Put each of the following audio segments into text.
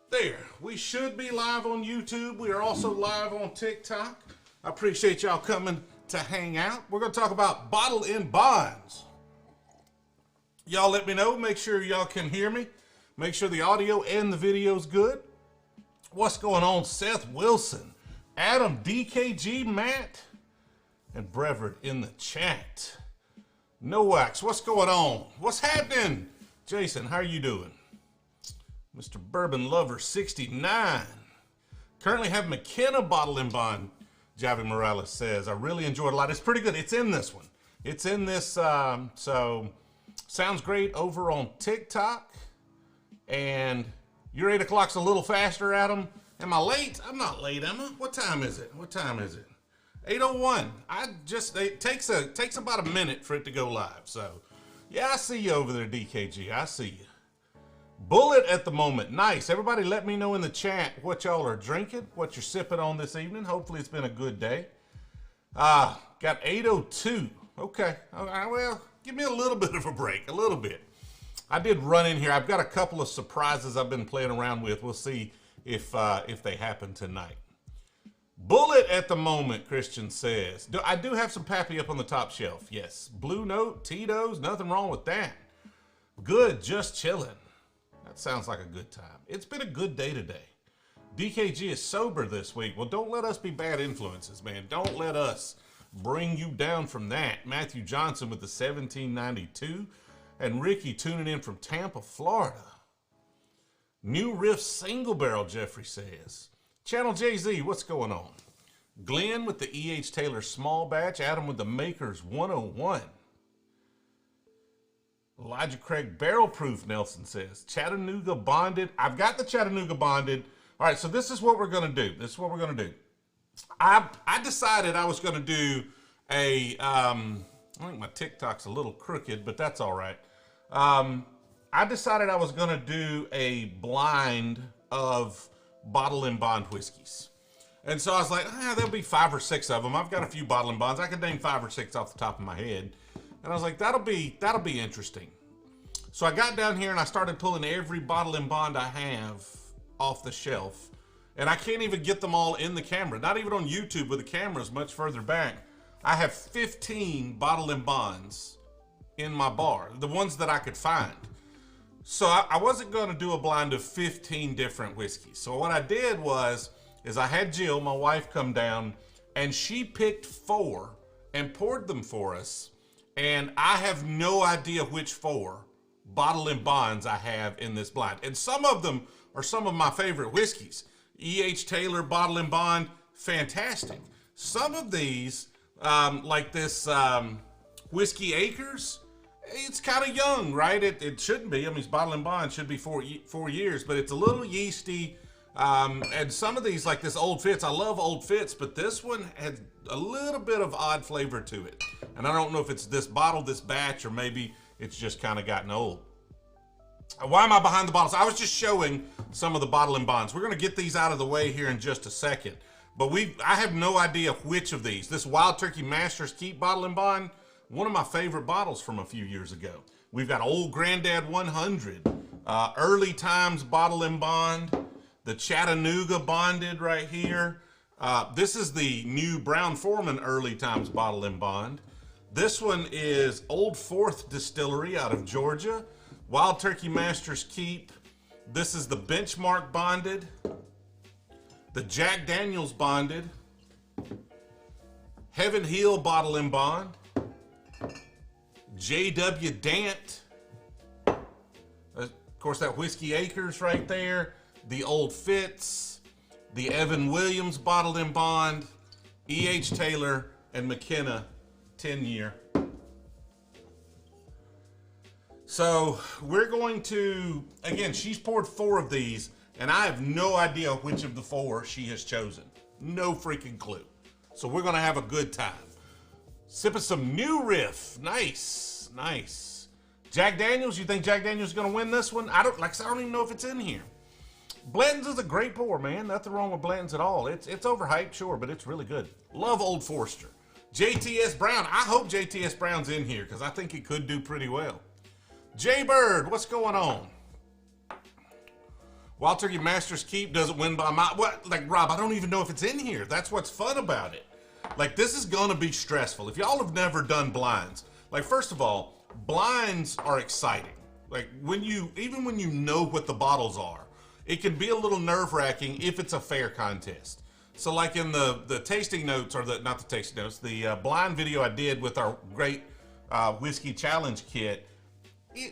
There, we should be live on YouTube. We are also live on TikTok. I appreciate y'all coming to hang out. We're going to talk about bottle in bonds. Y'all let me know. Make sure y'all can hear me. Make sure the audio and the video's good. What's going on? Seth Wilson, Adam, DKG, Matt, and Brevard in the chat. No Wax, what's going on? What's happening? Jason, how are you doing? Mr. Bourbon Lover 69. Currently have McKenna bottle in bond, Javi Morales says. I really enjoyed it a lot. It's pretty good. It's in this one. It's in this, so sounds great over on TikTok. And your 8 o'clock's a little faster, Adam. Am I late? I'm not late, am I? What time is it? What time is it? 8:01. It takes about a minute for it to go live. So, yeah, I see you over there, DKG. I see you. Bullet at the moment. Nice. Everybody let me know in the chat what y'all are drinking, what you're sipping on this evening. Hopefully it's been a good day. Got 8:02. Okay. All right, well, give me a little bit of a break. A little bit. I did run in here. I've got a couple of surprises I've been playing around with. We'll see if they happen tonight. Bullet at the moment, Christian says. I do have some Pappy up on the top shelf. Yes. Blue Note, Tito's, nothing wrong with that. Good, just chilling. That sounds like a good time. It's been a good day today. DKG is sober this week. Well, don't let us be bad influences, man. Don't let us bring you down from that. Matthew Johnson with the 1792. And Ricky tuning in from Tampa, Florida. New Riff Single Barrel, Jeffrey says. Channel JZ, what's going on? Glenn with the E.H. Taylor Small Batch. Adam with the Makers 101. Elijah Craig Barrel Proof, Nelson says. Chattanooga Bonded. I've got the Chattanooga Bonded. All right, so this is what we're going to do. This is what we're going to do. I decided I was going to do a, I think my TikTok's a little crooked, but that's all right. I decided I was going to do a blind of bottle and bond whiskeys. And so I was like, there'll be 5 or 6 of them. I've got a few bottle and bonds. I can name 5 or 6 off the top of my head. And I was like, that'll be interesting. So I got down here and I started pulling every bottle and bond I have off the shelf. And I can't even get them all in the camera. Not even on YouTube with the cameras much further back. I have 15 bottle and bonds in my bar. The ones that I could find. So I wasn't going to do a blind of 15 different whiskeys. So what I did is I had Jill, my wife, come down. And she picked 4 and poured them for us. And I have no idea which 4 bottle and bonds I have in this blind. And some of them are some of my favorite whiskeys. E.H. Taylor bottle and bond, fantastic. Some of these, like this Whiskey Acres, it's kind of young, right? It shouldn't be. I mean, it's bottle and bond should be 4 years, but it's a little yeasty. And some of these, like this Old Fitz, I love Old Fitz, but this one had a little bit of odd flavor to it. And I don't know if it's this bottle, this batch, or maybe it's just kind of gotten old. Why am I behind the bottles? I was just showing some of the bottle and bonds. We're going to get these out of the way here in just a second. But I have no idea which of these. This Wild Turkey Master's Keep bottle and bond, one of my favorite bottles from a few years ago. We've got Old Granddad 100, Early Times bottle and bond, the Chattanooga bonded right here. This is the new Brown Foreman Early Times bottle and bond. This one is Old Fourth Distillery out of Georgia. Wild Turkey Master's Keep. This is the Benchmark bonded. The Jack Daniels bonded. Heaven Hill bottle and bond. J.W. Dant. Of course, that Whiskey Acres right there. The Old Fitz. The Evan Williams bottled and bond. E.H. Taylor and McKenna 10-year. So we're going to, again, she's poured 4 of these, and I have no idea which of the 4 she has chosen. No freaking clue. So we're going to have a good time. Sipping some New Riff. Nice, nice. Jack Daniels, you think Jack Daniels is going to win this one? I don't even know if it's in here. Blantons is a great pour, man. Nothing wrong with Blantons at all. It's overhyped, sure, but it's really good. Love Old Forester. JTS Brown. I hope JTS Brown's in here because I think he could do pretty well. Jay Bird, what's going on? Wild Turkey Master's Keep doesn't win by my, what? Like, Rob, I don't even know if it's in here. That's what's fun about it. Like, this is gonna be stressful. If y'all have never done blinds, like, first of all, blinds are exciting. Like, even when you know what the bottles are, it can be a little nerve-wracking if it's a fair contest. So like in the tasting notes, or not the tasting notes, the blind video I did with our great whiskey challenge kit,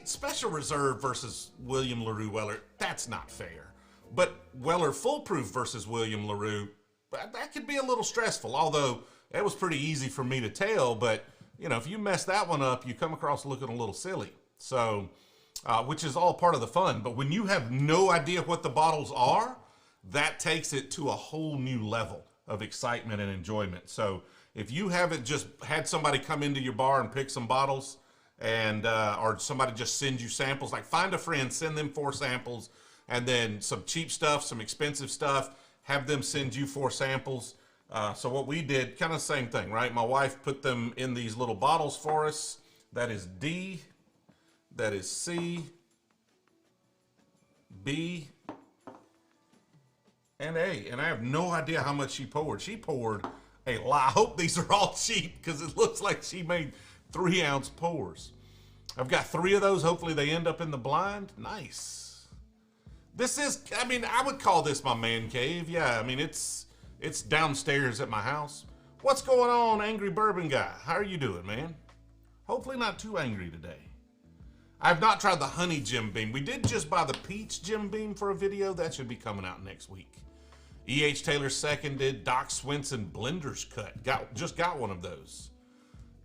Special Reserve versus William LaRue Weller, that's not fair. But Weller Full Proof versus William LaRue, that could be a little stressful, although that was pretty easy for me to tell. But, you know, if you mess that one up, you come across looking a little silly. So, which is all part of the fun. But when you have no idea what the bottles are, that takes it to a whole new level of excitement and enjoyment. So if you haven't just had somebody come into your bar and pick some bottles, and or somebody just sends you samples, like find a friend, send them 4 samples, and then some cheap stuff, some expensive stuff, have them send you 4 samples. So what we did, kind of the same thing, right? My wife put them in these little bottles for us. That is D, that is C, B, and A. And I have no idea how much she poured. She poured a lot. I hope these are all cheap, because it looks like she made 3-ounce pours. I've got 3 of those. Hopefully they end up in the blind. Nice. This is, I mean, I would call this my man cave. Yeah, I mean, it's downstairs at my house. What's going on, Angry Bourbon Guy? How are you doing, man? Hopefully not too angry today. I've not tried the honey Jim Beam. We did just buy the peach Jim Beam for a video. That should be coming out next week. E.H. Taylor seconded. Doc Swenson Blender's Cut. Just got one of those.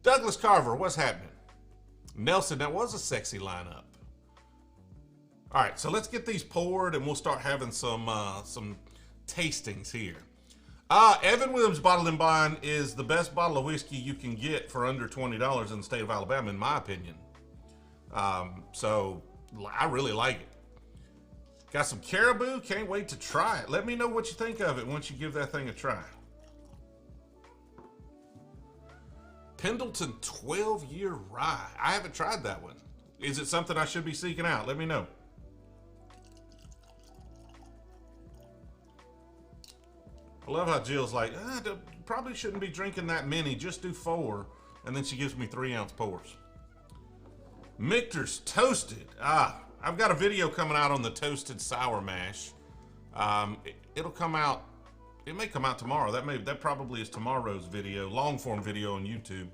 Douglas Carver, what's happening? Nelson, that was a sexy lineup. All right, so let's get these poured and we'll start having some tastings here. Evan Williams Bottled and Bond is the best bottle of whiskey you can get for under $20 in the state of Alabama, in my opinion. So I really like it. Got some Caribou, can't wait to try it. Let me know what you think of it once you give that thing a try. Pendleton 12-year rye. I haven't tried that one. Is it something I should be seeking out? Let me know. I love how Jill's like, probably shouldn't be drinking that many, just do 4. And then she gives me 3-ounce pours. Michter's Toasted. I've got a video coming out on the toasted sour mash. It'll come out, it may come out tomorrow. That probably is tomorrow's video, long form video on YouTube.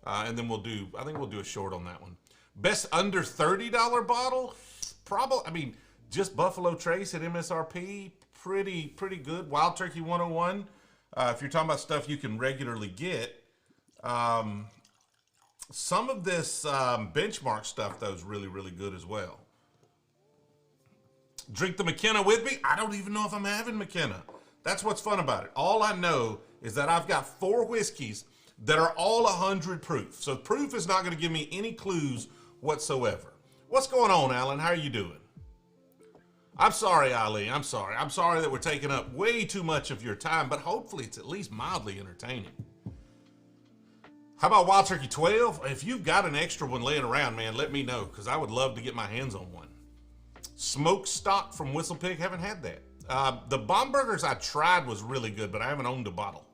And then I think we'll do a short on that one. Best under $30 bottle? Probably, I mean, just Buffalo Trace at MSRP, pretty good. Wild Turkey 101, if you're talking about stuff you can regularly get. Some of this benchmark stuff, though, is really, really good as well. Drink the McKenna with me? I don't even know if I'm having McKenna. That's what's fun about it. All I know is that I've got 4 whiskeys that are all 100 proof. So proof is not going to give me any clues whatsoever. What's going on, Alan? How are you doing? I'm sorry, Ali. I'm sorry. I'm sorry that we're taking up way too much of your time, but hopefully it's at least mildly entertaining. How about Wild Turkey 12? If you've got an extra one laying around, man, let me know, because I would love to get my hands on one. Smoked Stock from Whistle Pig, haven't had that. The Bomburgers I tried was really good, but I haven't owned a bottle.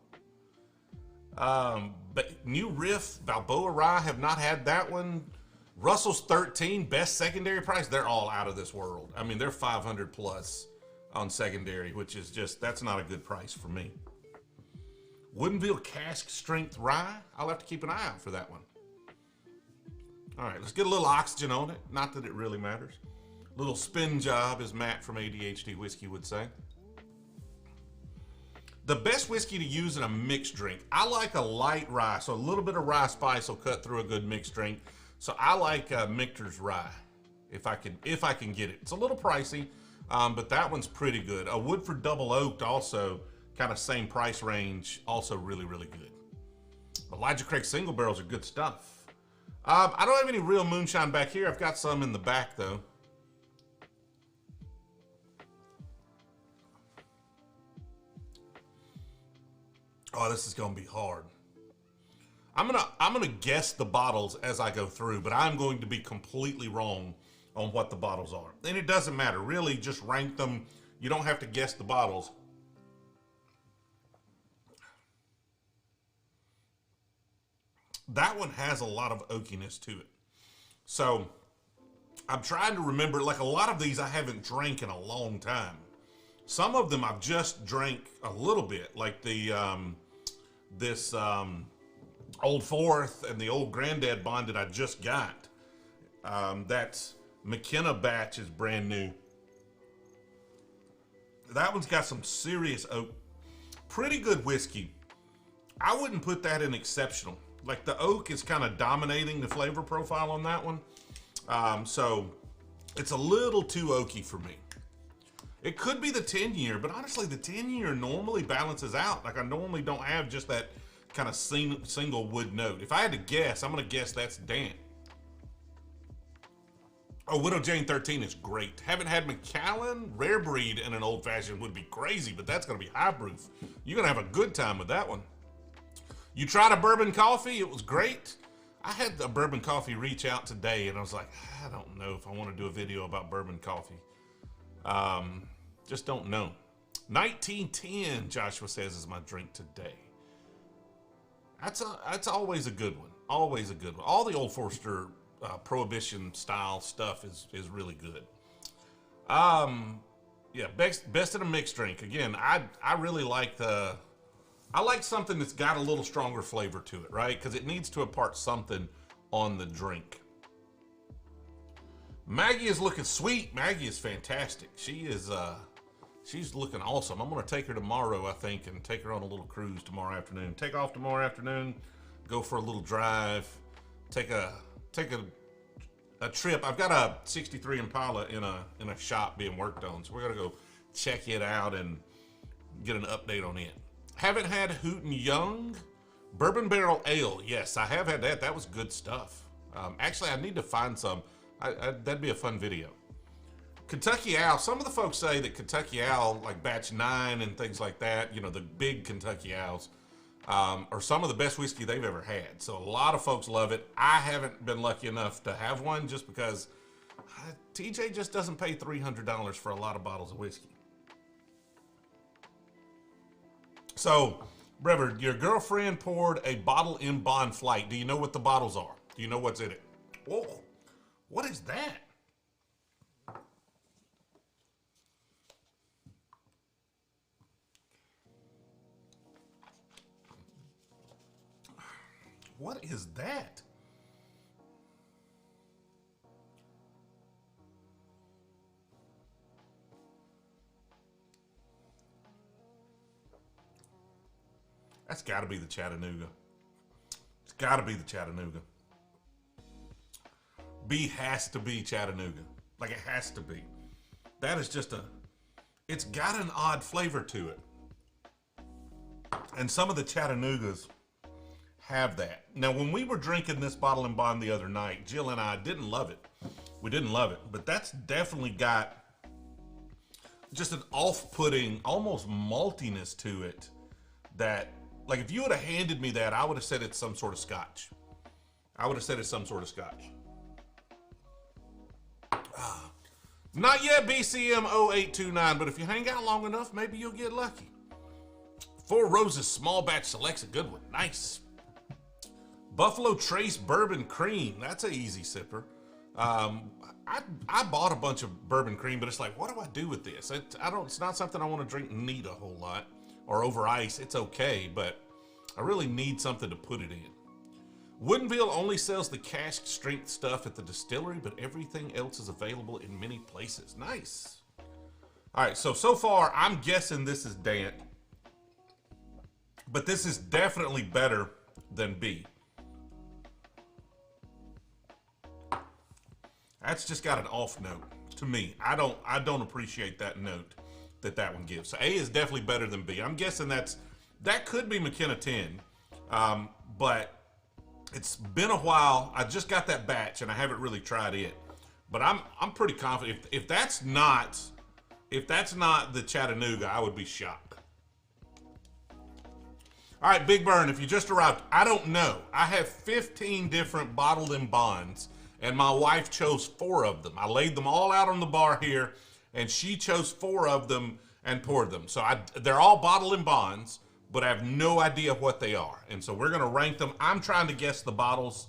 But New Riff, Balboa Rye, have not had that one. Russell's 13, best secondary price. They're all out of this world. I mean, they're 500 plus on secondary, which is just, that's not a good price for me. Woodinville Cask Strength Rye. I'll have to keep an eye out for that one. All right, let's get a little oxygen on it. Not that it really matters. Little spin job, as Matt from ADHD Whiskey would say. The best whiskey to use in a mixed drink. I like a light rye, so a little bit of rye spice will cut through a good mixed drink. So I like Michter's Rye, if I can get it. It's a little pricey, but that one's pretty good. A Woodford Double Oaked, also kind of same price range, also really, really good. Elijah Craig single barrels are good stuff. I don't have any real moonshine back here. I've got some in the back though. Oh, this is gonna be hard. I'm gonna guess the bottles as I go through, but I'm going to be completely wrong on what the bottles are. And it doesn't matter. Really, just rank them. You don't have to guess the bottles. That one has a lot of oakiness to it. So I'm trying to remember, like a lot of these I haven't drank in a long time. Some of them I've just drank a little bit, like the this Old Fourth and the Old Granddad Bond that I just got. That's McKenna batch is brand new. That one's got some serious oak. Pretty good whiskey. I wouldn't put that in exceptional. Like the oak is kind of dominating the flavor profile on that one. So it's a little too oaky for me. It could be the 10-year, but honestly, the 10-year normally balances out. Like I normally don't have just that kind of single wood note. If I had to guess, I'm going to guess that's damp. Oh, Widow Jane 13 is great. Haven't had Macallan Rare Breed in an old fashioned would be crazy, but that's going to be high proof. You're going to have a good time with that one. You tried a bourbon coffee. It was great. I had a bourbon coffee reach out today, and I was like, I don't know if I want to do a video about bourbon coffee. Just don't know. 1910, Joshua says, is my drink today. That's always a good one. Always a good one. All the Old Forester Prohibition style stuff is really good. Yeah, best in a mixed drink. Again, I really like I like something that's got a little stronger flavor to it, right? Because it needs to impart something on the drink. Maggie is looking sweet. Maggie is fantastic. She's looking awesome. I'm gonna take her tomorrow, I think, and take her on a little cruise tomorrow afternoon. Take off tomorrow afternoon, go for a little drive, take a trip. I've got a 63 Impala in a shop being worked on, so we're gonna go check it out and get an update on it. Haven't had Hooten Young Bourbon Barrel Ale. Yes, I have had that. That was good stuff. Actually, I need to find some. That'd be a fun video. Kentucky Owl. Some of the folks say that Kentucky Owl, like Batch 9 and things like that, you know, the big Kentucky Owls, are some of the best whiskey they've ever had. So a lot of folks love it. I haven't been lucky enough to have one just because TJ just doesn't pay $300 for a lot of bottles of whiskey. So, Brever, your girlfriend poured a bottle in Bond Flight. Do you know what the bottles are? Do you know what's in it? Whoa, what is that? What is that? That's got to be the Chattanooga. It's got to be the Chattanooga. B has to be Chattanooga. Like it has to be. That is just it's got an odd flavor to it. And some of the Chattanoogas have that. Now, when we were drinking this bottle and bond the other night, Jill and I didn't love it. We didn't love it, but that's definitely got just an off-putting, almost maltiness to it that, like, if you would have handed me that, I would have said it's some sort of scotch. I would have said it's some sort of scotch. Not yet, BCM 0829, but if you hang out long enough, maybe you'll get lucky. Four Roses Small Batch Select's a good one. Nice. Buffalo Trace Bourbon Cream. That's an easy sipper. I bought a bunch of bourbon cream, but it's like, what do I do with this? It's not something I want to drink neat a whole lot. Or over ice, it's okay, but I really need something to put it in. Woodinville only sells the cask strength stuff at the distillery, but everything else is available in many places. Nice. All right, so far, I'm guessing this is Dant. But this is definitely better than B. That's just got an off note to me. I don't appreciate that note that one gives. So A is definitely better than B. I'm guessing that could be McKenna 10, but it's been a while. I just got that batch and I haven't really tried it, but I'm pretty confident if that's not the Chattanooga, I would be shocked. All right, Big Burn, if you just arrived, I don't know. I have 15 different bottled in bonds, and my wife chose 4 of them. I laid them all out on the bar here, and she chose 4 of them and poured them. So they're all bottle and bonds, but I have no idea what they are. And so we're gonna rank them. I'm trying to guess the bottles,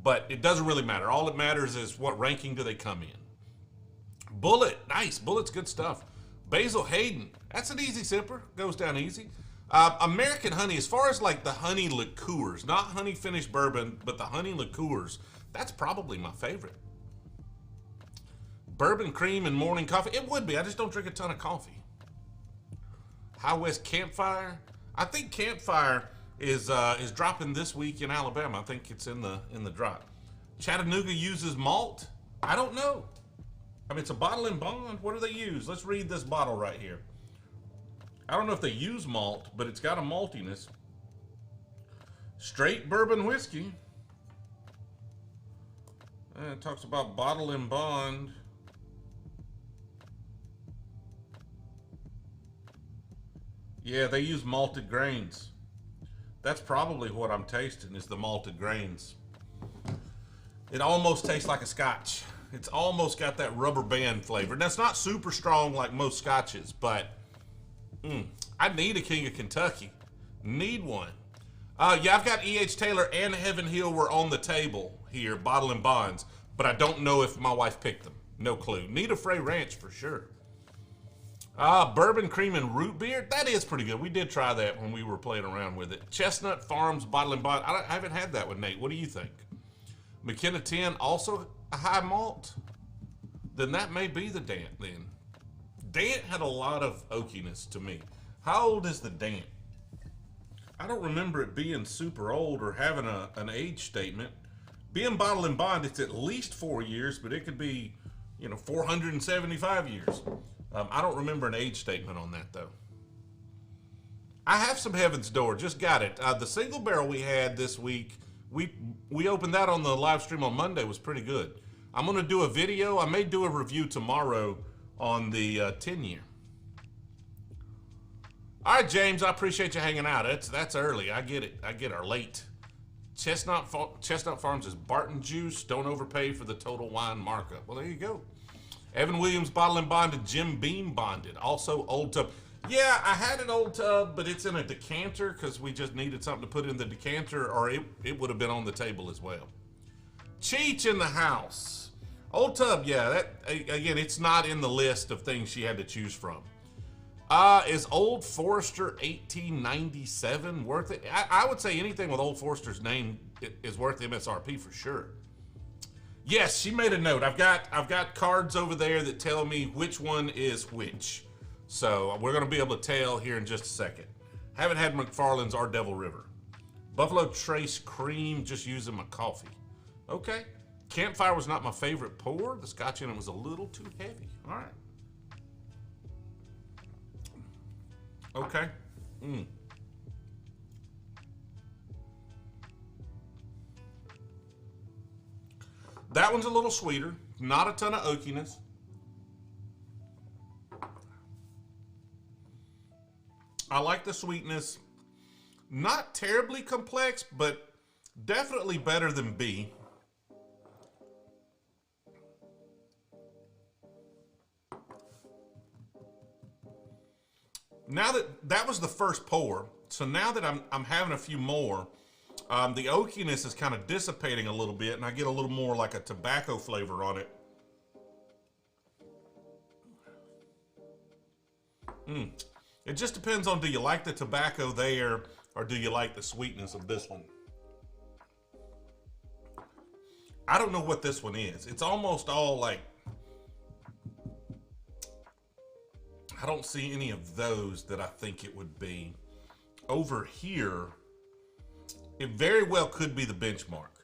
but it doesn't really matter. All that matters is what ranking do they come in. Bullet, nice. Bullet's good stuff. Basil, Hayden, that's an easy sipper. Goes down easy. American honey, as far as like the honey liqueurs, not honey finished bourbon, but the honey liqueurs, that's probably my favorite. Bourbon cream and morning coffee, it would be. I just don't drink a ton of coffee. High West Campfire, I think Campfire is dropping this week in Alabama. I think it's in the drop. Chattanooga uses malt. I don't know. I mean, it's a bottle and bond. What do they use? Let's read this bottle right here. I don't know if they use malt, but it's got a maltiness. Straight bourbon whiskey. And it talks about bottle and bond. Yeah, they use malted grains. That's probably what I'm tasting, is the malted grains. It almost tastes like a scotch. It's almost got that rubber band flavor. Now, it's not super strong like most scotches, but I need a King of Kentucky. Need one. Yeah, I've got E.H. Taylor and Heaven Hill were on the table here, bottle and bonds, but I don't know if my wife picked them. No clue. Need a Frey Ranch for sure. Bourbon cream and root beer. That is pretty good. We did try that when we were playing around with it. Chestnut Farms bottle and bond. I haven't had that one, Nate. What do you think? McKenna 10, also a high malt? Then that may be the Dant then. Dant had a lot of oakiness to me. How old is the Dant? I don't remember it being super old or having an age statement. Being bottle and bond, it's at least 4 years, but it could be, 475 years. I don't remember an age statement on that though. I have some Heaven's Door, just got it. The single barrel we had this week, we opened that on the live stream on Monday, was pretty good. I'm gonna do a video, I may do a review tomorrow on the 10-year. All right, James, I appreciate you hanging out. That's early, I get it, or late. Chestnut Farms is Barton Juice, don't overpay for the total wine markup. Well, there you go. Evan Williams bottle and bonded, Jim Beam bonded. Also Old Tub. Yeah, I had an Old Tub, but it's in a decanter because we just needed something to put in the decanter, or it would have been on the table as well. Cheech in the house. Old Tub, yeah, that again, it's not in the list of things she had to choose from. Is Old Forester 1897 worth it? I would say anything with Old Forester's name is worth MSRP for sure. Yes, she made a note. I've got cards over there that tell me which one is which. So we're going to be able to tell here in just a second. Haven't had McFarland's or Devil River. Buffalo Trace Cream, just using my coffee. Okay. Campfire was not my favorite pour. The scotch in it was a little too heavy. All right. Okay. That one's a little sweeter. Not a ton of oakiness. I like the sweetness. Not terribly complex, but definitely better than B. Now that was the first pour, so now that I'm having a few more, the oakiness is kind of dissipating a little bit, and I get a little more like a tobacco flavor on it. It just depends on, do you like the tobacco there, or do you like the sweetness of this one? I don't know what this one is. It's almost all like, I don't see any of those that I think it would be. Over here, it very well could be the Benchmark.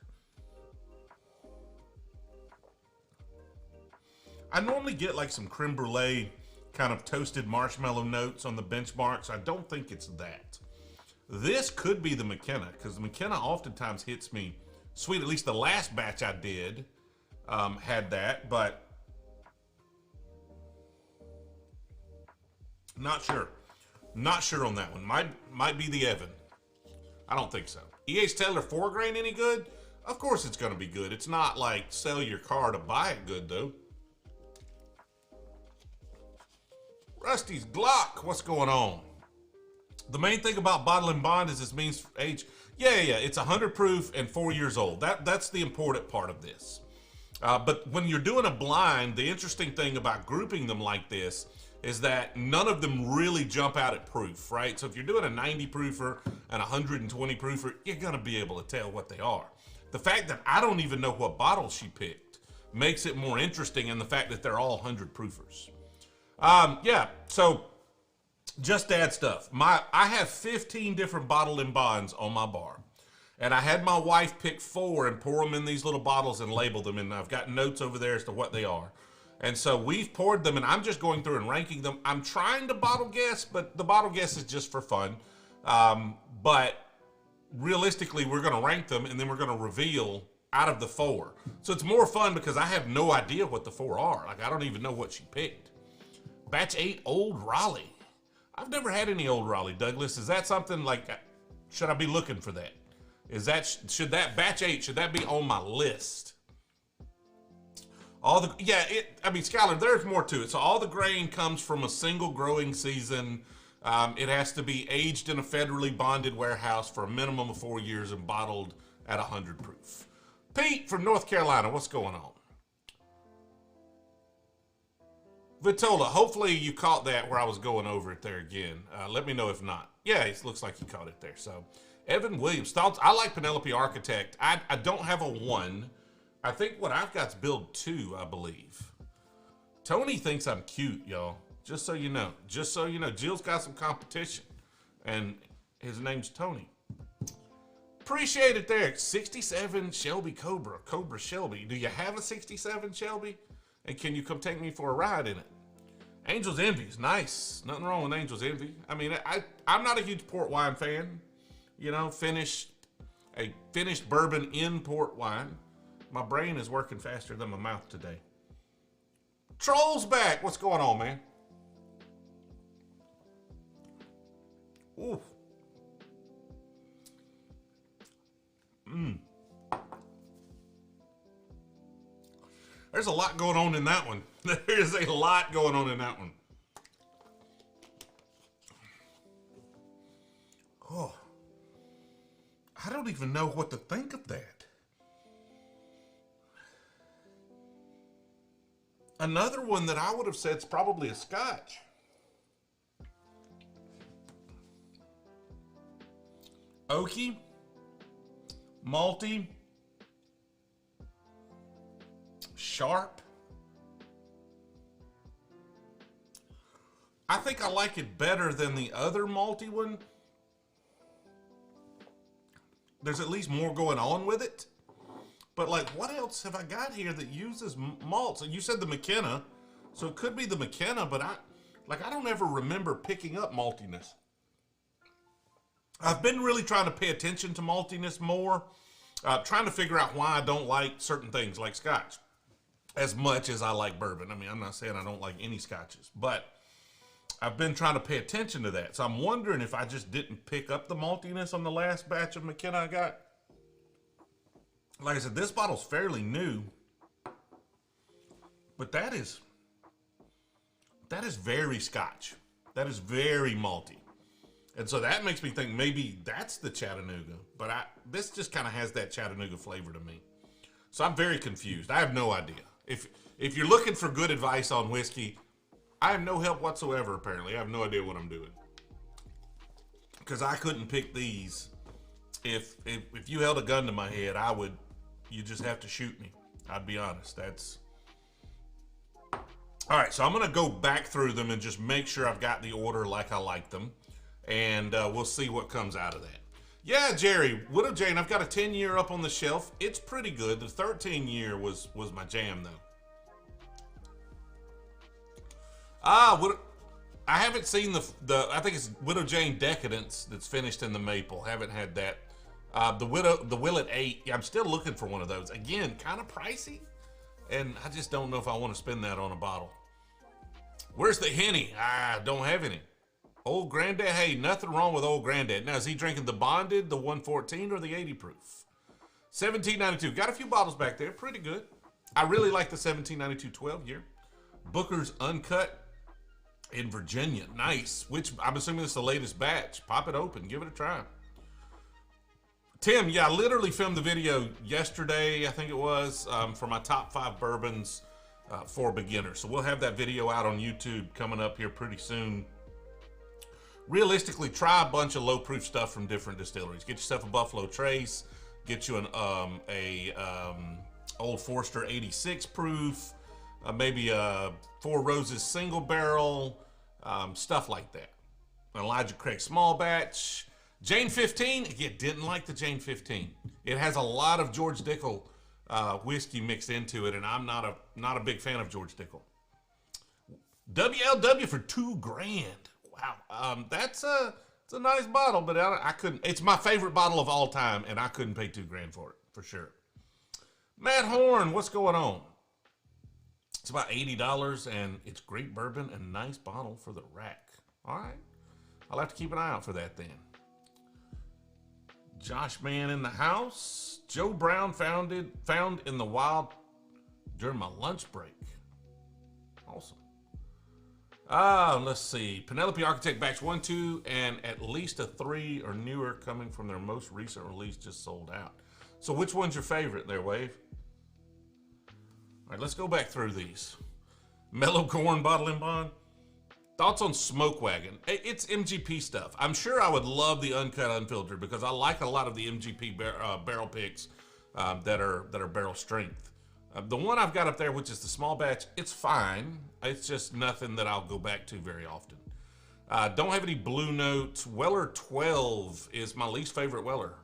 I normally get like some creme brulee, kind of toasted marshmallow notes on the Benchmarks. I don't think it's that. This could be the McKenna, because the McKenna oftentimes hits me sweet. At least the last batch I did had that, but not sure. Not sure on that one. Might be the Evan. I don't think so. E.H. Taylor 4 grain any good? Of course it's going to be good. It's not like sell your car to buy it good, though. Rusty's Glock, what's going on? The main thing about bottle and bond is this means age. Yeah, it's 100 proof and 4 years old. That's the important part of this. But when you're doing a blind, the interesting thing about grouping them like this is that none of them really jump out at proof, right? So if you're doing a 90 proofer and a 120 proofer, you're gonna be able to tell what they are. The fact that I don't even know what bottle she picked makes it more interesting, and the fact that they're all 100 proofers. Yeah, so just to add stuff. I have 15 different bottle and bonds on my bar. And I had my wife pick 4 and pour them in these little bottles and label them. And I've got notes over there as to what they are. And so we've poured them, and I'm just going through and ranking them. I'm trying to bottle guess, but the bottle guess is just for fun. But realistically, we're going to rank them, and then we're going to reveal out of the 4. So it's more fun because I have no idea what the 4 are. Like, I don't even know what she picked. Batch 8 Old Raleigh. I've never had any Old Raleigh, Douglas. Is that something like, should I be looking for that? Should that batch 8, should that be on my list? Skylar, there's more to it. So all the grain comes from a single growing season. It has to be aged in a federally bonded warehouse for a minimum of 4 years and bottled at 100 proof. Pete from North Carolina, what's going on? Vitola, hopefully you caught that where I was going over it there again. Let me know if not. Yeah, it looks like you caught it there. So, Evan Williams, thoughts? I like Penelope Architect. I don't have a 1. I think what I've got is build 2, I believe. Tony thinks I'm cute, y'all. Just so you know. Just so you know. Jill's got some competition. And his name's Tony. Appreciate it there. 67 Shelby Cobra. Cobra Shelby. Do you have a 67 Shelby? And can you come take me for a ride in it? Angel's Envy is nice. Nothing wrong with Angel's Envy. I mean, I'm not a huge port wine fan. You know, finished bourbon in port wine. My brain is working faster than my mouth today. Troll's back. What's going on, man? Ooh. There's a lot going on in that one. There is a lot going on in that one. Oh. I don't even know what to think of that. Another one that I would have said is probably a Scotch. Oaky, malty, sharp. I think I like it better than the other malty one. There's at least more going on with it. But like, what else have I got here that uses malts? And you said the McKenna, so it could be the McKenna, but I don't ever remember picking up maltiness. I've been really trying to pay attention to maltiness more, trying to figure out why I don't like certain things like Scotch as much as I like bourbon. I mean, I'm not saying I don't like any Scotches, but I've been trying to pay attention to that. So I'm wondering if I just didn't pick up the maltiness on the last batch of McKenna I got. Like I said, this bottle's fairly new, but that is very Scotch. That is very malty. And so that makes me think maybe that's the Chattanooga, but this just kind of has that Chattanooga flavor to me. So I'm very confused. I have no idea. If you're looking for good advice on whiskey, I have no help whatsoever, apparently. I have no idea what I'm doing. Because I couldn't pick these. If you held a gun to my head, you just have to shoot me. I'd be honest. That's... All right, so I'm going to go back through them and just make sure I've got the order like I like them. And we'll see what comes out of that. Yeah, Jerry, Widow Jane, I've got a 10-year up on the shelf. It's pretty good. The 13-year was my jam, though. I haven't seen I think it's Widow Jane Decadence that's finished in the maple. Haven't had that. The Willet 8, yeah, I'm still looking for one of those. Again, kind of pricey, and I just don't know if I want to spend that on a bottle. Where's the Henny? I don't have any. Old Granddad, hey, nothing wrong with Old Granddad. Now, is he drinking the bonded, the 114, or the 80 proof? 1792. Got a few bottles back there. Pretty good. I really like the 1792 12 year. Booker's Uncut in Virginia. Nice. Which I'm assuming this is the latest batch. Pop it open. Give it a try. Tim, yeah, I literally filmed the video yesterday, I think it was, for my top 5 bourbons for beginners. So we'll have that video out on YouTube coming up here pretty soon. Realistically, try a bunch of low proof stuff from different distilleries. Get yourself a Buffalo Trace. Get you an Old Forester 86 proof. Maybe a Four Roses single barrel. Stuff like that. Elijah Craig small batch. Jane 15, you didn't like the Jane 15. It has a lot of George Dickel whiskey mixed into it, and I'm not a big fan of George Dickel. WLW for $2,000. Wow, it's a nice bottle, but I couldn't. It's my favorite bottle of all time, and I couldn't pay $2,000 for it for sure. Matt Horn, what's going on? It's about $80, and it's great bourbon and nice bottle for the rack. All right, I'll have to keep an eye out for that then. Josh Man in the house. Joe Brown found in the wild during my lunch break. Awesome. Let's see. Penelope Architect batch 1, 2, and at least a 3 or newer coming from their most recent release just sold out. So which one's your favorite there, Wave? All right, let's go back through these. Mellow Corn Bottle and Bond. Thoughts on Smoke Wagon? It's MGP stuff. I'm sure I would love the Uncut Unfiltered because I like a lot of the MGP barrel picks that are barrel strength. The one I've got up there, which is the small batch, it's fine. It's just nothing that I'll go back to very often. Don't have any blue notes. Weller 12 is my least favorite Weller.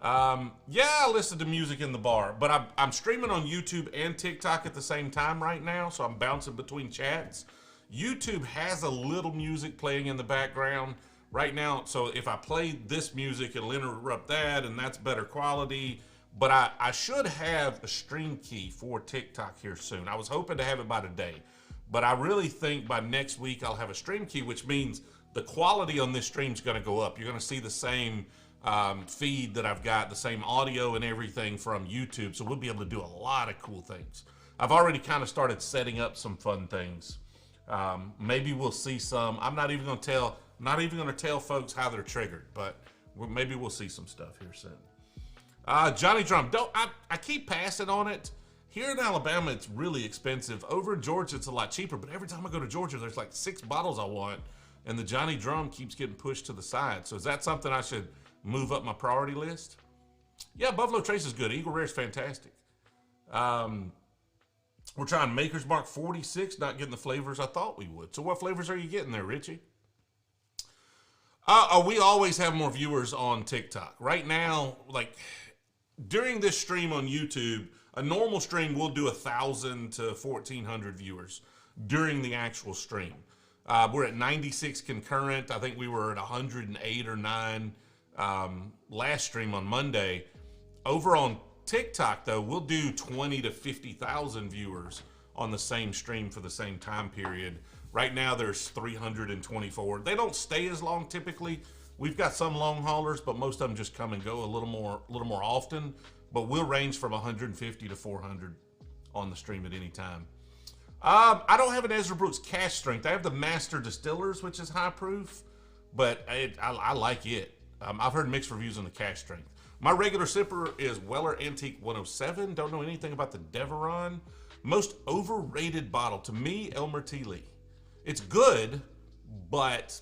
Yeah, I listen to music in the bar, but I'm streaming on YouTube and TikTok at the same time right now, so I'm bouncing between chats. YouTube has a little music playing in the background right now, so if I play this music, it'll interrupt that, and that's better quality. But I should have a stream key for TikTok here soon. I was hoping to have it by today, but I really think by next week I'll have a stream key, which means the quality on this stream is going to go up. You're going to see the same feed that I've got, the same audio and everything from YouTube, so we'll be able to do a lot of cool things. I've already kind of started setting up some fun things. Maybe we'll see some. I'm not even going to tell folks how they're triggered, but maybe we'll see some stuff here soon. Johnny Drum, I keep passing on it. Here in Alabama, it's really expensive. Over in Georgia, it's a lot cheaper, but every time I go to Georgia, there's like 6 bottles I want, and the Johnny Drum keeps getting pushed to the side. So is that something I should move up my priority list? Yeah, Buffalo Trace is good. Eagle Rare is fantastic. We're trying Maker's Mark 46, not getting the flavors I thought we would. So what flavors are you getting there, Richie? We always have more viewers on TikTok. Right now, like during this stream on YouTube, a normal stream will do 1,000 to 1,400 viewers during the actual stream. We're at 96 concurrent. I think we were at 108 or 9 last stream on Monday. Over on TikTok, though, we'll do 20 to 50,000 viewers on the same stream for the same time period. Right now, there's 324. They don't stay as long typically. We've got some long haulers, but most of them just come and go a little more often. But we'll range from 150 to 400 on the stream at any time. I don't have an Ezra Brooks cash strength. I have the Master Distillers, which is high proof, but I like it. I've heard mixed reviews on the cash strength. My regular sipper is Weller Antique 107. Don't know anything about the Deveron. Most overrated bottle to me, Elmer T. Lee. It's good, but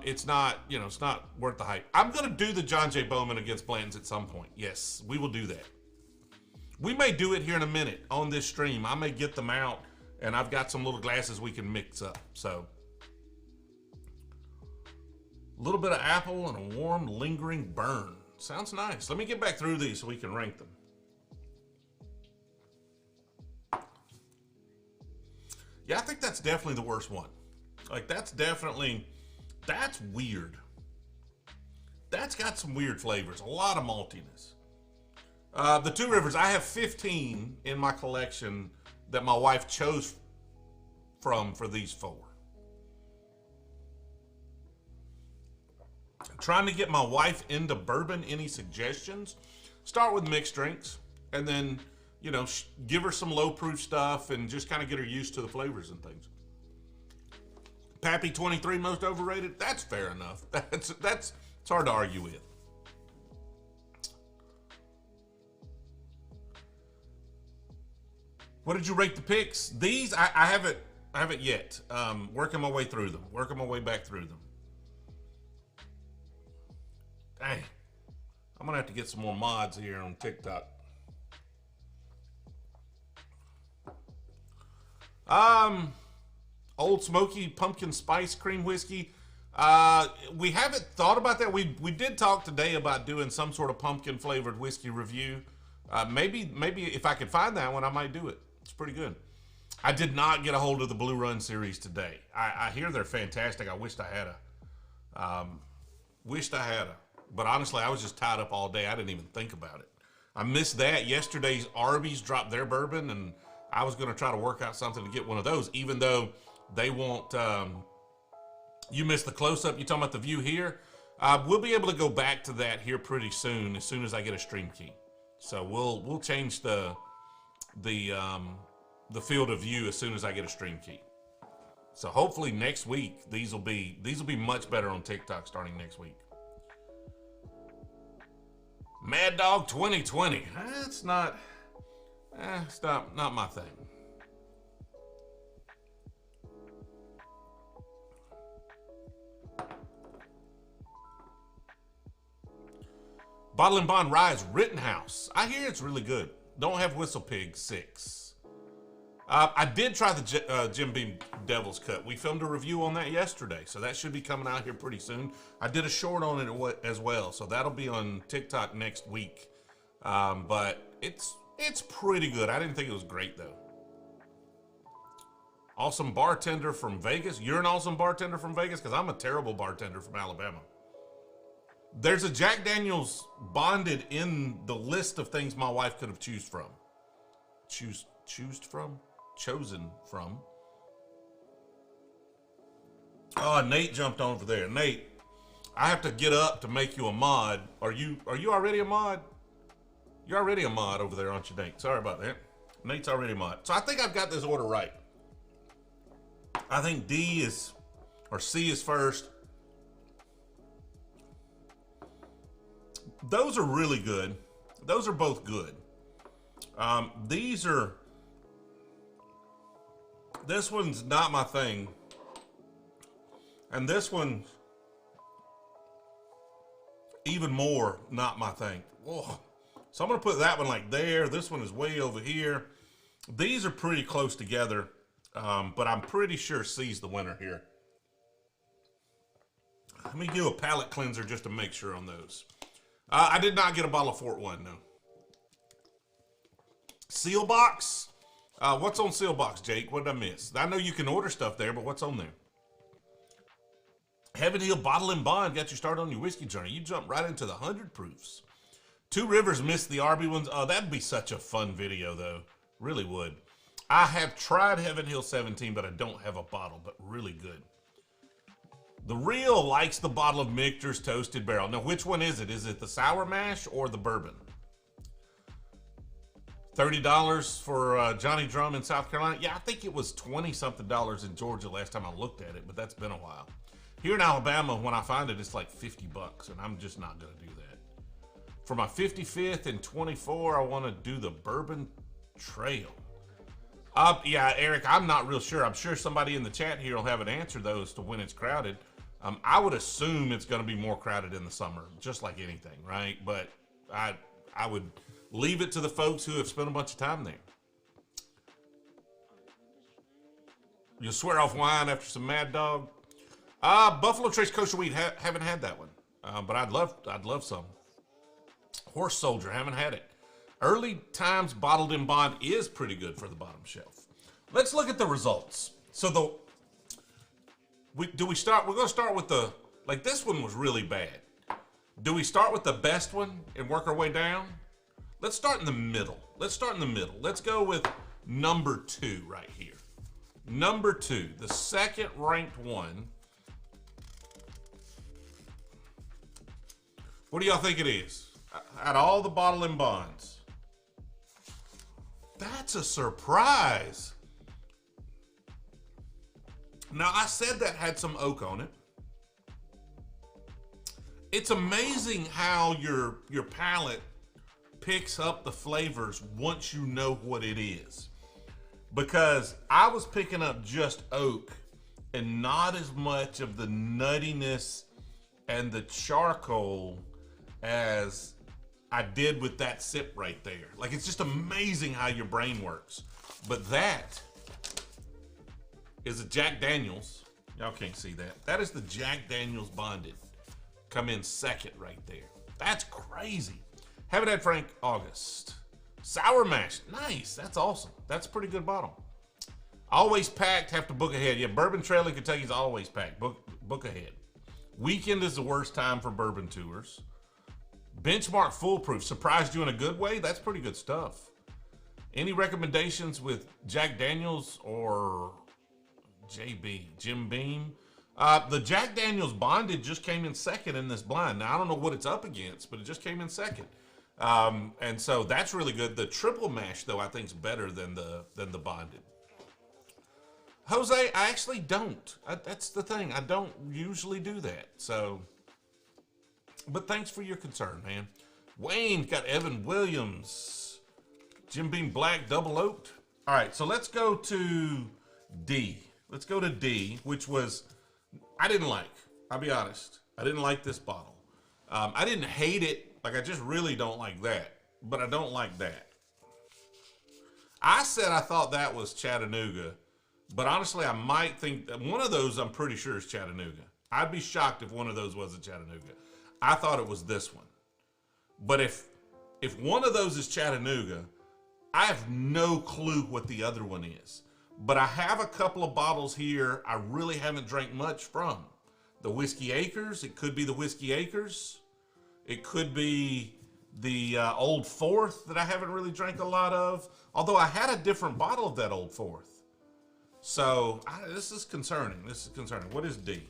it's not, it's not worth the hype. I'm gonna do the John J. Bowman against Blantons at some point. Yes, we will do that. We may do it here in a minute on this stream. I may get them out, and I've got some little glasses we can mix up. So, a little bit of apple and a warm, lingering burn. Sounds nice. Let me get back through these so we can rank them. Yeah, I think that's definitely the worst one. Like, that's weird. That's got some weird flavors. A lot of maltiness. The Two Rivers, I have 15 in my collection that my wife chose from for these 4. Trying to get my wife into bourbon. Any suggestions? Start with mixed drinks, and then, you know, give her some low proof stuff and just kind of get her used to the flavors and things. Pappy 23 most overrated? That's fair enough. It's hard to argue with. What did you rate the picks? These I haven't yet. Working my way through them. Working my way back through them. Dang. I'm gonna have to get some more mods here on TikTok. Old Smoky pumpkin spice cream whiskey. We haven't thought about that. We did talk today about doing some sort of pumpkin flavored whiskey review. Maybe if I could find that one, I might do it. It's pretty good. I did not get a hold of the Blue Run series today. I hear they're fantastic. I wished I had a. But honestly, I was just tied up all day. I didn't even think about it. I missed that. Yesterday's Arby's dropped their bourbon, and I was going to try to work out something to get one of those, even though they won't. You missed the close-up. You talking about the view here? We'll be able to go back to that here pretty soon as I get a stream key. So we'll change the field of view as soon as I get a stream key. So hopefully next week these will be much better on TikTok starting next week. Mad Dog 2020. It's not my thing. Bottle and Bond Rise Rittenhouse. I hear it's really good. Don't have Whistle Pig 6. I did try the Jim Beam Devil's Cut. We filmed a review on that yesterday, so that should be coming out here pretty soon. I did a short on it as well, so that'll be on TikTok next week. But it's pretty good. I didn't think it was great though. Awesome bartender from Vegas. You're an awesome bartender from Vegas? Because I'm a terrible bartender from Alabama. There's a Jack Daniels bonded in the list of things my wife could have chosen from. Oh, Nate jumped over there. Nate, I have to get up to make you a mod. Are you already a mod? You're already a mod over there, aren't you, Nate? Sorry about that. Nate's already a mod. So I think I've got this order right. I think C is first. Those are really good. Those are both good. This one's not my thing. And this one, even more not my thing. Oh. So I'm going to put that one like there. This one is way over here. These are pretty close together, but I'm pretty sure C's the winner here. Let me do a palate cleanser just to make sure on those. I did not get a bottle of Fort One, no. Seal box? What's on Seal box, Jake? What did I miss? I know you can order stuff there, but what's on there? Heaven Hill Bottle and Bond got you started on your whiskey journey. You jumped right into the 100 proofs. Two Rivers missed the Arby ones. Oh, that'd be such a fun video, though. Really would. I have tried Heaven Hill 17, but I don't have a bottle, but really good. The Real likes the bottle of Michter's Toasted Barrel. Now, which one is it? Is it the Sour Mash or the Bourbon? $30 for Johnny Drum in South Carolina. Yeah, I think it was $20-something in Georgia last time I looked at it, but that's been a while. Here in Alabama, when I find it, it's like $50, and I'm just not going to do that. For my 55th and 24, I want to do the Bourbon Trail. Yeah, Eric, I'm not real sure. I'm sure somebody in the chat here will have an answer, though, as to when it's crowded. I would assume it's going to be more crowded in the summer, just like anything, right? But I would leave it to the folks who have spent a bunch of time there. You'll swear off wine after some Mad Dog. Buffalo Trace Kosher Wheat, haven't had that one, but I'd love some. Horse Soldier, haven't had it. Early Times Bottled in Bond is pretty good for the bottom shelf. Let's look at the results. So we're going to start with this one was really bad. Do we start with the best one and work our way down? Let's start in the middle. Let's go with number 2 right here. Number 2, the second ranked one. What do y'all think it is? Out of all the bottle and bonds. That's a surprise. Now, I said that had some oak on it. It's amazing how your palate picks up the flavors once you know what it is. Because I was picking up just oak and not as much of the nuttiness and the charcoal as I did with that sip right there. Like, it's just amazing how your brain works. But that is a Jack Daniels. Y'all can't see that. That is the Jack Daniels Bonded. Come in second right there. That's crazy. Haven't had Frank August. Sour mash. Nice. That's awesome. That's a pretty good bottle. Always packed. Have to book ahead. Yeah, Bourbon Trail in Kentucky is always packed. Book ahead. Weekend is the worst time for bourbon tours. Benchmark Foolproof. Surprised you in a good way? That's pretty good stuff. Any recommendations with Jack Daniels or JB? Jim Beam? The Jack Daniels Bonded just came in second in this blind. Now, I don't know what it's up against, but it just came in second. And so that's really good. The triple mash, though, I think is better than the Bonded. Jose, I actually don't. That's the thing. I don't usually do that. So, but thanks for your concern, man. Wayne got Evan Williams. Jim Beam Black Double Oaked. All right, so let's go to D. Let's go to D, which was, I didn't like. I'll be honest. I didn't like this bottle. I didn't hate it. Like, I just really don't like that. But I don't like that. I said I thought that was Chattanooga. But honestly, I might think that one of those I'm pretty sure is Chattanooga. I'd be shocked if one of those wasn't Chattanooga. I thought it was this one. But if one of those is Chattanooga, I have no clue what the other one is. But I have a couple of bottles here I really haven't drank much from. The Whiskey Acres. It could be the Whiskey Acres. It could be the Old Fourth that I haven't really drank a lot of. Although I had a different bottle of that Old Fourth. So, this is concerning. This is concerning. What is D?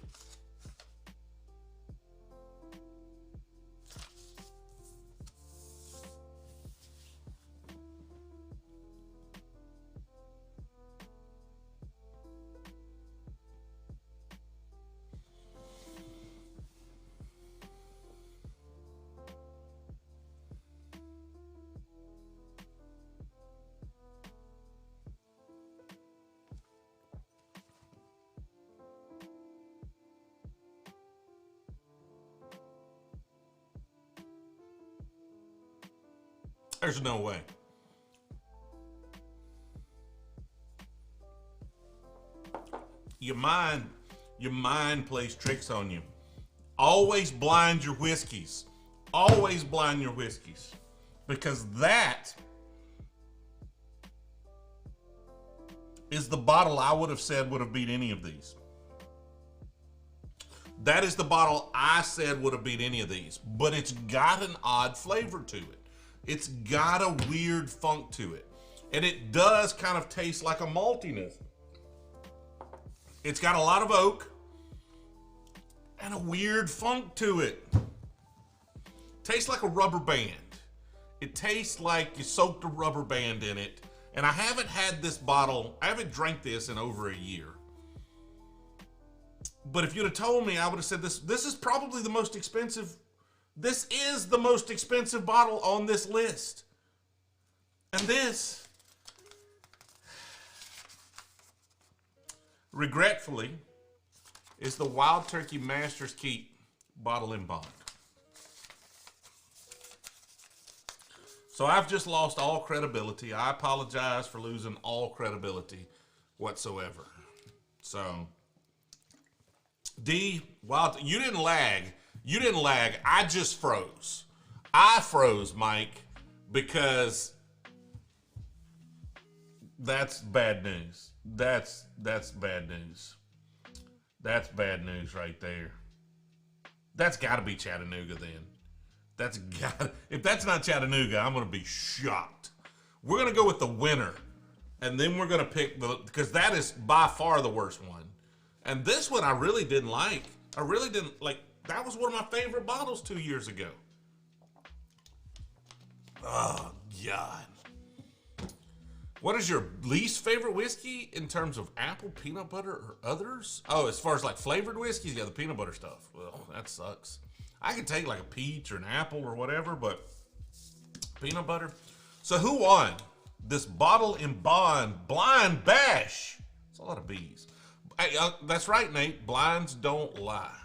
There's no way. Your mind plays tricks on you. Always blind your whiskeys. Always blind your whiskeys. Because that is the bottle I would have said would have beat any of these. That is the bottle I said would have beat any of these. But it's got an odd flavor to it. It's got a weird funk to it. And it does kind of taste like a maltiness. It's got a lot of oak and a weird funk to it. Tastes like a rubber band. It tastes like you soaked a rubber band in it. And I haven't had this bottle, I haven't drank this in over a year. But if you'd have told me, I would have said this is probably the most expensive. This is the most expensive bottle on this list. And this, regretfully, is the Wild Turkey Master's Keep Bottle and Bond. So I've just lost all credibility. I apologize for losing all credibility whatsoever. So, D, you didn't lag. You didn't lag. I just froze. I froze, Mike, because that's bad news. That's bad news. That's bad news right there. That's got to be Chattanooga then. If that's not Chattanooga, I'm going to be shocked. We're going to go with the winner, and then we're going to pick because that is by far the worst one. And this one I really didn't like. I really didn't like. That was one of my favorite bottles 2 years ago. Oh, God. What is your least favorite whiskey in terms of apple, peanut butter, or others? Oh, as far as like flavored whiskeys, yeah, the peanut butter stuff. Well, that sucks. I could take like a peach or an apple or whatever, but peanut butter. So who won this bottle and bond blind bash? It's a lot of B's. Hey, that's right, Nate. Blinds don't lie.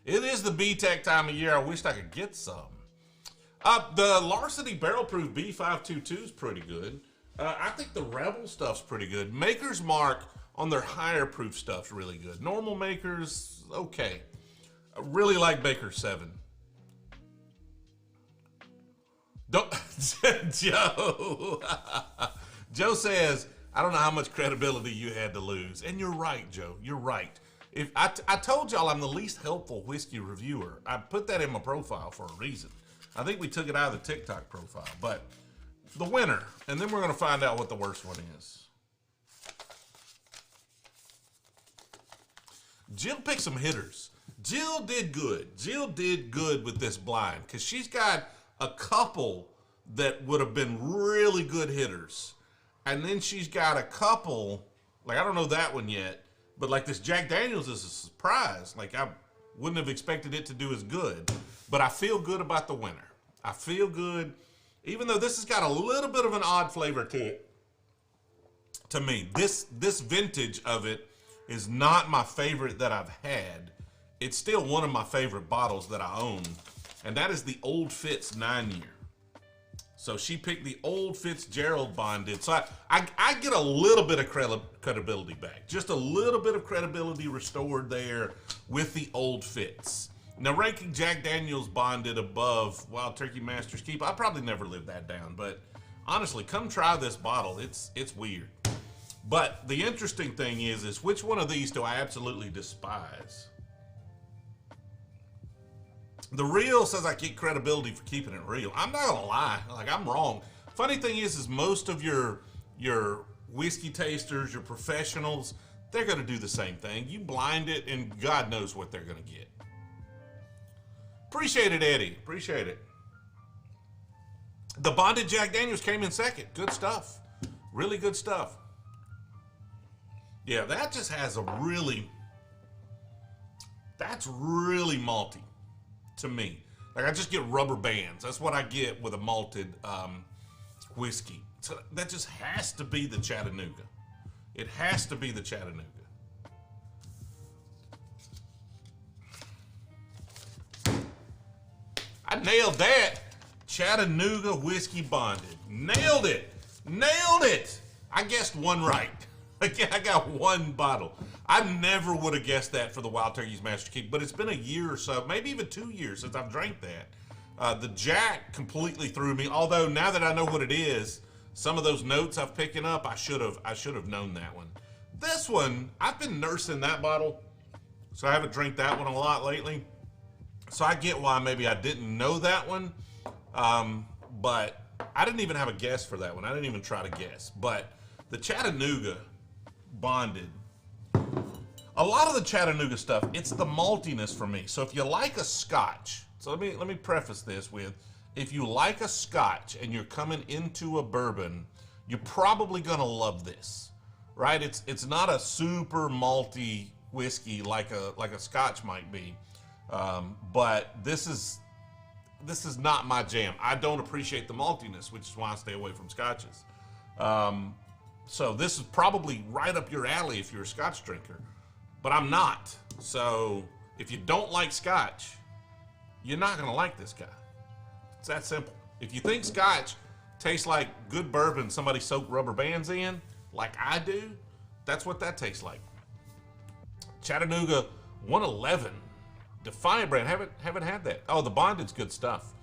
It is the B-Tech time of year. I wished I could get some. The Larceny Barrel Proof B522 is pretty good. I think the Rebel stuff's pretty good. Maker's Mark on their higher proof stuff's really good. Normal Makers, okay. I really like Baker's 7. Don't, Joe. Joe says, I don't know how much credibility you had to lose. And you're right, Joe. You're right. If I told y'all I'm the least helpful whiskey reviewer. I put that in my profile for a reason. I think we took it out of the TikTok profile. But the winner, and then we're going to find out what the worst one is. Jill picked some hitters. Jill did good. Jill did good with this blind because she's got a couple that would have been really good hitters. And then she's got a couple, like I don't know that one yet, but like this Jack Daniels is a surprise. Like I wouldn't have expected it to do as good, but I feel good about the winner. I feel good, even though this has got a little bit of an odd flavor to it. To me, this vintage of it is not my favorite that I've had. It's still one of my favorite bottles that I own, and that is the Old Fitz 9-year. So she picked the Old Fitzgerald bonded. So I get a little bit of credibility back. Just a little bit of credibility restored there with the Old Fitz. Now, ranking Jack Daniels bonded above Wild Turkey Master's Keep, I probably never lived that down. But honestly, come try this bottle. It's weird. But the interesting thing is which one of these do I absolutely despise? The Real says I get credibility for keeping it real. I'm not gonna lie, like I'm wrong. Funny thing is most of your whiskey tasters, your professionals, they're gonna do the same thing. You blind it and God knows what they're gonna get. Appreciate it, Eddie, appreciate it. The bonded Jack Daniels came in second. Good stuff, really good stuff. Yeah, that just has a that's really malty. To me, like I just get rubber bands. That's what I get with a malted whiskey. So that just has to be the Chattanooga. It has to be the Chattanooga. I nailed that. Chattanooga whiskey bonded. Nailed it. Nailed it. I guessed one right. I got one bottle. I never would have guessed that for the Wild Turkey's Master Keep, but it's been a year or so, maybe even 2 years since I've drank that. The Jack completely threw me, although now that I know what it is, some of those notes I've picking up, I should have known that one. This one, I've been nursing that bottle, so I haven't drank that one a lot lately. So I get why maybe I didn't know that one, but I didn't even have a guess for that one. I didn't even try to guess, but the Chattanooga bonded. A lot of the Chattanooga stuff, it's the maltiness for me. So if you like a Scotch, so let me preface this with, if you like a Scotch and you're coming into a bourbon, you're probably gonna love this, right? It's not a super malty whiskey like a Scotch might be, but this is not my jam. I don't appreciate the maltiness, which is why I stay away from Scotches. So this is probably right up your alley if you're a Scotch drinker, but I'm not. So if you don't like Scotch, you're not gonna like this guy. It's that simple. If you think Scotch tastes like good bourbon somebody soaked rubber bands in, like I do, that's what that tastes like. Chattanooga 111, Defiant brand, haven't had that. Oh, the bonded's good stuff.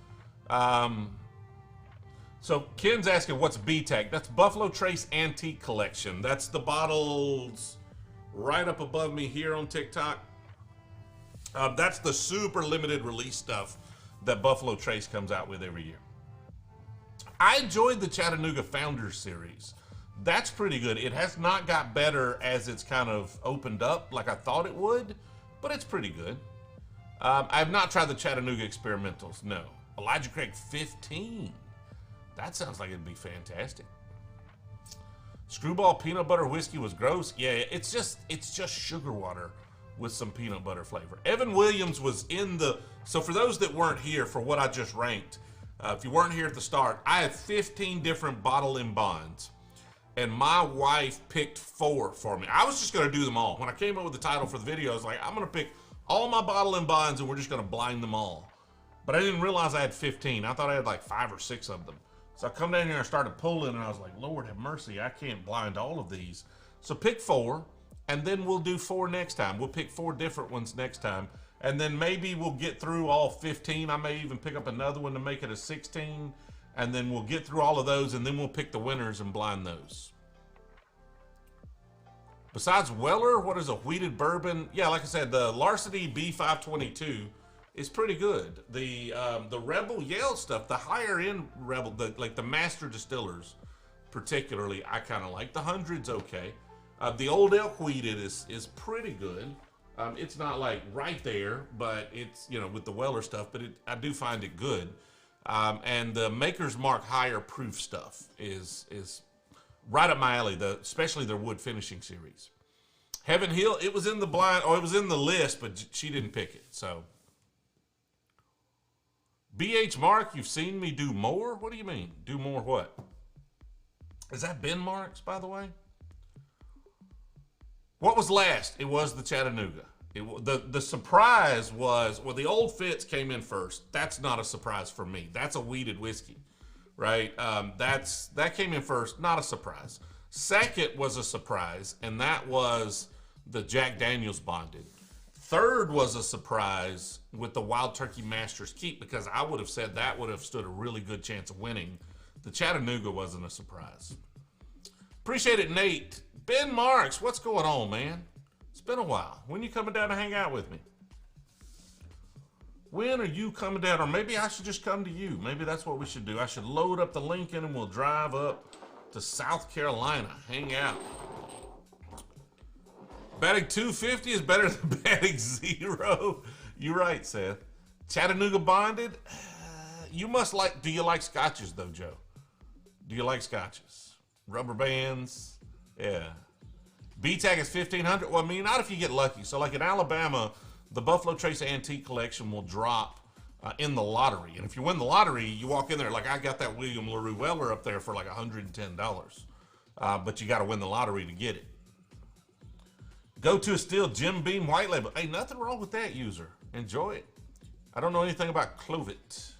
So Ken's asking what's B-Tech. That's Buffalo Trace Antique Collection. That's the bottles right up above me here on TikTok. That's the super limited release stuff that Buffalo Trace comes out with every year. I enjoyed the Chattanooga Founders series. That's pretty good. It has not got better as it's kind of opened up like I thought it would, but it's pretty good. I have not tried the Chattanooga Experimentals, no. Elijah Craig 15. That sounds like it'd be fantastic. Screwball peanut butter whiskey was gross. Yeah, it's just sugar water with some peanut butter flavor. Evan Williams was in the, so for those that weren't here for what I just ranked, if you weren't here at the start, I had 15 different bottle in bonds, and my wife picked 4 for me. I was just gonna do them all. When I came up with the title for the video, I was like, I'm gonna pick all my bottle in bonds and we're just gonna blind them all. But I didn't realize I had 15. I thought I had like 5 or 6 of them. So I come down here and started pulling, and I was like, Lord have mercy, I can't blind all of these. So pick 4, and then we'll do 4 next time. We'll pick 4 different ones next time, and then maybe we'll get through all 15. I may even pick up another one to make it a 16, and then we'll get through all of those, and then we'll pick the winners and blind those. Besides Weller, what is a wheated bourbon? Yeah, like I said, the Larceny B522 is pretty good. The Rebel Yale stuff, the higher end Rebel, like the master distillers, particularly, I kind of like. The 100's okay. The Old Elk wheated is pretty good. It's not like right there, but it's, you know, with the Weller stuff, but I do find it good. And the Maker's Mark higher proof stuff is right up my alley, especially their wood finishing series. Heaven Hill, it was in the blind, or it was in the list, but she didn't pick it, so. BH Mark, you've seen me do more? What do you mean? Do more what? Is that Ben Marks, by the way? What was last? It was the Chattanooga. The surprise was, well, the Old Fitz came in first. That's not a surprise for me. That's a wheated whiskey, right? That came in first, not a surprise. Second was a surprise, and that was the Jack Daniels Bonded. Third was a surprise with the Wild Turkey Master's Keep, because I would have said that would have stood a really good chance of winning. The Chattanooga wasn't a surprise. Appreciate it, Nate. Ben Marks, what's going on, man? It's been a while. When you coming down to hang out with me? When are you coming down? Or maybe I should just come to you. Maybe that's what we should do. I should load up the Lincoln and we'll drive up to South Carolina. Hang out. Batting 250 is better than batting 0. You're right, Seth. Chattanooga Bonded. You must like, do you like scotches though, Joe? Do you like scotches? Rubber bands. Yeah. B-Tag is 1,500. Well, I mean, not if you get lucky. So like in Alabama, the Buffalo Trace Antique Collection will drop in the lottery. And if you win the lottery, you walk in there, like I got that William LaRue Weller up there for like $110. But you got to win the lottery to get it. Go to a Still Jim Beam White Label. Hey, nothing wrong with that, user. Enjoy it. I don't know anything about Clovet.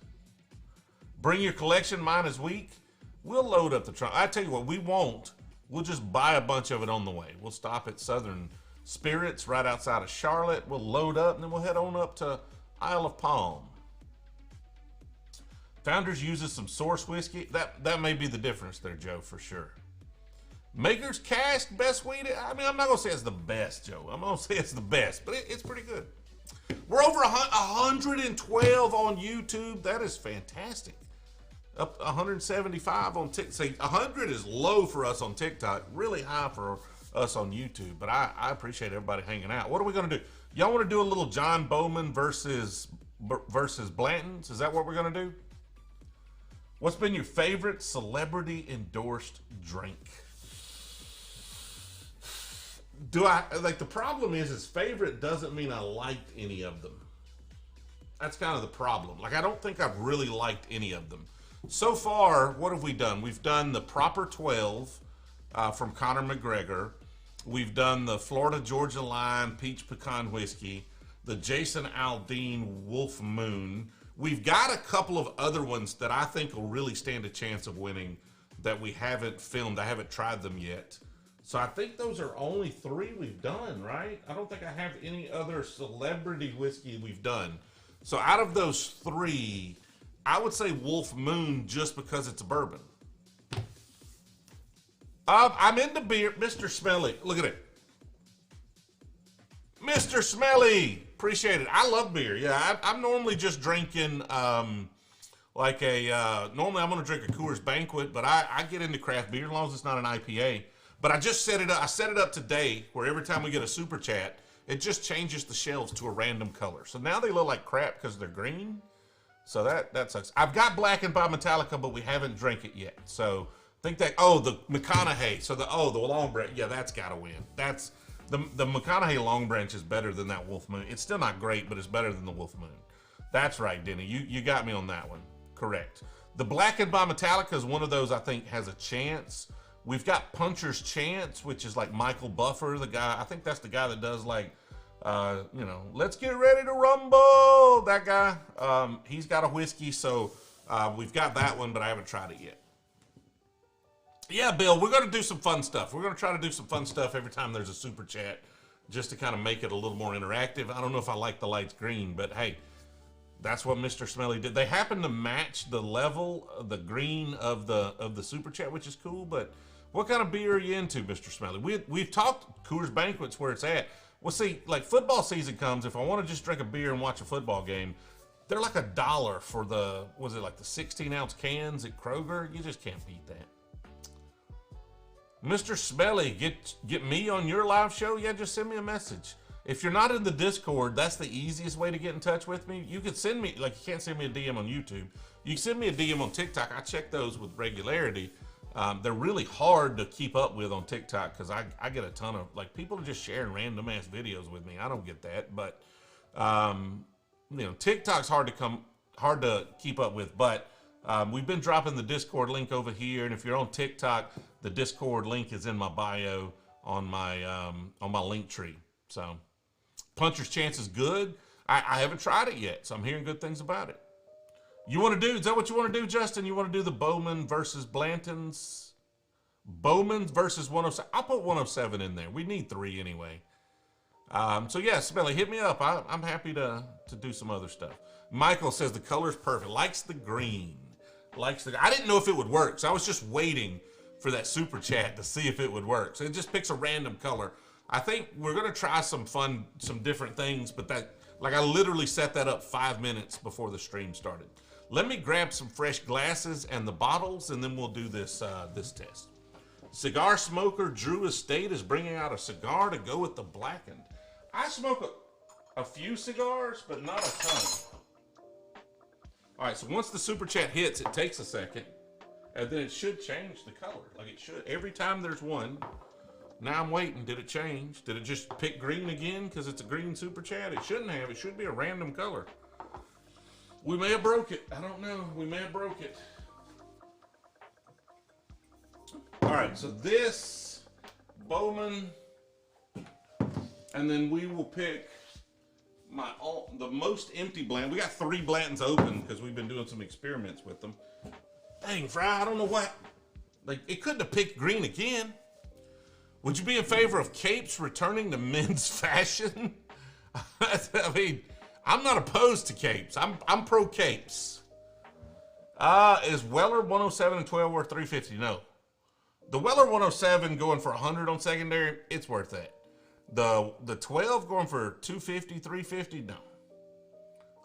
Bring your collection. Mine is weak. We'll load up the trunk. I tell you what, we won't. We'll just buy a bunch of it on the way. We'll stop at Southern Spirits right outside of Charlotte. We'll load up, and then we'll head on up to Isle of Palm. Founders uses some source whiskey. That may be the difference there, Joe, for sure. Maker's Cask, best wheat. I mean, I'm not going to say it's the best, Joe. I'm going to say it's the best, but it's pretty good. We're over 112 on YouTube. That is fantastic. Up 175 on TikTok. See, 100 is low for us on TikTok. Really high for us on YouTube. But I appreciate everybody hanging out. What are we going to do? Y'all want to do a little John Bowman versus Blantons? Is that what we're going to do? What's been your favorite celebrity endorsed drink? The problem is favorite doesn't mean I liked any of them. That's kind of the problem. Like, I don't think I've really liked any of them. So far, what have we done? We've done the Proper 12 from Conor McGregor. We've done the Florida Georgia Line Peach Pecan Whiskey, the Jason Aldean Wolf Moon. We've got a couple of other ones that I think will really stand a chance of winning that we haven't filmed. I haven't tried them yet. So I think those are only 3 we've done, right? I don't think I have any other celebrity whiskey we've done. So out of those 3, I would say Wolf Moon just because it's a bourbon. I'm into beer. Mr. Smelly, look at it. Mr. Smelly, appreciate it. I love beer. Yeah, I'm normally just drinking normally I'm going to drink a Coors Banquet, but I get into craft beer as long as it's not an IPA. But I just set it up. I set it up today where every time we get a super chat, it just changes the shelves to a random color. So now they look like crap because they're green. So that sucks. I've got Blackened by Metallica, but we haven't drank it yet. So I think that, oh, the McConaughey. So the Long Branch. Yeah, that's got to win. That's the McConaughey Long Branch is better than that Wolf Moon. It's still not great, but it's better than the Wolf Moon. That's right, Denny. You got me on that one. Correct. The Blackened by Metallica is one of those I think has a chance. We've got Puncher's Chance, which is like Michael Buffer, the guy. I think that's the guy that does like, let's get ready to rumble. That guy. He's got a whiskey, so we've got that one, but I haven't tried it yet. Yeah, Bill, we're going to do some fun stuff. We're going to try to do some fun stuff every time there's a super chat, just to kind of make it a little more interactive. I don't know if I like the lights green, but hey, that's what Mr. Smelly did. They happen to match the level of the green of the super chat, which is cool. But what kind of beer are you into, Mr. Smelly? We've talked Coors Banquet's where it's at. Well, see, like football season comes, if I want to just drink a beer and watch a football game, they're like $1 for the, was it like the 16-ounce cans at Kroger? You just can't beat that. Mr. Smelly, get me on your live show? Yeah, just send me a message. If you're not in the Discord, that's the easiest way to get in touch with me. You can send me, like you can't send me a DM on YouTube. You can send me a DM on TikTok. I check those with regularity. They're really hard to keep up with on TikTok because I get a ton of, like, people are just sharing random ass videos with me. I don't get that, but TikTok's hard to keep up with. But we've been dropping the Discord link over here, and if you're on TikTok, the Discord link is in my bio on my link tree. So, Puncher's Chance is good. I haven't tried it yet, so I'm hearing good things about it. You want to do, is that what you want to do, Justin? You want to do the Bowman versus Blantons? Bowman versus 107. I'll put 107 in there. We need 3 anyway. So yeah, Smelly, hit me up. I'm happy to do some other stuff. Michael says the color's perfect. Likes the green. I didn't know if it would work, so I was just waiting for that super chat to see if it would work. So it just picks a random color. I think we're gonna try some different things, but I literally set that up 5 minutes before the stream started. Let me grab some fresh glasses and the bottles, and then we'll do this test. Cigar smoker Drew Estate is bringing out a cigar to go with the blackened. I smoke a few cigars, but not a ton. All right, so once the super chat hits, it takes a second, and then it should change the color. Like it should. Every time there's one. Now I'm waiting. Did it change? Did it just pick green again because it's a green super chat? It shouldn't have. It should be a random color. We may have broke it. I don't know. We may have broke it. All right, so this Bowman, and then we will pick the most empty Blanton. We got 3 Blantons open because we've been doing some experiments with them. Dang, Fry, I don't know what. Like, it couldn't have picked green again. Would you be in favor of capes returning to men's fashion? I mean, I'm not opposed to capes. I'm pro capes. Is Weller 107 and 12 worth 350? No. The Weller 107 going for 100 on secondary, it's worth that. The 12 going for 250, 350, no.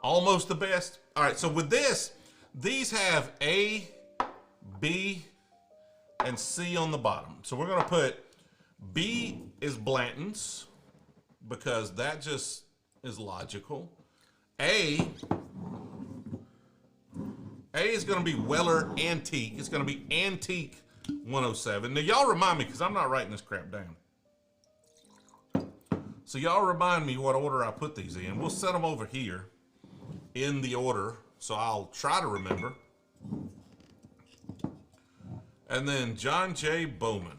Almost the best. All right, so with this, these have A, B, and C on the bottom. So we're gonna put B is Blantons because that just is logical. A is gonna be Weller Antique. It's gonna be Antique 107. Now y'all remind me because I'm not writing this crap down. So y'all remind me what order I put these in. We'll set them over here in the order, so I'll try to remember. And then John J. Bowman.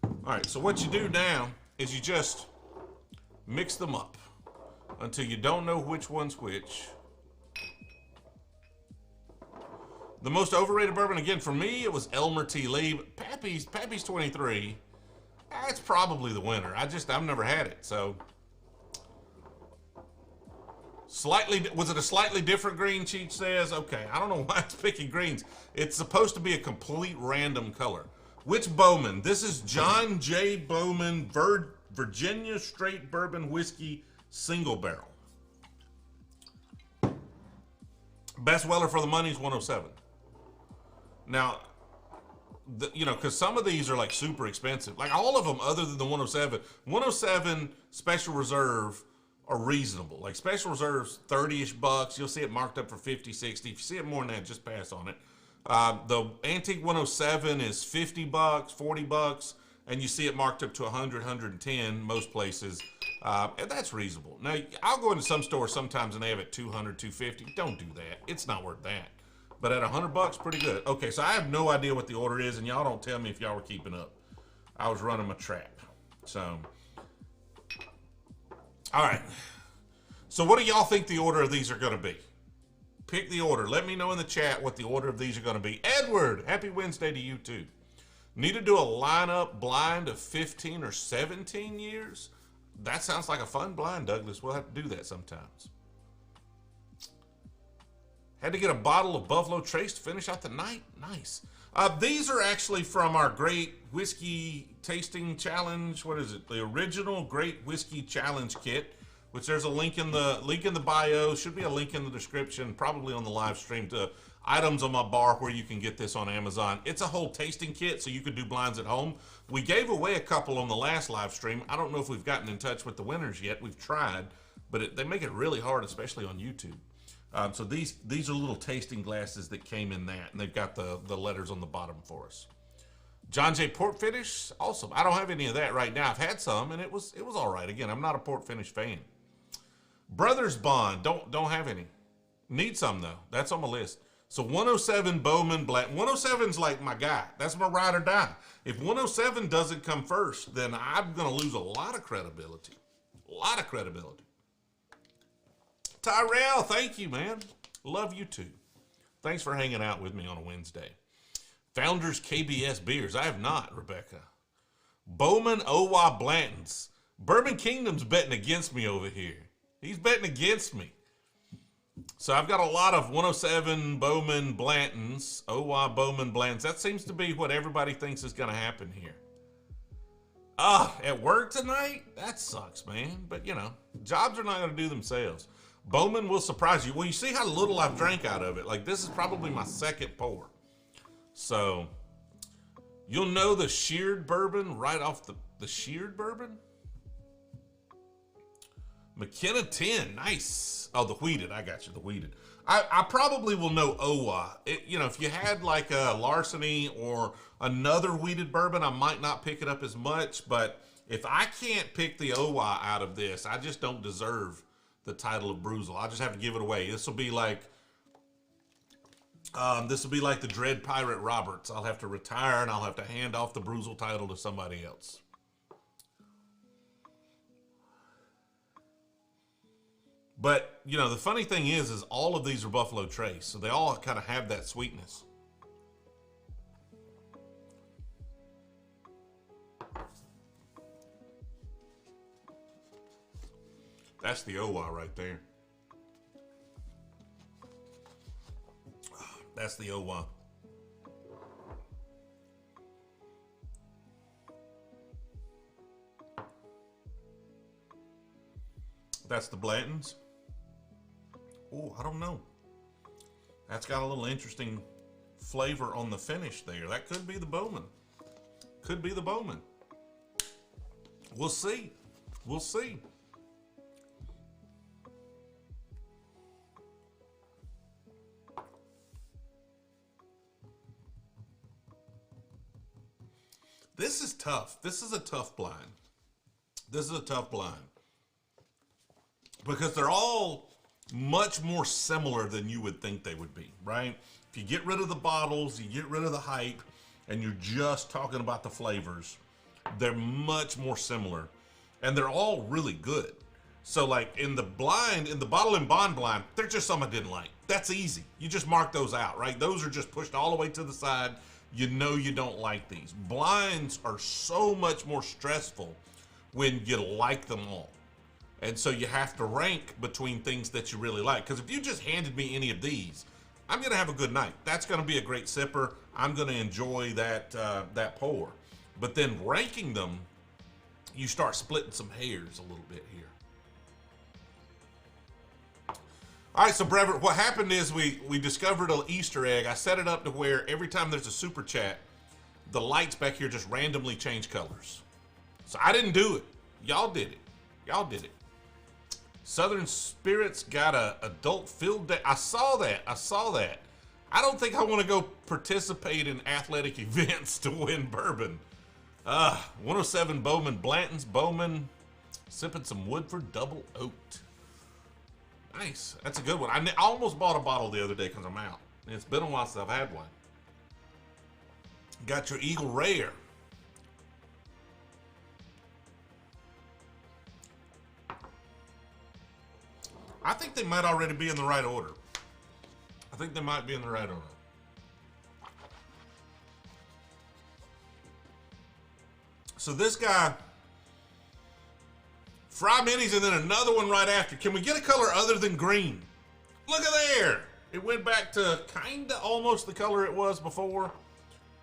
All right, so what you do now is you just mix them up until you don't know which one's which. The most overrated bourbon, again, for me, it was Elmer T. Lee. But Pappy's 23. That's probably the winner. I've never had it, so. Was it a slightly different green, Cheech says? Okay, I don't know why it's picking greens. It's supposed to be a complete random color. Which Bowman? This is John J. Bowman, Virginia Straight Bourbon Whiskey Single Barrel. Best Weller for the money is 107. Now, because some of these are like super expensive. Like all of them other than the 107. 107 Special Reserve are reasonable. Like special reserves, 30-ish bucks. You'll see it marked up for 50, 60. If you see it more than that, just pass on it. The Antique 107 is 50 bucks, 40 bucks, and you see it marked up to 100, 110 most places. And that's reasonable. Now, I'll go into some stores sometimes and they have it 200, 250. Don't do that. It's not worth that. But at 100 bucks, pretty good. Okay, so I have no idea what the order is, and y'all don't tell me if y'all were keeping up. I was running my trap. So, all right. So what do y'all think the order of these are going to be? Pick the order. Let me know in the chat what the order of these are going to be. Edward, happy Wednesday to you too. Need to do a lineup blind of 15 or 17 years? That sounds like a fun blind, Douglas. We'll have to do that sometimes. Had to get a bottle of Buffalo Trace to finish out the night. Nice. These are actually from our Great Whiskey Tasting Challenge. What is it? The original Great Whiskey Challenge kit, which there's a link in the bio. Should be a link in the description, probably on the live stream, to items on my bar where you can get this on Amazon. It's a whole tasting kit, so you could do blinds at home. We gave away a couple on the last live stream. I don't know if we've gotten in touch with the winners yet. We've tried, but they make it really hard, especially on YouTube. So these are little tasting glasses that came in that, and they've got the letters on the bottom for us. John J. Port Finish, awesome. I don't have any of that right now. I've had some, and it was all right. Again, I'm not a Port Finish fan. Brothers Bond, don't have any. Need some though. That's on my list. So 107 Bowman Black. 107's like my guy. That's my ride or die. If 107 doesn't come first, then I'm gonna lose a lot of credibility. A lot of credibility. Tyrell, thank you, man. Love you too. Thanks for hanging out with me on a Wednesday. Founders KBS Beers. I have not, Rebecca. Bowman Owa Blantons. Bourbon Kingdom's betting against me over here. He's betting against me. So I've got a lot of 107 Bowman Blantons. Owa Bowman Blantons. That seems to be what everybody thinks is going to happen here. At work tonight? That sucks, man. But, you know, jobs are not going to do themselves. Bowman will surprise you. Well, you see how little I've drank out of it. Like, this is probably my second pour. So, you'll know the sheared bourbon right off the sheared bourbon? McKenna 10, nice. Oh, the wheated, I got you, the wheated. I probably will know Owa. You know, if you had like a Larceny or another wheated bourbon, I might not pick it up as much. But if I can't pick the Owa out of this, I just don't deserve the title of Brewzle. I'll just have to give it away. This will be like the Dread Pirate Roberts. I'll have to retire and I'll have to hand off the Brewzle title to somebody else. But, you know, the funny thing is all of these are Buffalo Trace, so they all kind of have that sweetness. That's the Owa right there. That's the Owa. That's the Blantons. Oh, I don't know. That's got a little interesting flavor on the finish there. That could be the Bowman. Could be the Bowman. We'll see. We'll see. This is tough. This is a tough blind. This is a tough blind. Because they're all much more similar than you would think they would be, right? If you get rid of the bottles, you get rid of the hype, and you're just talking about the flavors, they're much more similar. And they're all really good. So like in the blind, in the bottle and bond blind, they're just some I didn't like. That's easy. You just mark those out, right? Those are just pushed all the way to the side. You know you don't like these. Blinds are so much more stressful when you like them all. And so you have to rank between things that you really like. Because if you just handed me any of these, I'm going to have a good night. That's going to be a great sipper. I'm going to enjoy that, that pour. But then ranking them, you start splitting some hairs a little bit here. All right, so Brever, what happened is we discovered an Easter egg. I set it up to where every time there's a super chat, the lights back here just randomly change colors. So I didn't do it. Y'all did it. Y'all did it. Southern Spirits got a adult field day. I saw that. I don't think I want to go participate in athletic events to win bourbon. 107 Bowman Blantons. Bowman sipping some Woodford Double Oaked. Nice. That's a good one. I almost bought a bottle the other day because I'm out. It's been a while since I've had one. Got your Eagle Rare. I think they might already be in the right order. I think they might be in the right order. So this guy, Fry Minis, and then another one right after. Can we get a color other than green? Look at there. It went back to kind of almost the color it was before.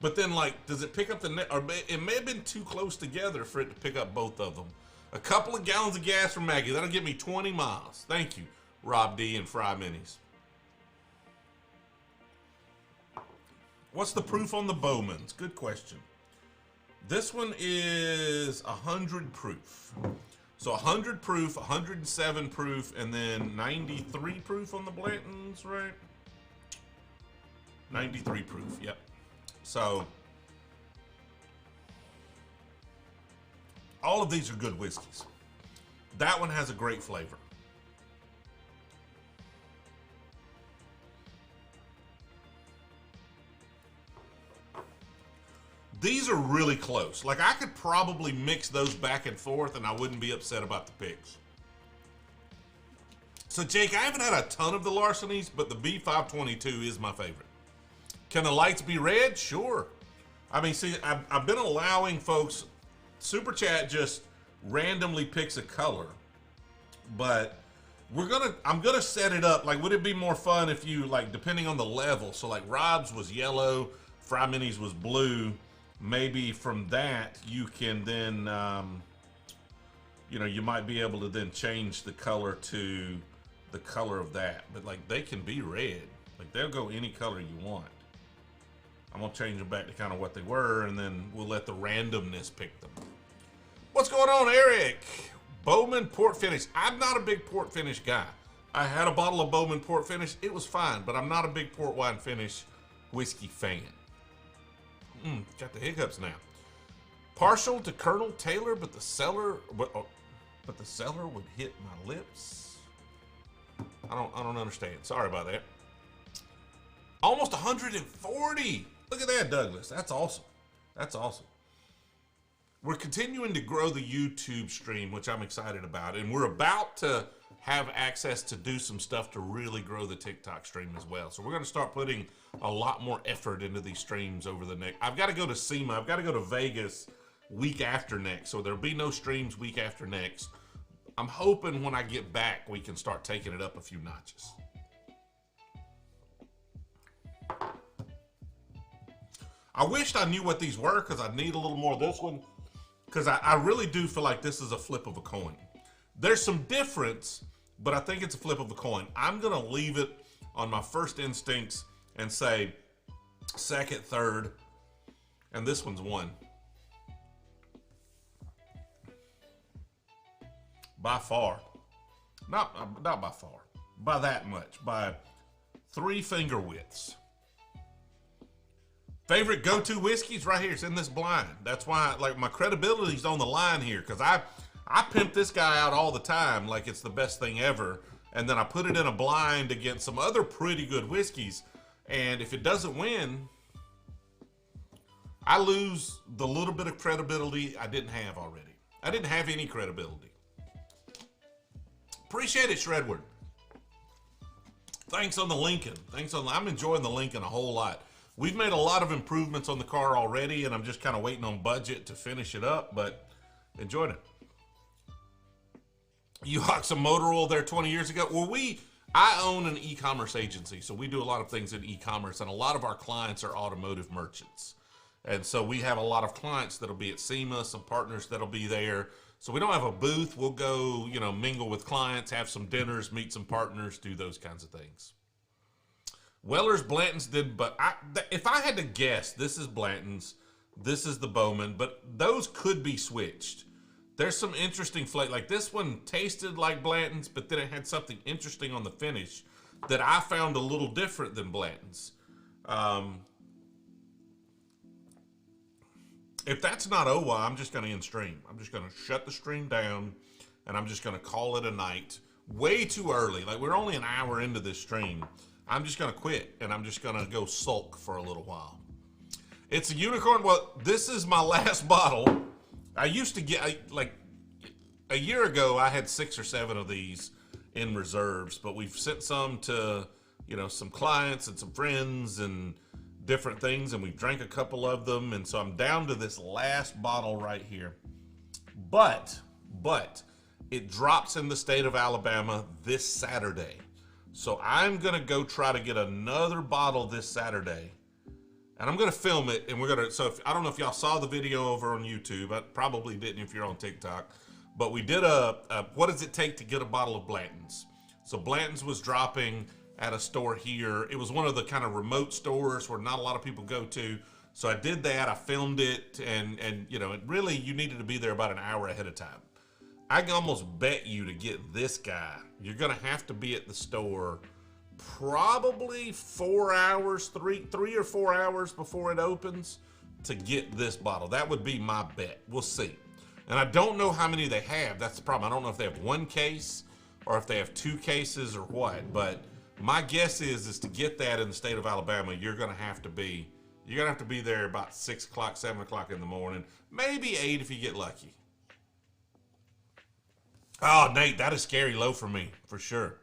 But then, like, does it pick up the... Or it may have been too close together for it to pick up both of them. A couple of gallons of gas from Maggie. That'll get me 20 miles. Thank you, Rob D and Fry Minis. What's the proof on the Bowmans? Good question. This one is 100 proof. So 100 proof, 107 proof, and then 93 proof on the Blantons, right? 93 proof, yep. So all of these are good whiskeys. That one has a great flavor. These are really close. Like, I could probably mix those back and forth and I wouldn't be upset about the picks. So, Jake, I haven't had a ton of the Larcenies, but the B522 is my favorite. Can the lights be red? Sure. I mean, see, I've been allowing folks, Super Chat just randomly picks a color, but I'm gonna set it up. Like, would it be more fun if you, like, depending on the level, so like Rob's was yellow, Fry Minis was blue, maybe from that you can then, you know, you might be able to then change the color to the color of that. But like, they can be red. Like, they'll go any color you want. I'm gonna change them back to kind of what they were, and then we'll let the randomness pick them. What's going on, Eric? Bowman Port Finish. I'm not a big port finish guy. I had a bottle of Bowman Port Finish. It was fine, but I'm not a big port wine finish whiskey fan. Got the hiccups now. Partial to Colonel Taylor, but the cellar would hit my lips. I don't understand. Sorry about that. Almost 140. Look at that, Douglas. That's awesome. That's awesome. We're continuing to grow the YouTube stream, which I'm excited about, and we're about to have access to do some stuff to really grow the TikTok stream as well. So we're going to start putting a lot more effort into these streams over the next. I've got to go to SEMA. I've got to go to Vegas week after next, so there'll be no streams week after next. I'm hoping when I get back, we can start taking it up a few notches. I wished I knew what these were, because I need a little more of this one, because I really do feel like this is a flip of a coin. There's some difference, but I think it's a flip of a coin. I'm going to leave it on my first instincts and say second, third, and this one's one. By far. Not by far. By that much. By 3 finger widths. Favorite go-to whiskeys right here. It's in this blind. That's why, like, my credibility's on the line here, because I pimp this guy out all the time like it's the best thing ever, and then I put it in a blind against some other pretty good whiskeys, and if it doesn't win, I lose the little bit of credibility I didn't have already. I didn't have any credibility. Appreciate it, Shredward. Thanks on the Lincoln. I'm enjoying the Lincoln a whole lot. We've made a lot of improvements on the car already, and I'm just kind of waiting on budget to finish it up, but enjoyed it. You hocked some motor oil there 20 years ago. Well, I own an e-commerce agency, so we do a lot of things in e-commerce, and a lot of our clients are automotive merchants. And so we have a lot of clients that'll be at SEMA, some partners that'll be there. So we don't have a booth. We'll go, you know, mingle with clients, have some dinners, meet some partners, do those kinds of things. Weller's Blantons did, but if I had to guess, this is Blantons, this is the Bowman, but those could be switched. There's some interesting flavor. Like this one tasted like Blantons, but then it had something interesting on the finish that I found a little different than Blantons. If that's not OWA, I'm just going to end stream. I'm just going to shut the stream down, and I'm just going to call it a night. Way too early. Like, we're only an hour into this stream. I'm just going to quit, and I'm just going to go sulk for a little while. It's a unicorn. Well, this is my last bottle. I used to get, like, a year ago, I had 6 or 7 of these in reserves, but we've sent some to, you know, some clients and some friends and different things, and we've drank a couple of them, and so I'm down to this last bottle right here. But it drops in the state of Alabama this Saturday. So I'm gonna go try to get another bottle this Saturday, and I'm gonna film it, and we're gonna, so if, I don't know if y'all saw the video over on YouTube. I probably didn't if you're on TikTok, but we did a what does it take to get a bottle of Blantons? So Blantons was dropping at a store here. It was one of the kind of remote stores where not a lot of people go to. So I did that, I filmed it, and you know, it really, you needed to be there about an hour ahead of time. I can almost bet you to get this guy, you're gonna have to be at the store probably 4 hours, three or 4 hours before it opens to get this bottle. That would be my bet. We'll see. And I don't know how many they have. That's the problem. I don't know if they have 1 case or if they have 2 cases or what, but my guess is to get that in the state of Alabama, you're gonna have to be there about 6 o'clock, 7 o'clock in the morning, maybe 8 if you get lucky. Oh, Nate, that is scary low for me, for sure.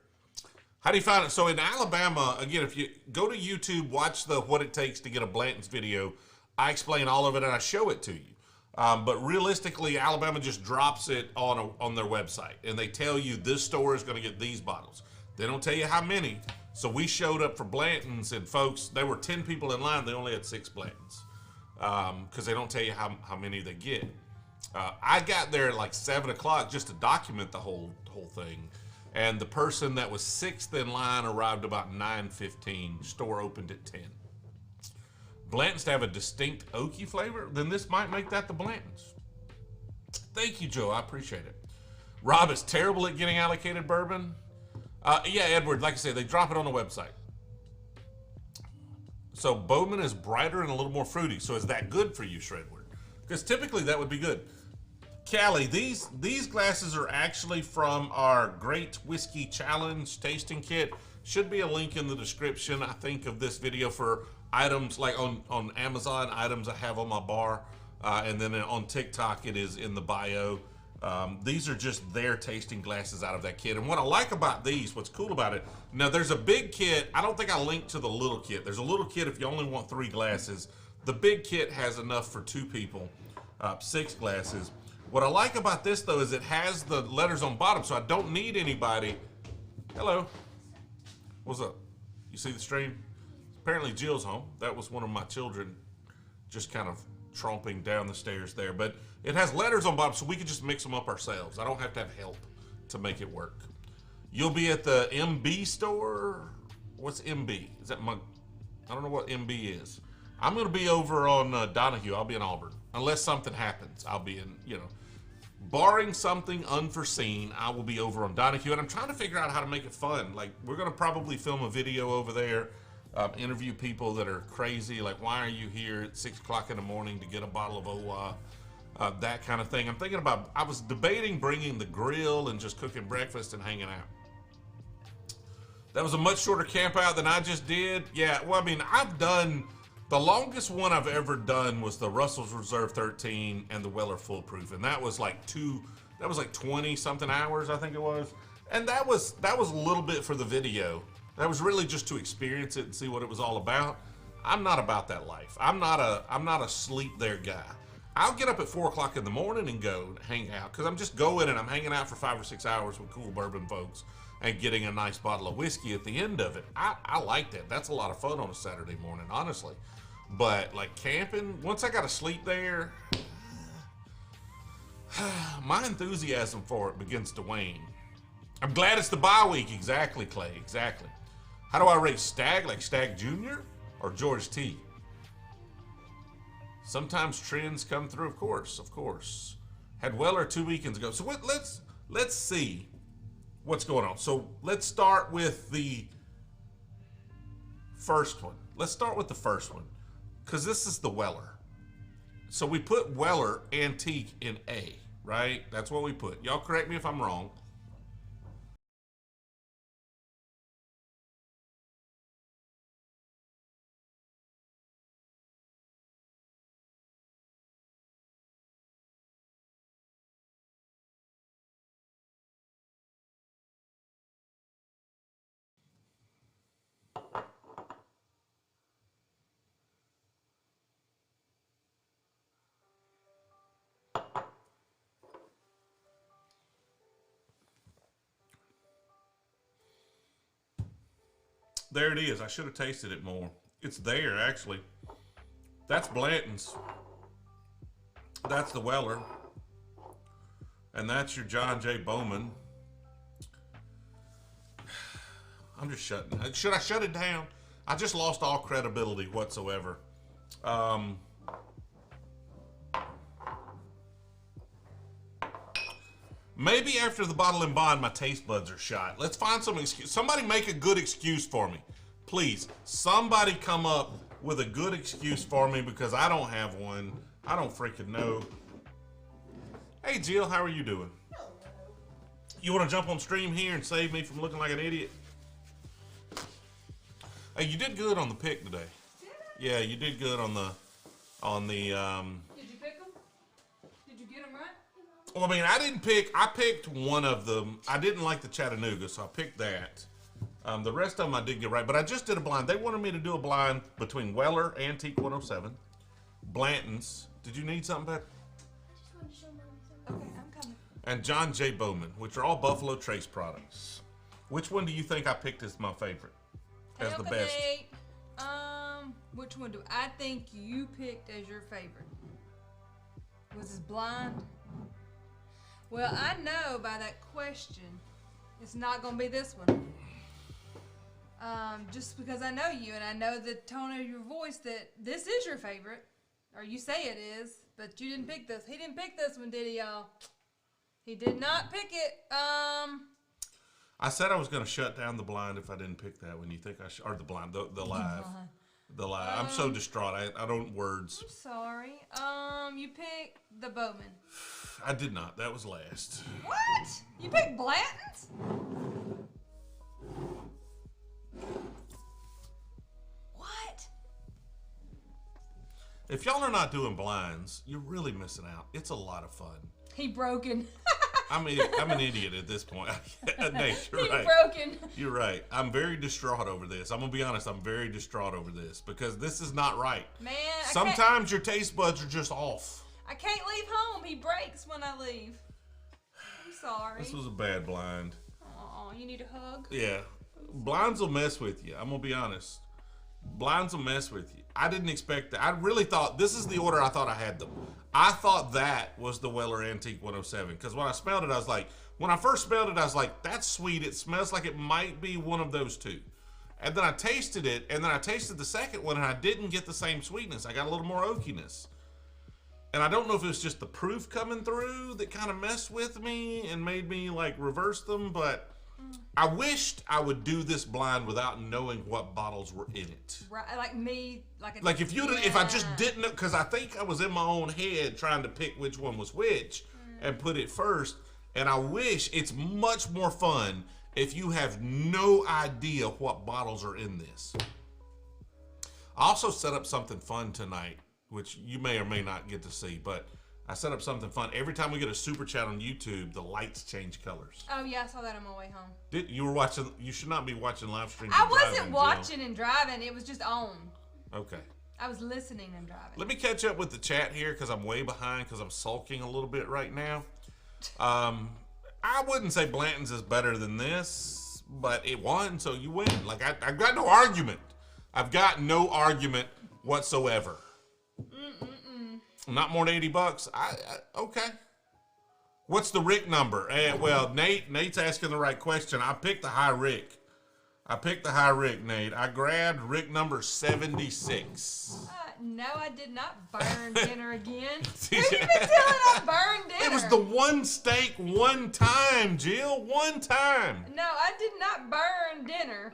How do you find it? So in Alabama, again, if you go to YouTube, watch the What It Takes to Get a Blantons video, I explain all of it and I show it to you. But realistically, Alabama just drops it on their website, and they tell you this store is going to get these bottles. They don't tell you how many. So we showed up for Blantons, and folks, there were 10 people in line. They only had 6 Blantons because they don't tell you how many they get. I got there at like 7 o'clock just to document the whole thing, and the person that was 6th in line arrived about 9:15. Store opened at 10. Blantons have a distinct oaky flavor, then this might make that the Blantons. Thank you, Joe. I appreciate it. Rob is terrible at getting allocated bourbon. Yeah, Edward, like I said, they drop it on the website. So Bowman is brighter and a little more fruity. So is that good for you, Shredward? Because typically that would be good. Callie, these glasses are actually from our Great Whiskey Challenge tasting kit. Should be a link in the description, I think, of this video for items like on Amazon, items I have on my bar. And then on TikTok, it is in the bio. These are just their tasting glasses out of that kit. And what I like about these, what's cool about it, now there's a big kit. I don't think I linked to the little kit. There's a little kit if you only want 3 glasses. The big kit has enough for 2 people, 6 glasses. What I like about this though is it has the letters on bottom, so I don't need anybody. Hello, what's up? You see the stream? Apparently Jill's home. That was one of my children just kind of tromping down the stairs there, but it has letters on bottom, so we can just mix them up ourselves. I don't have to have help to make it work. You'll be at the MB store. What's MB? Is that my, I don't know what MB is. I'm going to be over on Donahue. I'll be in Auburn. Unless something happens, I'll be in, you know, barring something unforeseen, I will be over on Donahue. And I'm trying to figure out how to make it fun. Like, we're going to probably film a video over there, interview people that are crazy. Like, why are you here at 6 o'clock in the morning to get a bottle of OWA? That kind of thing. I'm thinking about, I was debating bringing the grill and just cooking breakfast and hanging out. That was a much shorter camp out than I just did. Yeah, well, I mean, I've done, the longest one I've ever done was the Russell's Reserve 13 and the Weller Full Proof. And that was like 20 something hours, I think it was. And that was a little bit for the video. That was really just to experience it and see what it was all about. I'm not about that life. I'm not a sleep there guy. I'll get up at 4 o'clock in the morning and go hang out, because I'm just going and I'm hanging out for 5 or 6 hours with cool bourbon folks and getting a nice bottle of whiskey at the end of it. I like that. That's a lot of fun on a Saturday morning, honestly. But like camping, once I got to sleep there, my enthusiasm for it begins to wane. I'm glad it's the bye week. Exactly, Clay, exactly. How do I rate Stag? Like Stag Jr. or George T? Sometimes trends come through, of course, of course. Had Weller 2 weekends ago. So let's see what's going on. So let's start with the first one. Let's start with the first one, because this is the Weller. So we put Weller Antique in A, right? That's what we put. Y'all correct me if I'm wrong. There it is. I should have tasted it more. It's there, actually. That's Blantons. That's the Weller. And that's your John J. Bowman. I'm just shutting. Should I shut it down? I just lost all credibility whatsoever. Maybe after the bottle and bond, my taste buds are shot. Let's find some excuse. Somebody make a good excuse for me. Please, somebody come up with a good excuse for me, because I don't have one. I don't freaking know. Hey, Jill, how are you doing? You want to jump on stream here and save me from looking like an idiot? Hey, you did good on the pick today. Yeah, you did good on the, Did you pick them? Did you get them right? Well, I mean, I picked one of them. I didn't like the Chattanooga, so I picked that. The rest of them I did get right, but I just did a blind. They wanted me to do a blind between Weller, Antique 107, Blantons. Did you need something back? Just wanted to show Mommy something. Okay, I'm coming. And John J. Bowman, which are all Buffalo Trace products. Which one do you think I picked as my favorite? As the best? Nate. Which one do I think you picked as your favorite? Was this blind? Well, I know by that question, it's not gonna be this one. Just because I know you and I know the tone of your voice that this is your favorite, or you say it is, but you didn't pick this. He didn't pick this one, did he, y'all? He did not pick it. I said I was going to shut down the blind if I didn't pick that one. You think I should? Or the blind, the live. The live. I'm so distraught. I don't words. I'm sorry. You picked the Bowman. I did not. That was last. What? You picked Blantons? What? If y'all are not doing blinds, you're really missing out. It's a lot of fun. He broken. I'm an idiot at this point. Nate, you're right. He broken. You're right. I'm very distraught over this. I'm gonna be honest. I'm very distraught over this because this is not right. Man, sometimes your taste buds are just off. I can't leave home. He breaks when I leave. I'm sorry. This was a bad blind. Oh, you need a hug? Yeah, blinds will mess with you. I'm gonna be honest. Blinds will mess with you. I didn't expect that. I really thought this is the order I thought I had them. I thought that was the Weller Antique 107 because when I smelled it, I was like, when I first smelled it, I was like, that's sweet. It smells like it might be one of those two. And then I tasted it, and then I tasted the second one, and I didn't get the same sweetness. I got a little more oakiness. And I don't know if it was just the proof coming through that kind of messed with me and made me like reverse them, but I wished I would do this blind without knowing what bottles were in it. Right, like me, like if I just didn't know, because I think I was in my own head trying to pick which one was which and put it first. And I wish it's much more fun if you have no idea what bottles are in this. I also set up something fun tonight, which you may or may not get to see, but I set up something fun. Every time we get a super chat on YouTube, the lights change colors. Oh yeah, I saw that on my way home. You were watching? You should not be watching live streams. I wasn't watching and driving. It was just on. Okay. I was listening and driving. Let me catch up with the chat here because I'm way behind because I'm sulking a little bit right now. I wouldn't say Blantons is better than this, but it won, so you win. Like I've got no argument. I've got no argument whatsoever. Not more than 80 bucks. Okay. What's the Rick number? Well, Nate's asking the right question. I picked the high Rick. Nate. I grabbed Rick number 76. No, I did not burn dinner again. Who you been telling I burned dinner? It was the one steak one time, Jill. One time. No, I did not burn dinner.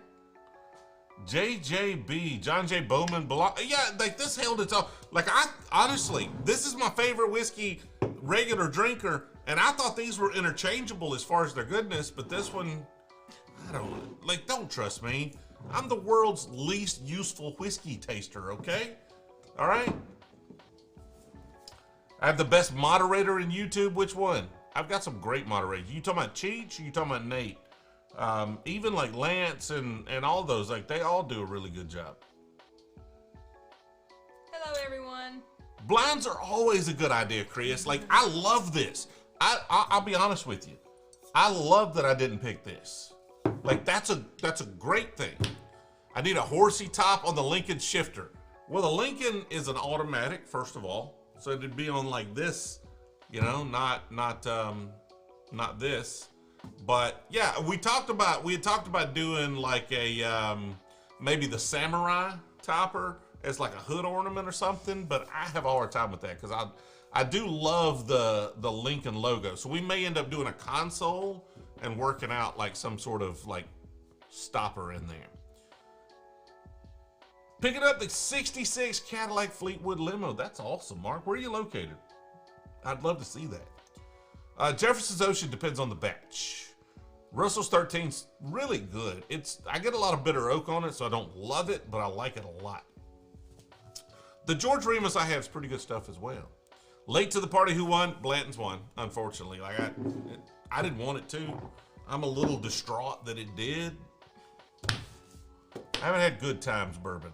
JJB, John J. Bowman, yeah, like this held its own. Like honestly, this is my favorite whiskey regular drinker, and I thought these were interchangeable as far as their goodness, but this one, don't trust me. I'm the world's least useful whiskey taster, okay? All right? I have the best moderator in YouTube. Which one? I've got some great moderators. You talking about Cheech or you talking about Nate? Even like Lance and all those, like they all do a really good job. Hello, everyone. Blinds are always a good idea, Chris. Like, I love this. I'll be honest with you. I love that I didn't pick this. Like, that's a great thing. I need a horsey top on the Lincoln shifter. Well, the Lincoln is an automatic, first of all. So it'd be on like this, you know, not this. But yeah, we had talked about doing like a, maybe the samurai topper as like a hood ornament or something, but I have a hard time with that because I do love the Lincoln logo. So we may end up doing a console and working out like some sort of like stopper in there. Picking up the 66 Cadillac Fleetwood limo. That's awesome, Mark. Where are you located? I'd love to see that. Jefferson's Ocean depends on the batch. Russell's 13's really good. I get a lot of bitter oak on it, so I don't love it, but I like it a lot. The George Remus I have is pretty good stuff as well. Late to the party, who won? Blantons won, unfortunately. Like I didn't want it to. I'm a little distraught that it did. I haven't had good times, Bourbon.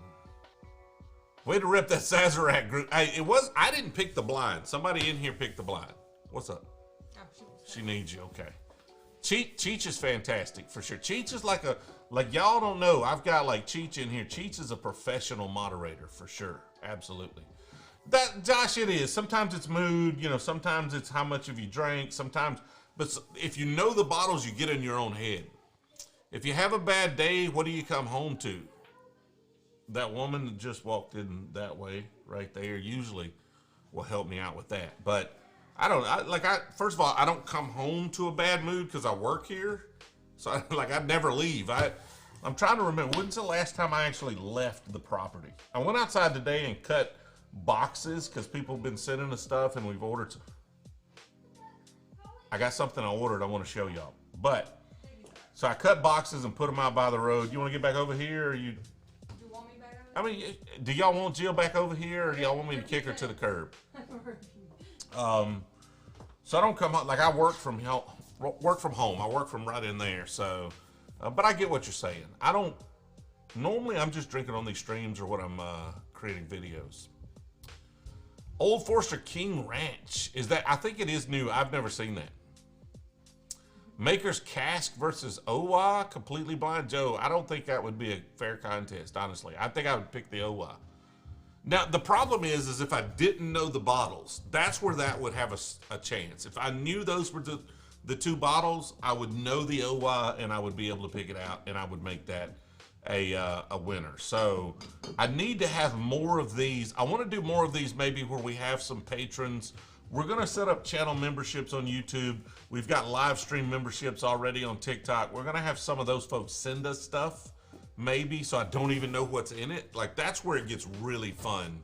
Way to rip that Sazerac group. I didn't pick the blind. Somebody in here picked the blind. What's up? Oh, She needs you, okay. Cheech is fantastic, for sure. Cheech is like y'all don't know, I've got like Cheech in here. Cheech is a professional moderator, for sure. Absolutely. Josh, it is. Sometimes it's mood, you know, sometimes it's how much have you drank, sometimes, but if you know the bottles, you get in your own head. If you have a bad day, what do you come home to? That woman that just walked in that way right there usually will help me out with that. But first of all, I don't come home to a bad mood because I work here. So I never leave. I'm trying to remember, when's the last time I actually left the property? I went outside today and cut boxes because people have been sending us stuff and we've ordered. I got something I ordered I want to show y'all. So I cut boxes and put them out by the road. You want to get back over here or you want me back over? I mean, do y'all want Jill back over here or do y'all want me to kick her to the curb? So I don't come home, like I work from home. I work from right in there. So, but I get what you're saying. Normally I'm just drinking on these streams or when I'm creating videos. Old Forester King Ranch. I think it is new. I've never seen that. Maker's Cask versus OWA, completely blind. Joe, I don't think that would be a fair contest, honestly. I think I would pick the OWA. Now, the problem is if I didn't know the bottles, that's where that would have a chance. If I knew those were the two bottles, I would know the OWA and I would be able to pick it out and I would make that a winner. So I need to have more of these. I want to do more of these maybe where we have some patrons. We're going to set up channel memberships on YouTube. We've got live stream memberships already on TikTok. We're going to have some of those folks send us stuff, maybe, so I don't even know what's in it. Like, that's where it gets really fun,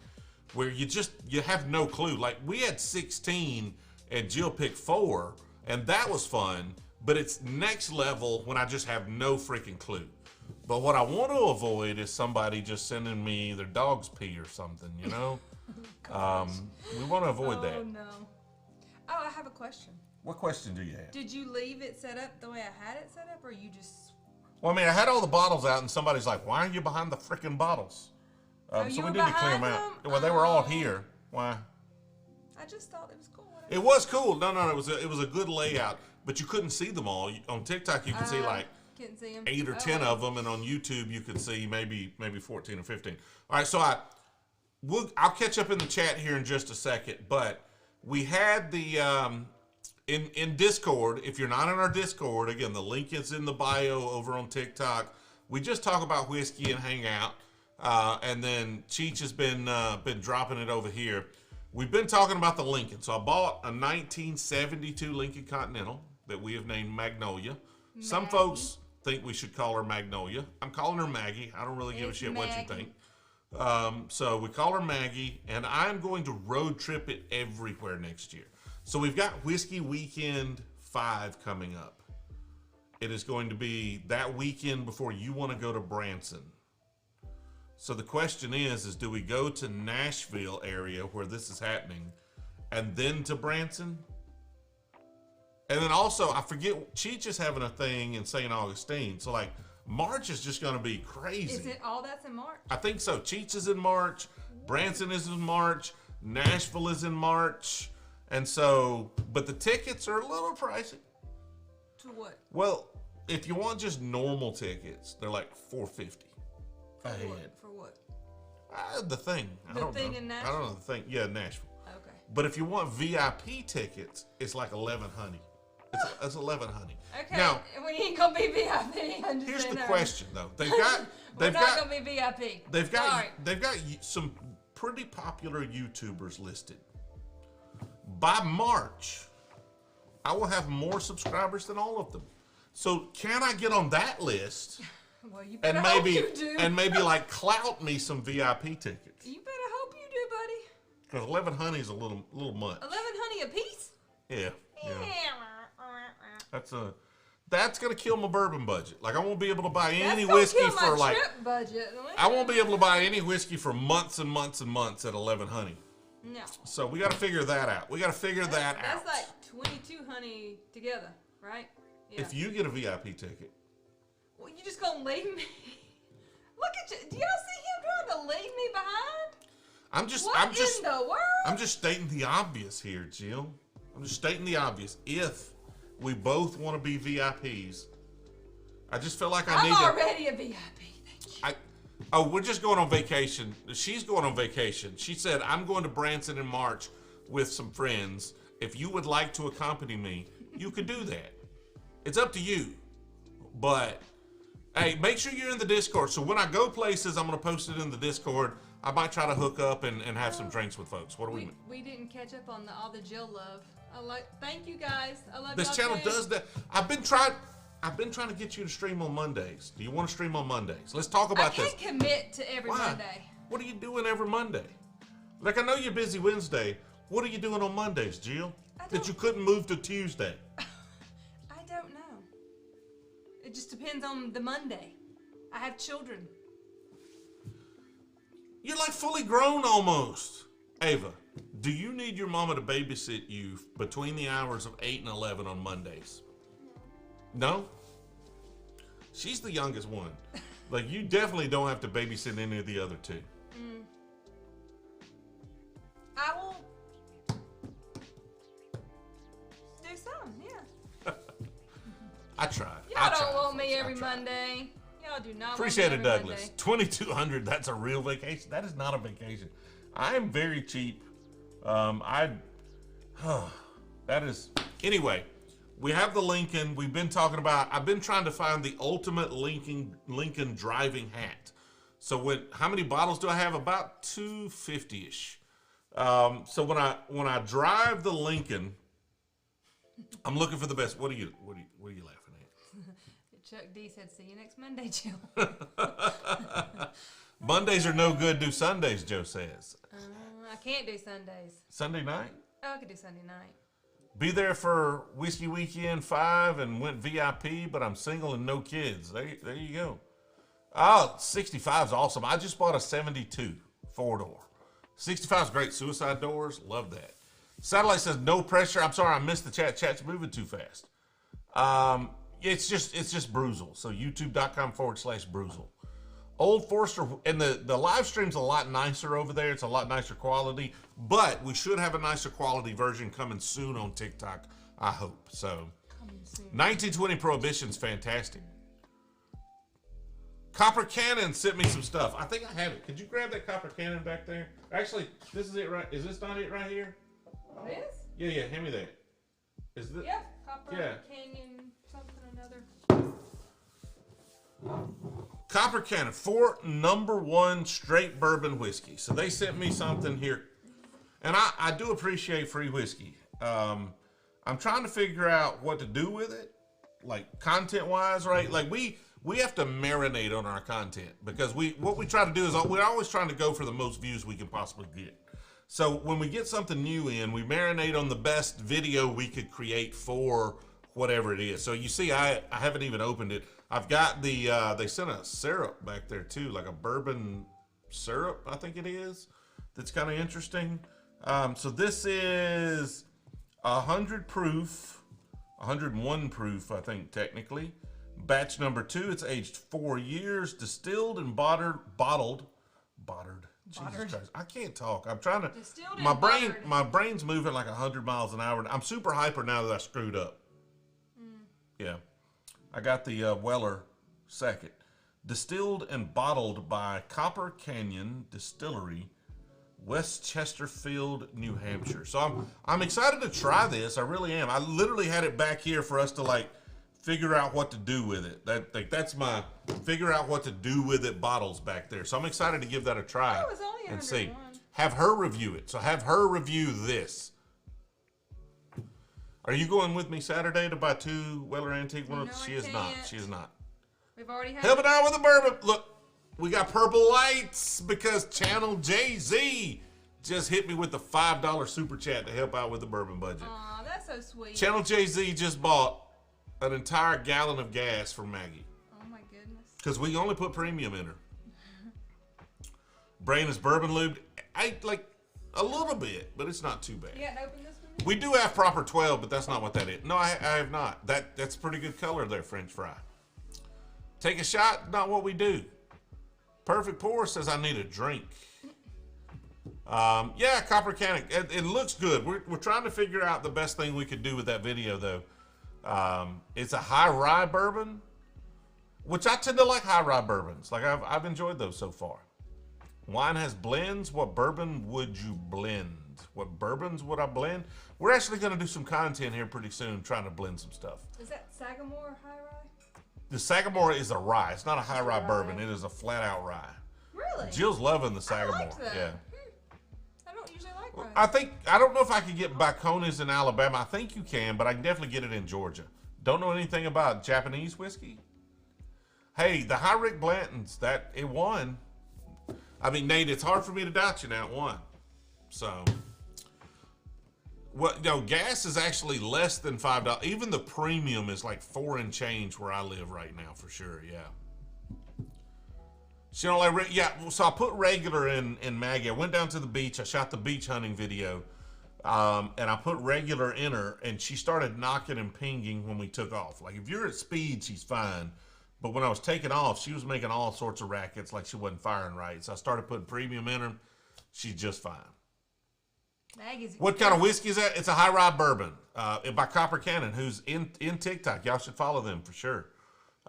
where you have no clue. Like, we had 16 and Jill picked 4, and that was fun, but it's next level when I just have no freaking clue. But what I want to avoid is somebody just sending me their dog's pee or something, you know? We want to avoid that. Oh, no. Oh, I have a question. What question do you have? Did you leave it set up the way I had it set up, or you just... Well, I mean, I had all the bottles out, and somebody's like, why are you behind the freaking bottles? So we need to clear them out. Well, they were all here. Why? I just thought it was cool. It was cool. No, it was a good layout, but you couldn't see them all. On TikTok, you could see like 8 or 10 of them, and on YouTube, you could see maybe 14 or 15. All right, so I'll catch up in the chat here in just a second, but we had the in Discord. If you're not in our Discord, again, the link is in the bio over on TikTok. We just talk about whiskey and hang out. And then Cheech has been dropping it over here. We've been talking about the Lincoln. So I bought a 1972 Lincoln Continental that we have named Magnolia. Some Maggie. folks think we should call her Magnolia. I'm calling her Maggie. I don't really give a shit what you think. So we call her Maggie, and I'm going to road trip it everywhere next year. So we've got Whiskey Weekend 5 coming up. It is going to be that weekend before you want to go to Branson. So the question is do we go to Nashville area where this is happening and then to Branson? And then also, I forget, Cheech is having a thing in St. Augustine. So like March is just going to be crazy. Is it all that's in March? I think so. Cheech is in March. Branson is in March. Nashville is in March. And so, but the tickets are a little pricey. To what? Well, if you want just normal tickets, they're like $450 a head. For what? The thing. The thing in I don't know the thing. Yeah, Nashville. Okay. But if you want VIP tickets, it's like 11 honey. It's 11 honey. Okay. Now, we ain't gonna be VIP. I'm just here's saying the that. question though. They've We're not got gonna be VIP. they've got Sorry. they've got some pretty popular YouTubers listed. By March, I will have more subscribers than all of them. So can I get on that list Well, you better hope you do. and maybe like clout me some VIP tickets? You better hope you do, buddy. Because 11 honey is a little much. 11 honey a piece? Yeah. That's gonna kill my bourbon budget. Like I won't be able to buy any That's gonna whiskey kill my for like trip budget. I won't be able to buy any whiskey for months and months and months at 11 honey. No. So we got to figure that out. We got to figure that out. That's like 22 honey together, right? Yeah. If you get a VIP ticket, Well, you just gonna leave me? Look at you. Do y'all see him trying to leave me behind? I'm just in the world? I'm just stating the obvious here, Jill. I'm just stating the obvious. If we both want to be VIPs, I just feel like I'm already a VIP. Thank you. We're just going on vacation. She's going on vacation. She said, I'm going to Branson in March with some friends. If you would like to accompany me, you could do that. It's up to you. But, hey, make sure you're in the Discord. So when I go places, I'm going to post it in the Discord. I might try to hook up and have some drinks with folks. What do we mean? We didn't catch up on all the Jill love. Thank you guys. I love This y'all channel too. does that. I've been trying to get you to stream on Mondays. Do you want to stream on Mondays? Let's talk about this. I can't commit to every Why? Monday. What are you doing every Monday? Like, I know you're busy Wednesday. What are you doing on Mondays, Jill? That you couldn't move to Tuesday? I don't know. It just depends on the Monday. I have children. You're like fully grown almost. Ava, do you need your mama to babysit you between the hours of 8 and 11 on Mondays? No? She's the youngest one. Like, you definitely don't have to babysit any of the other two. I will do some, yeah. I tried. Y'all don't want me every Monday. Y'all do not Appreciate want it, me every Douglas. Monday. $2,200, that's a real vacation. That is not a vacation. I am very cheap. That is, anyway, we have the Lincoln. We've been talking about, I've been trying to find the ultimate Lincoln driving hat. So how many bottles do I have? About 250-ish. So when I drive the Lincoln, I'm looking for the best. What are you laughing at? Chuck D said, "See you next Monday, Jill." Mondays are no good. Do Sundays, Joe says. I can't do Sundays. Sunday night? Oh, I could do Sunday night. Be there for Whiskey Weekend 5 and went VIP, but I'm single and no kids. There you go. Oh, 65 is awesome. I just bought a 72 4-door. 65 is great. Suicide doors, love that. Satellite says no pressure. I'm sorry, I missed the chat. Chat's moving too fast. It's just Brewzle. So youtube.com/Brewzle. Old Forester, and the live stream's a lot nicer over there. It's a lot nicer quality, but we should have a nicer quality version coming soon on TikTok, I hope. So, 1920 Prohibition's fantastic. Copper Cannon sent me some stuff. I think I have it. Could you grab that Copper Cannon back there? Actually, this is it right. Is this not it right here? This? Yeah, hand me that. Is this? Yep. Copper Yeah. Canyon something or another. Copper Cannon, 4 #1 straight bourbon whiskey. So they sent me something here. And I do appreciate free whiskey. I'm trying to figure out what to do with it, like content-wise, right? Like we have to marinate on our content because what we try to do is we're always trying to go for the most views we can possibly get. So when we get something new in, we marinate on the best video we could create for whatever it is. So you see, I haven't even opened it. I've got the, they sent a syrup back there too, like a bourbon syrup, I think it is. That's kind of interesting. So this is 100 proof, 101 proof, I think technically. Batch number 2, it's aged 4 years, distilled and bottled. Jesus Christ, I can't talk. I'm trying to. Distilled My and brain, bottled. my brain's moving like 100 miles an hour. I'm super hyper now that I screwed up. Yeah, I got the Weller second. Distilled and bottled by Copper Canyon Distillery, West Chesterfield, New Hampshire. So I'm excited to try this. I really am. I literally had it back here for us to like figure out what to do with it. That's my figure out what to do with it bottles back there. So I'm excited to give that a try Oh, it's only and see. 101. Have her review it. So have her review this. Are you going with me Saturday to buy 2 Weller Antique ones? No, She I is not. can't. She is not. We've already had. Helping out with the bourbon. Look, we got purple lights because Channel Jay-Z just hit me with the $5 super chat to help out with the bourbon budget. Aw, that's so sweet. Channel Jay-Z just bought an entire gallon of gas for Maggie Oh my goodness. because we only put premium in her. Brain is bourbon lubed. I like a little bit, but it's not too bad. You hadn't opened this one? We do have proper 12, but that's not what that is. No, I have not. That's pretty good color there, French fry. Take a shot, not what we do. Perfect Pour says I need a drink. Yeah, Copper Cannon. It looks good. We're trying to figure out the best thing we could do with that video, though. It's a high rye bourbon, which I tend to like high rye bourbons. Like I've enjoyed those so far. Wine has blends. What bourbon would you blend? What bourbons would I blend? We're actually going to do some content here pretty soon trying to blend some stuff. Is that Sagamore High Rye? The Sagamore is a rye. It's not a high rye Rye. bourbon. It is a flat out rye. Really? Jill's loving the I Sagamore. liked that. Yeah. I don't usually like rye. I don't know if I could get Bacones in Alabama. I think you can, but I can definitely get it in Georgia. Don't know anything about Japanese whiskey. Hey, the High Rick Blantons, it won. I mean, Nate, it's hard for me to doubt you now. It won. So, gas is actually less than $5. Even the premium is like 4 and change where I live right now, for sure. Yeah. She don't like, yeah. So I put regular in Maggie. I went down to the beach. I shot the beach hunting video, and I put regular in her, and she started knocking and pinging when we took off. Like if you're at speed, she's fine. But when I was taking off, she was making all sorts of rackets like she wasn't firing right. So I started putting premium in her. She's just fine. Maggie's What kind of whiskey is that? It's a high rye bourbon by Copper Cannon, who's in TikTok. Y'all should follow them for sure.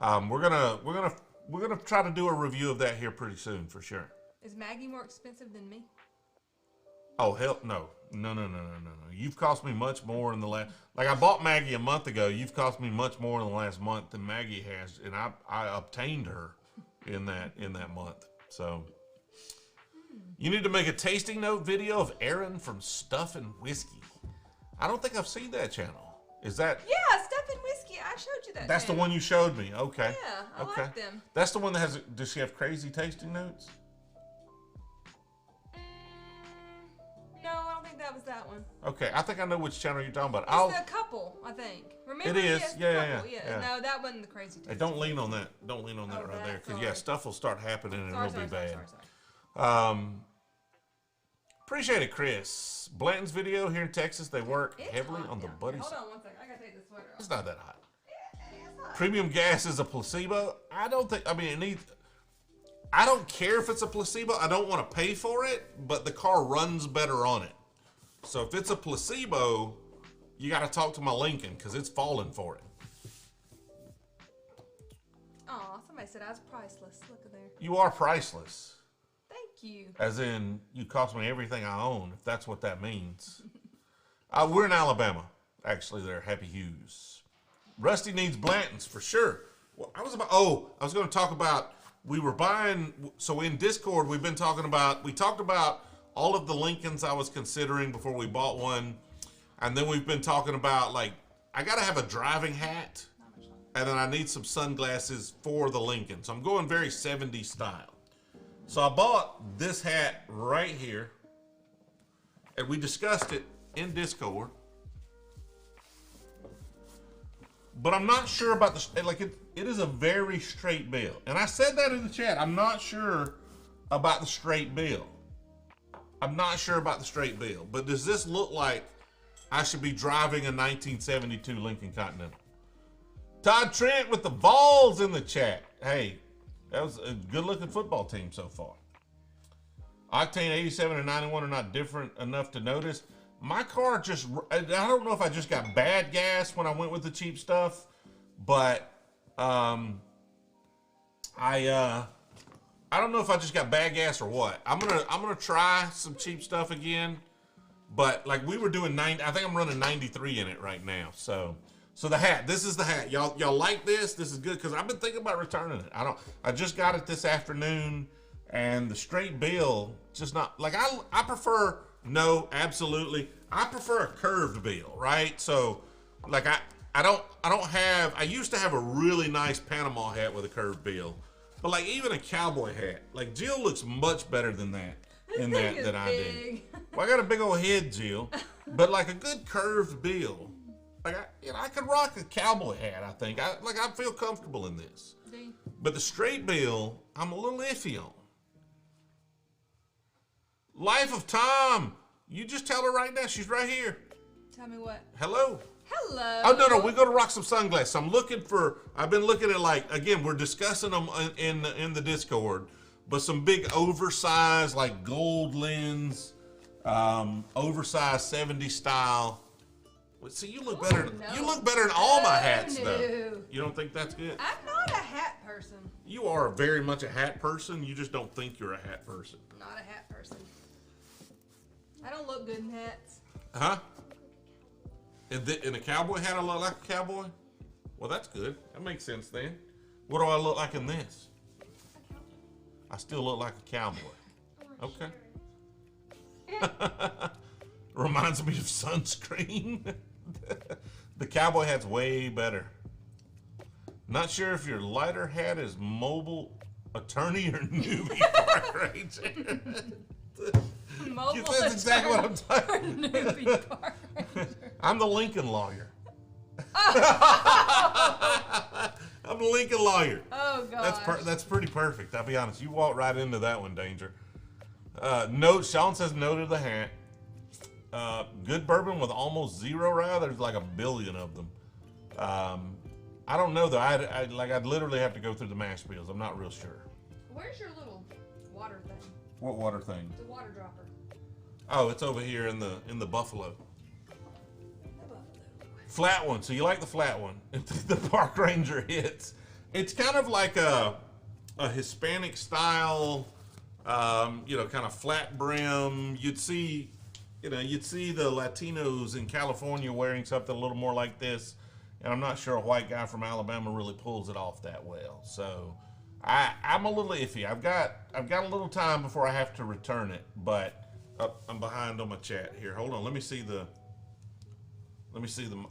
We're gonna try to do a review of that here pretty soon for sure. Is Maggie more expensive than me? Oh hell no. No. You've cost me much more in the last. Like I bought Maggie a month ago. You've cost me much more in the last month than Maggie has, and I obtained her in that month. So you need to make a tasting note video of Aaron from Stuff and Whiskey. I don't think I've seen that channel. Is that? Yeah, Stuff and Whiskey. I showed you that. That's the channel. one you showed me. Okay. Yeah, I okay. like them. That's the one that has. Does she have crazy tasting notes? No, I don't think that was that one. Okay, I think I know which channel you're talking about. It's the couple, I think. Remember? It is. Yes, the Yeah. couple. No, that wasn't the crazy. Hey, don't lean on that. Don't lean on that Oh, right there, because sorry. yeah, stuff will start happening and it'll be bad. Sorry. Appreciate it, Chris. Blanton's video here in Texas, they work It's heavily hot on the down buddy here. side. Hold on one second. I gotta take this sweater off. It's not that hot. It's hot. Premium gas is a placebo. I don't think. I mean, it needs. I don't care if it's a placebo. I don't want to pay for it, but the car runs better on it. So if it's a placebo, you got to talk to my Lincoln because it's falling for it. Aw, somebody said I was priceless. Look at there. You are priceless. Thank you. As in, you cost me everything I own, if that's what that means. We're in Alabama, actually. There, Happy Hughes. Rusty needs Blantons for sure. Well, I was going to talk about we were buying. So in Discord, we talked about all of the Lincolns I was considering before we bought one, and then we've been talking about like I gotta have a driving hat, and then I need some sunglasses for the Lincoln. So I'm going very 70s style. So I bought this hat right here, and we discussed it in Discord. But I'm not sure about the, like it is a very straight bill. And I said that in the chat. I'm not sure about the straight bill. I'm not sure about the straight bill. But does this look like I should be driving a 1972 Lincoln Continental? Todd Trent with the Vols in the chat. Hey, that was a good looking football team so far. Octane 87 and 91 are not different enough to notice. My car just, I don't know if I just got bad gas when I went with the cheap stuff, but I don't know if I just got bad gas or what. I'm gonna try some cheap stuff again, but like we were doing 90, I think I'm running 93 in it right now. So the hat, this is the hat. Y'all like this? This is good because I've been thinking about returning it. I just got it this afternoon, and the straight bill just not like I prefer. No, absolutely. I prefer a curved bill, right? So, like I used to have a really nice Panama hat with a curved bill, but like even a cowboy hat, like Jill looks much better than that in that than I do. Well, I got a big old head, Jill, but like a good curved bill, like I could rock a cowboy hat. I think I feel comfortable in this, but the straight bill I'm a little iffy on. Life of Tom. You just tell her right now. She's right here. Tell me what? Hello. Hello. Oh, no. We're going to rock some sunglasses. I've been looking at like, again, we're discussing them in the Discord, but some big oversized, like gold lens, oversized 70s style. See, you look better. No. You look better than all my hats, No. though. You don't think that's good? I'm not a hat person. You are very much a hat person. You just don't think you're a hat person. Not a hat person. I don't look good in hats. Huh? In a cowboy hat, I look like a cowboy? Well, that's good. That makes sense then. What do I look like in this? I still look like a cowboy. Okay. Reminds me of sunscreen. The cowboy hat's way better. Not sure if your lighter hat is mobile attorney or newbie park ranger. Mobile That's exactly what I'm talking about. newbie park ranger. I'm the Lincoln lawyer. I'm the Lincoln lawyer. Oh, God. That's pretty perfect. I'll be honest. You walked right into that one, Danger. Sean says no to the hat. Good bourbon with almost zero rye. There's like 1 billion of them. I don't know though. I'd literally have to go through the mash bills. I'm not real sure. Where's your little water thing? What water thing? The water dropper. Oh, it's over here in the Buffalo. The buffalo. Flat one. So you like the flat one? The Park Ranger hits. It's kind of like a Hispanic style, kind of flat brim. You'd see the Latinos in California wearing something a little more like this, and I'm not sure a white guy from Alabama really pulls it off that well. So I'm a little iffy. I've got a little time before I have to return it, but I'm behind on my chat here. Hold on. Let me see the.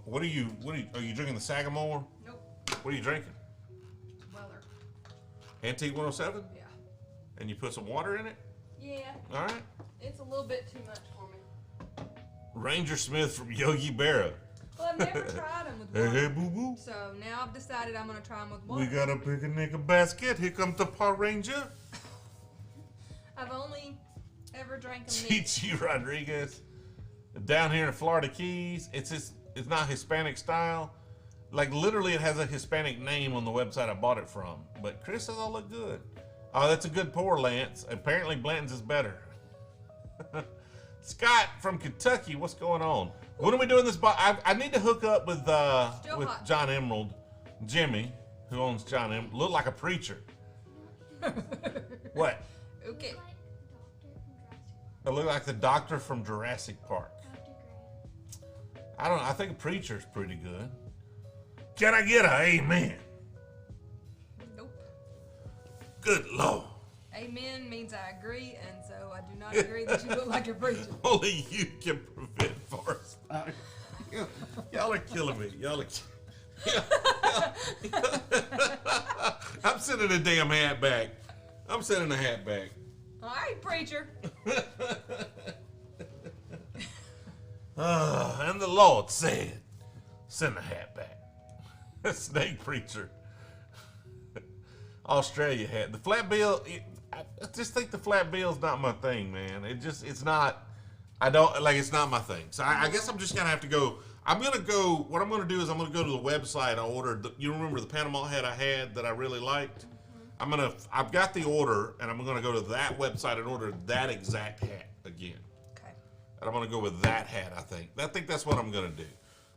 What are you drinking the Sagamore? Nope. What are you drinking? Weller. Antique 107? Yeah. And you put some water in it? Yeah. All right. It's a little bit too much for me. Ranger Smith from Yogi Berra. Well, I've never tried them with Hey, water. hey, boo boo. So now I've decided I'm going to try them with water. We got a picnic basket. Here comes the Power Ranger. I've only ever drank them neat. Chichi Rodriguez. Down here in Florida Keys, it's not Hispanic style. Like literally it has a Hispanic name on the website I bought it from. But Chris says I look good. Oh, that's a good pour, Lance. Apparently Blanton's is better. Scott from Kentucky, what's going on? When are we doing this? I need to hook up with John Emerald, Jimmy, who owns John Emerald. Look like a preacher. What? Okay. I look like the doctor from Jurassic Park. I don't know. I think a preacher's pretty good. Can I get a amen? Nope. Good Lord. Amen means I agree, and so I do not agree that you look like you're preaching. Only you can prevent forest fire. Y'all are killing me. I'm sending the damn hat back. I'm sending the hat back. All right, preacher. And the Lord said, send the hat back. Snake preacher. Australia hat. The flat bill, I just think the flat bill's not my thing, man. It's not, it's not my thing. So I guess I'm just going to have to go. What I'm going to do is I'm going to go to the website. I ordered, you remember the Panama hat I had that I really liked? I've got the order, and I'm going to go to that website and order that exact hat again. Okay. And I'm going to go with that hat, I think. I think that's what I'm going to do.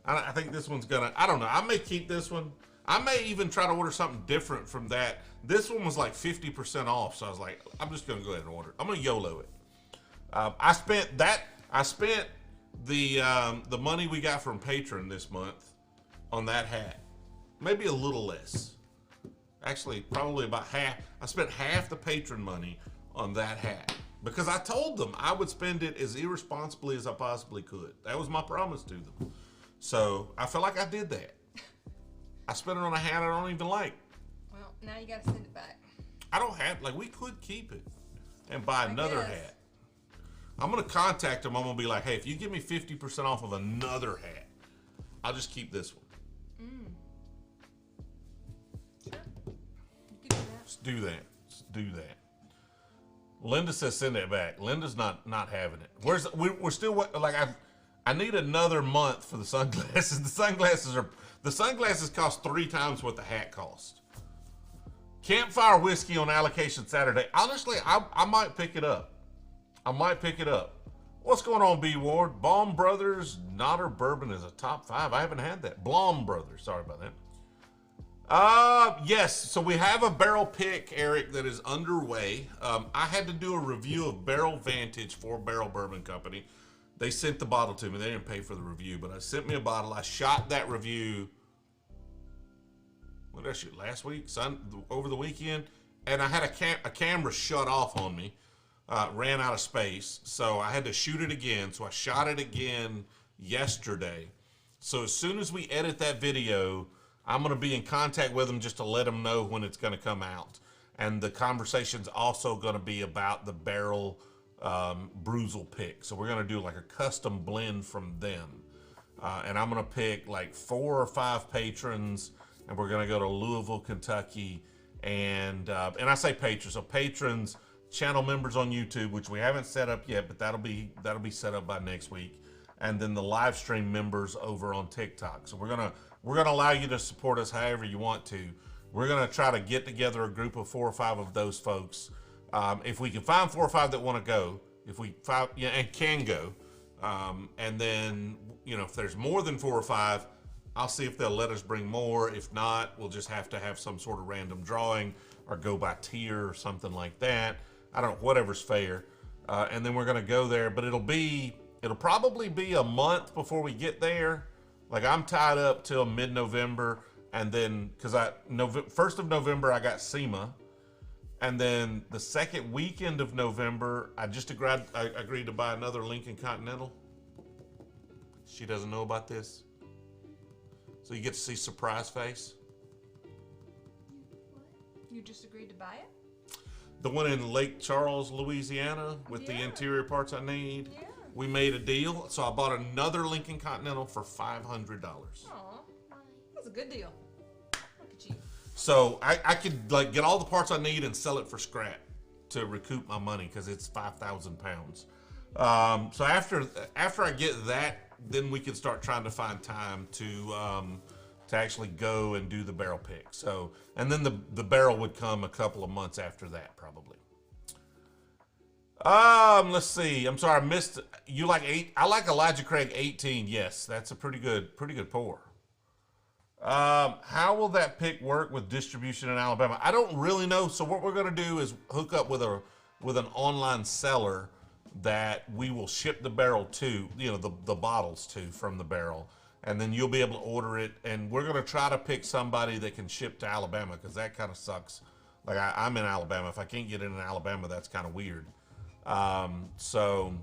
I think this one's going to, I don't know. I may keep this one. I may even try to order something different from that. This one was like 50% off, so I was like, I'm just going to go ahead and order it. I'm going to YOLO it. I spent the money we got from Patron this month on that hat. Maybe a little less. Actually, probably about half. I spent half the Patron money on that hat because I told them I would spend it as irresponsibly as I possibly could. That was my promise to them. So I feel like I did that. I spent it on a hat I don't even like. Well, now you got to send it back. I don't have, we could keep it and buy another guess. hat. I'm going to contact them. I'm going to be like, hey, if you give me 50% off of another hat, I'll just keep this one. Sure. You can do that. Let's do that. Let's do that. Linda says send that back. Linda's not having it. We're still, I need another month for the sunglasses. The sunglasses cost 3 times what the hat cost. Campfire whiskey on allocation Saturday. Honestly, I might pick it up. What's going on, B Ward? Baum Brothers Nodder Bourbon is a top 5. I haven't had that. Blom Brothers. Sorry about that. Yes. So we have a barrel pick, Eric, that is underway. I had to do a review of Barrel Vantage for Barrel Bourbon Company. They sent the bottle to me. They didn't pay for the review, but I sent me a bottle. I shot that review. What did I shoot? Last week? Over the weekend? And I had a camera shut off on me. Ran out of space. So I had to shoot it again. So I shot it again yesterday. So as soon as we edit that video, I'm going to be in contact with them just to let them know when it's going to come out. And the conversation's also going to be about the barrel Brewzle pick. So we're going to do like a custom blend from them. And I'm going to pick like 4 or 5 patrons, and we're going to go to Louisville, Kentucky. And I say patrons, so patrons, channel members on YouTube, which we haven't set up yet, but that'll be set up by next week. And then the live stream members over on TikTok. So we're gonna allow you to support us however you want to. We're gonna try to get together a group of 4 or 5 of those folks. If we can find 4 or 5 that want to go, and can go, and then if there's more than 4 or 5, I'll see if they'll let us bring more. If not, we'll just have to have some sort of random drawing or go by tier or something like that. I don't know, whatever's fair. And then we're gonna go there, but it'll probably be a month before we get there. Like I'm tied up till mid-November, and then because 1st of November I got SEMA. And then the second weekend of November, I agreed to buy another Lincoln Continental. She doesn't know about this. So you get to see surprise face. You just agreed to buy it? The one in Lake Charles, Louisiana, with the interior parts I need. Yeah. We made a deal, so I bought another Lincoln Continental for $500. Aw, that's a good deal. Look at you. So I could get all the parts I need and sell it for scrap to recoup my money because it's 5,000 pounds. So after I get that, then we can start trying to find time to actually go and do the barrel pick. So, and then the barrel would come a couple of months after that probably. Let's see. I'm sorry, I missed. You like 8? I like Elijah Craig 18. Yes, that's a pretty good pour. How will that pick work with distribution in Alabama? I don't really know. So what we're going to do is hook up with an online seller that we will ship the barrel to, the bottles to from the barrel, and then you'll be able to order it. And we're going to try to pick somebody that can ship to Alabama because that kind of sucks Like I'm in Alabama. If I can't get in Alabama, that's kind of weird. So,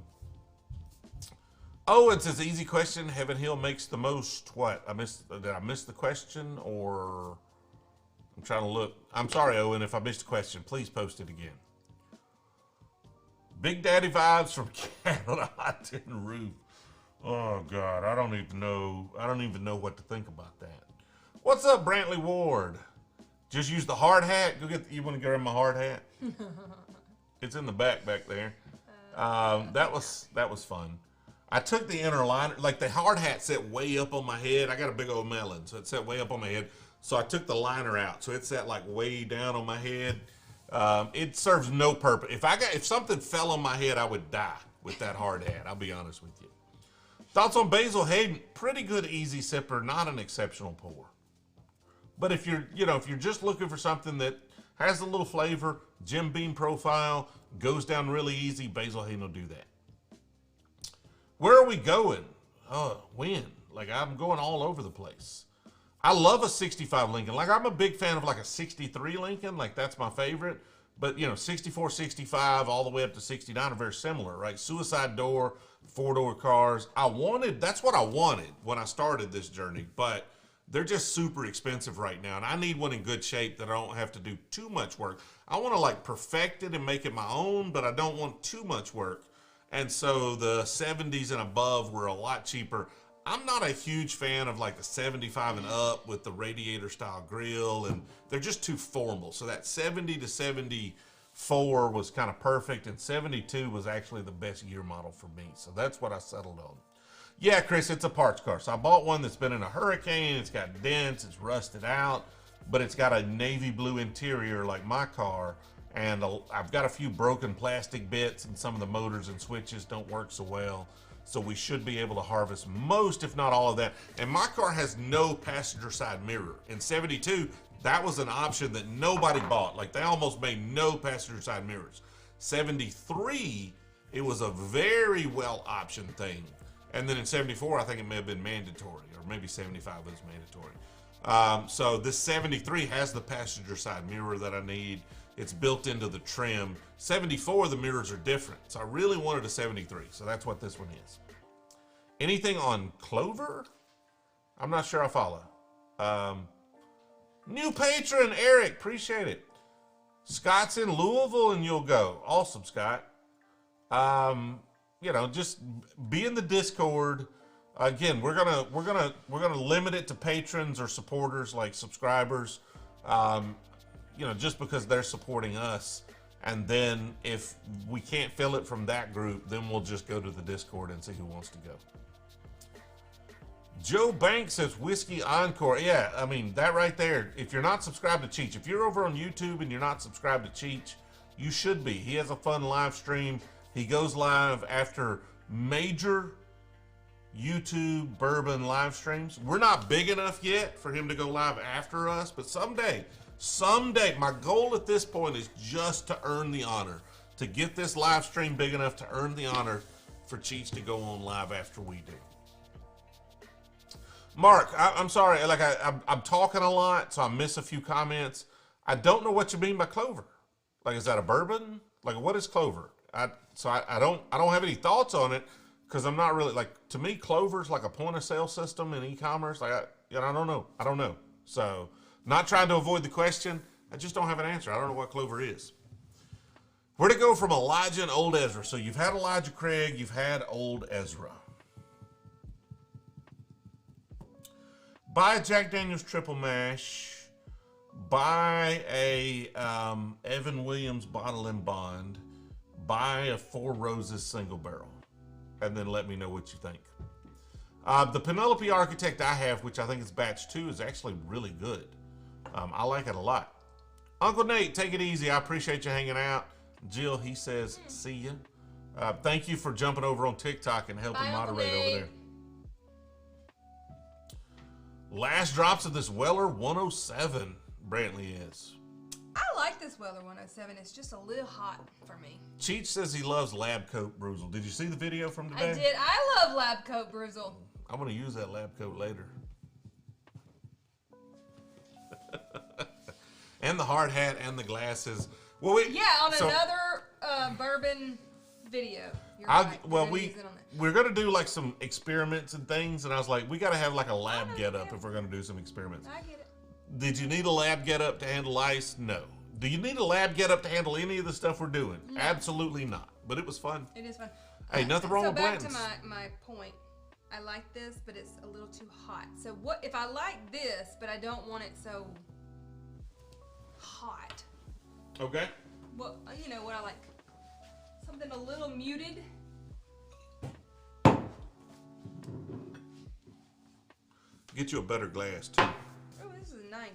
oh, it's an easy question. Heaven Hill makes the most what? Did I miss the question, or I'm trying to look. I'm sorry, Owen, if I missed the question. Please post it again. Big Daddy vibes from Canada. Hot Tin Roof. Oh God, I don't even know what to think about that. What's up, Brantley Ward? Just use the hard hat. You want to grab my hard hat? It's in the back there. That was fun. I took the inner liner, like the hard hat set way up on my head. I got a big old melon, so it set way up on my head. So I took the liner out, so it sat like way down on my head. It serves no purpose. If something fell on my head, I would die with that hard hat. I'll be honest with you. Thoughts on Basil? Hayden, pretty good, easy sipper, not an exceptional pour. But if you're just looking for something that has a little flavor, Jim Beam profile, goes down really easy, Basil Hayden will do that. Where are we going? Oh, when? Like, I'm going all over the place. I love a 65 Lincoln. Like, I'm a big fan of like a 63 Lincoln. Like, that's my favorite. But, 64, 65, all the way up to 69 are very similar, right? Suicide door, 4-door cars. That's what I wanted when I started this journey. But they're just super expensive right now. And I need one in good shape that I don't have to do too much work. I want to, like, perfect it and make it my own, but I don't want too much work. And so the 70s and above were a lot cheaper. I'm not a huge fan of like the 75 and up with the radiator style grill, and they're just too formal. So that 70 to 74 was kind of perfect, and 72 was actually the best year model for me. So that's what I settled on. Yeah, Chris, it's a parts car. So I bought one that's been in a hurricane. It's got dents, it's rusted out, but it's got a navy blue interior like my car. And I've got a few broken plastic bits, and some of the motors and switches don't work so well. So we should be able to harvest most, if not all of that. And my car has no passenger side mirror. In 72, that was an option that nobody bought. Like, they almost made no passenger side mirrors. 73, it was a very well optioned thing. And then in 74, I think it may have been mandatory, or maybe 75 was mandatory. So this 73 has the passenger side mirror that I need. It's built into the trim. 74, the mirrors are different. So I really wanted a 73. So that's what this one is. Anything on Clover? I'm not sure I follow. New patron, Eric. Appreciate it. Scott's in Louisville and you'll go. Awesome, Scott. Just be in the Discord. Again, we're gonna limit it to patrons or supporters, like subscribers. Just because they're supporting us. And then if we can't fill it from that group, then we'll just go to the Discord and see who wants to go. Joe Banks says Whiskey Encore. Yeah, I mean, that right there. If you're not subscribed to Cheech, if you're over on YouTube and you're not subscribed to Cheech, you should be. He has a fun live stream. He goes live after major YouTube bourbon live streams. We're not big enough yet for him to go live after us, but someday, my goal at this point is just to earn the honor, to get this live stream big enough to earn the honor for Cheech to go on live after we do. Mark, I'm sorry, like I'm talking a lot, so I miss a few comments. I don't know what you mean by Clover. Like, is that a bourbon? Like, what is Clover? I don't have any thoughts on it, because I'm not really, like, to me, Clover's like a point of sale system in e-commerce. Like, I don't know. So, not trying to avoid the question. I just don't have an answer. I don't know what Clover is. Where to go from Elijah and Old Ezra? So you've had Elijah Craig, you've had Old Ezra. Buy a Jack Daniel's Triple Mash. Buy a Evan Williams Bottle and Bond. Buy a Four Roses Single Barrel. And then let me know what you think. The Penelope Architect I have, which I think is batch 2, is actually really good. I like it a lot. Uncle Nate, take it easy. I appreciate you hanging out. Jill, he says, see ya. Thank you for jumping over on TikTok and helping moderate over there. Last drops of this Weller 107, Brantley is. I like this Weller 107. It's just a little hot for me. Cheech says he loves lab coat Brewzle. Did you see the video from today? I did. I love lab coat Brewzle. I'm going to use that lab coat later. And the hard hat and the glasses. Well, Yeah, on another bourbon video. You're right. Well, We're gonna use it on it. we're gonna do like some experiments and things, and I was like, we gotta have like a lab know, get up yeah. if we're gonna do some experiments. I get it. Did you need a lab get up to handle ice? No. Do you need a lab get up to handle any of the stuff we're doing? No. Absolutely not. But it was fun. It is fun. Hey, nothing wrong so with back Blantons. to my point. I like this, but it's a little too hot. So what if I like this, but I don't want it so hot? Okay. Well, you know what I like? Something a little muted. Get you a better glass too. Oh, this is 90.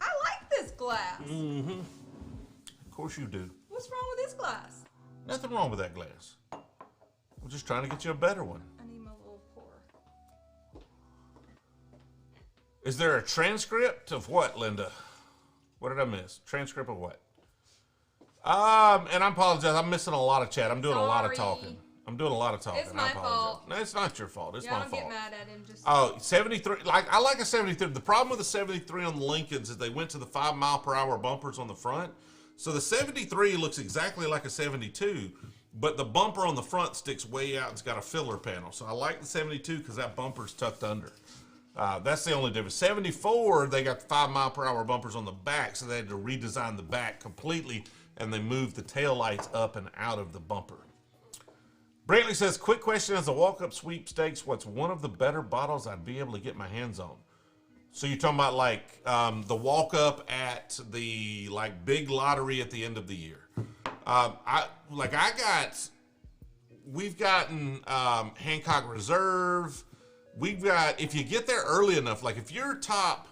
I like this glass. Mm-hmm. Of course you do. What's wrong with this glass? Nothing wrong with that glass. I'm just trying to get you a better one. I need my little pour. Is there a transcript of what, Linda? What did I miss? Transcript of what? And I apologize. I'm missing a lot of chat. I'm doing a lot of Sorry. talking. I'm doing a lot of talking. It's I my apologize. fault. No, it's not your fault. It's Y'all my don't fault. get mad at him. Just Oh, 73. I like a 73. The problem with the 73 on the Lincolns is they went to the 5 mile per hour bumpers on the front. So the 73 looks exactly like a 72, but the bumper on the front sticks way out. It's got a filler panel. So I like the 72 because that bumper's tucked under. That's the only difference. 74, they got the 5 mile per hour bumpers on the back, so they had to redesign the back completely, and they moved the tail lights up and out of the bumper. Brantley says, quick question as a walk-up sweepstakes, what's one of the better bottles I'd be able to get my hands on? So you're talking about like the walk-up at the like big lottery at the end of the year. We've gotten Hancock Reserve. We've got, if you get there early enough, like if you're top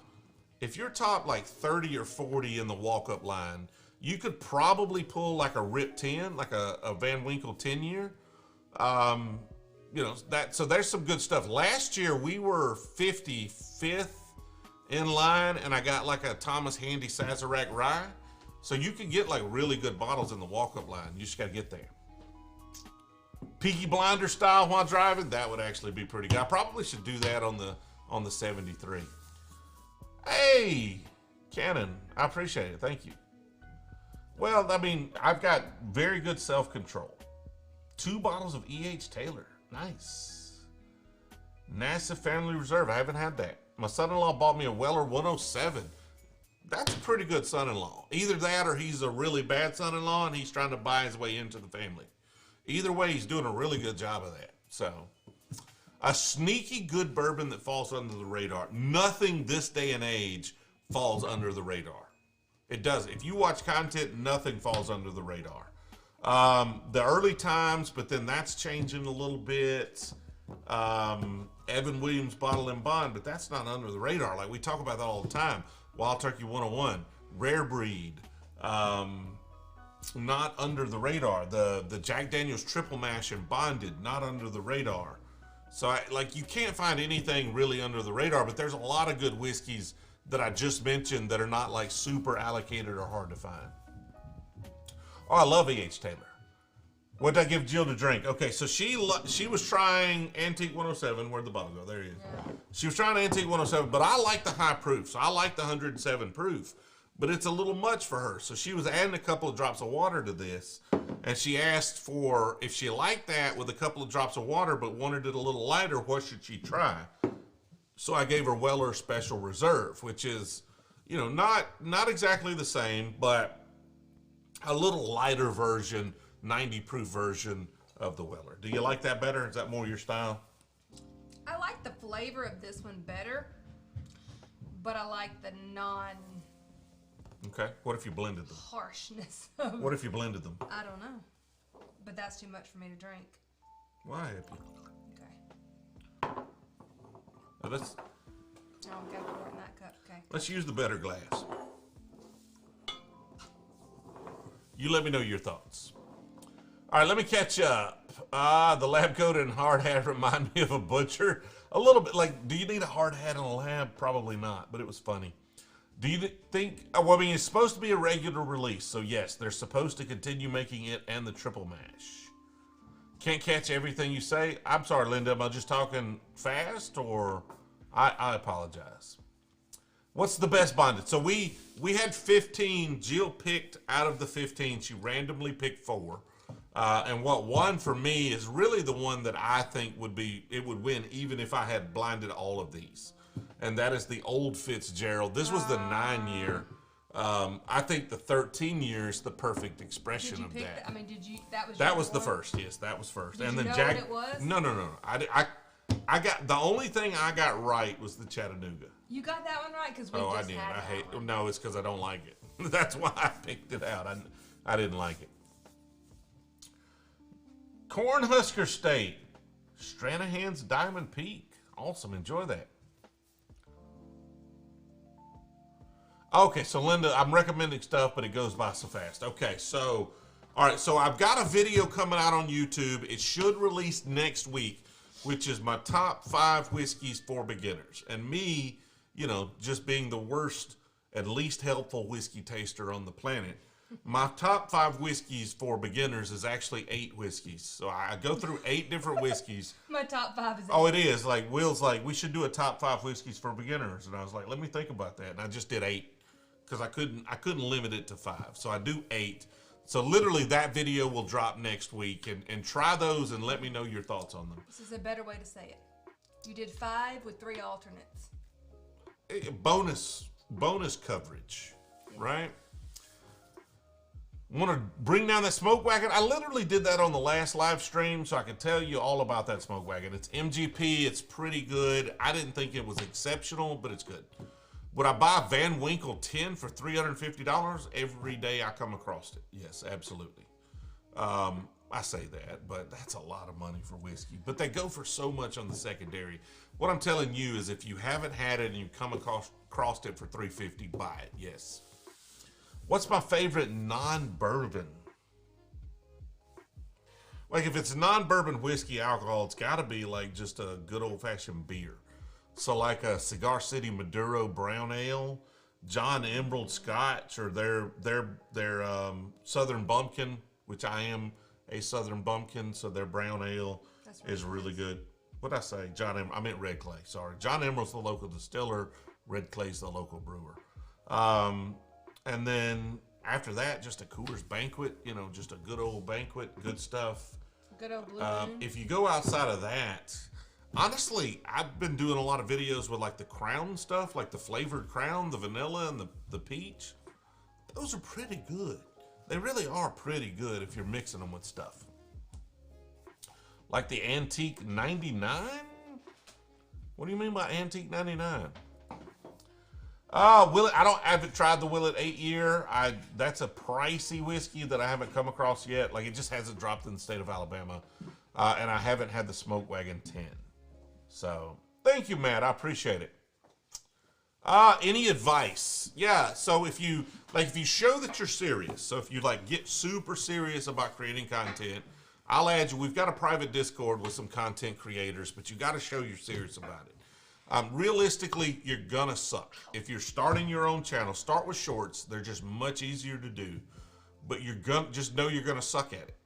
like 30 or 40 in the walk-up line, you could probably pull like a RIP 10, like a Van Winkle 10 year. So there's some good stuff. Last year we were 55th in line, and I got like a Thomas Handy Sazerac Rye. So you can get like really good bottles in the walk-up line. You just got to get there. Peaky Blinder style while driving, that would actually be pretty good. I probably should do that on the 73. Hey, Cannon, I appreciate it. Thank you. Well, I mean, I've got very good self-control. 2 bottles of E.H. Taylor. Nice. NASA Family Reserve. I haven't had that. My son-in-law bought me a Weller 107. That's a pretty good son-in-law. Either that or he's a really bad son-in-law and he's trying to buy his way into the family. Either way, he's doing a really good job of that. So, a sneaky good bourbon that falls under the radar. Nothing this day and age falls under the radar. It does. If you watch content, nothing falls under the radar. The early times, but then that's changing a little bit. Evan Williams Bottle and Bond, but that's not under the radar. Like we talk about that all the time. Wild Turkey 101, Rare Breed, not under the radar. The Jack Daniel's Triple Mash and Bonded, not under the radar. So you can't find anything really under the radar, but there's a lot of good whiskeys that I just mentioned that are not like super allocated or hard to find. Oh, I love E.H. Taylor. What did I give Jill to drink? Okay, so she was trying Antique 107. Where'd the bottle go? There he is. Yeah. She was trying Antique 107, but I like the high proof. So I like the 107 proof, but it's a little much for her. So she was adding a couple of drops of water to this, and she asked for if she liked that with a couple of drops of water, but wanted it a little lighter, what should she try? So I gave her Weller Special Reserve, which is, not exactly the same, but a little lighter version, 90 proof version of the Weller. Do you like that better? Is that more your style? I like the flavor of this one better, but I like the Okay. What if you blended them? harshness of What if you blended them? I don't know. But that's too much for me to drink. Why? Okay. Now let's Oh, I've got to pour it in that cup. Okay. let's use the better glass. You let me know your thoughts. All right, let me catch up. The lab coat and hard hat remind me of a butcher. A little bit. Like, do you need a hard hat in a lab? Probably not, but it was funny. Do you think, it's supposed to be a regular release, so yes, they're supposed to continue making it and the triple mash. Can't catch everything you say. I'm sorry, Linda, am I just talking fast, or I apologize. What's the best bonded? So we had 15. Jill picked out of the 15. She randomly picked 4. And what won for me is really the one that I think would win even if I had blinded all of these. And that is the Old Fitzgerald. This was the 9-year. I think the 13 year is the perfect expression of that. I mean, did you? That was the first. Yes, that was first. Did and you then know Jack. what it was? No. I got the only thing I got right was the Chattanooga. You got that one right because we Oh, I just did. had I hate. that one. No, it's because I don't like it. That's why I picked it out. I didn't like it. Cornhusker State, Stranahan's Diamond Peak. Awesome. Enjoy that. Okay, so Linda, I'm recommending stuff, but it goes by so fast. Okay, so, all right, so I've got a video coming out on YouTube. It should release next week, which is my top 5 whiskeys for beginners. And me, you know, just being the worst and least helpful whiskey taster on the planet, my top 5 whiskeys for beginners is actually 8 whiskeys. So I go through 8 different whiskeys. My top 5 is. Oh, it is. Like, Will's like, we should do a top 5 whiskeys for beginners. And I was like, let me think about that. And I just did 8. Because I couldn't limit it to 5. So I do 8. So literally that video will drop next week. And try those and let me know your thoughts on them. This is a better way to say it. You did 5 with 3 alternates. Bonus coverage, right? Want to bring down that smoke wagon? I literally did that on the last live stream, so I can tell you all about that smoke wagon. It's MGP. It's pretty good. I didn't think it was exceptional, but it's good. Would I buy Van Winkle 10 for $350? Every day I come across it. Yes, absolutely. I say that, but that's a lot of money for whiskey. But they go for so much on the secondary. What I'm telling you is if you haven't had it and you come across it for $350, buy it. Yes. What's my favorite non-bourbon? Like if it's non-bourbon whiskey alcohol, it's got to be like just a good old-fashioned beer. So like a Cigar City Maduro Brown Ale, John Emerald Scotch, or their Southern Bumpkin, which I am a Southern Bumpkin, so their Brown Ale is really good. What'd I say? I meant Red Clay, sorry. John Emerald's the local distiller, Red Clay's the local brewer. And then after that, just a Coors Banquet, you know, just a good old banquet, good stuff. Good old Blue Moon. If you go outside of that, honestly, I've been doing a lot of videos with like the Crown stuff, like the flavored Crown, the vanilla and the peach. Those are pretty good. They really are pretty good if you're mixing them with stuff. Like the Antique 99? What do you mean by Antique 99? Willet, I haven't tried the Willet 8-year. That's a pricey whiskey that I haven't come across yet. Like it just hasn't dropped in the state of Alabama. And I haven't had the Smoke Wagon 10. So thank you, Matt. I appreciate it. Any advice? Yeah. So if you show that you're serious, so if you like get super serious about creating content, I'll add you. We've got a private Discord with some content creators, but you got to show you're serious about it. Realistically, you're gonna suck. If you're starting your own channel, start with shorts. They're just much easier to do, but you're gonna just know you're gonna suck at it.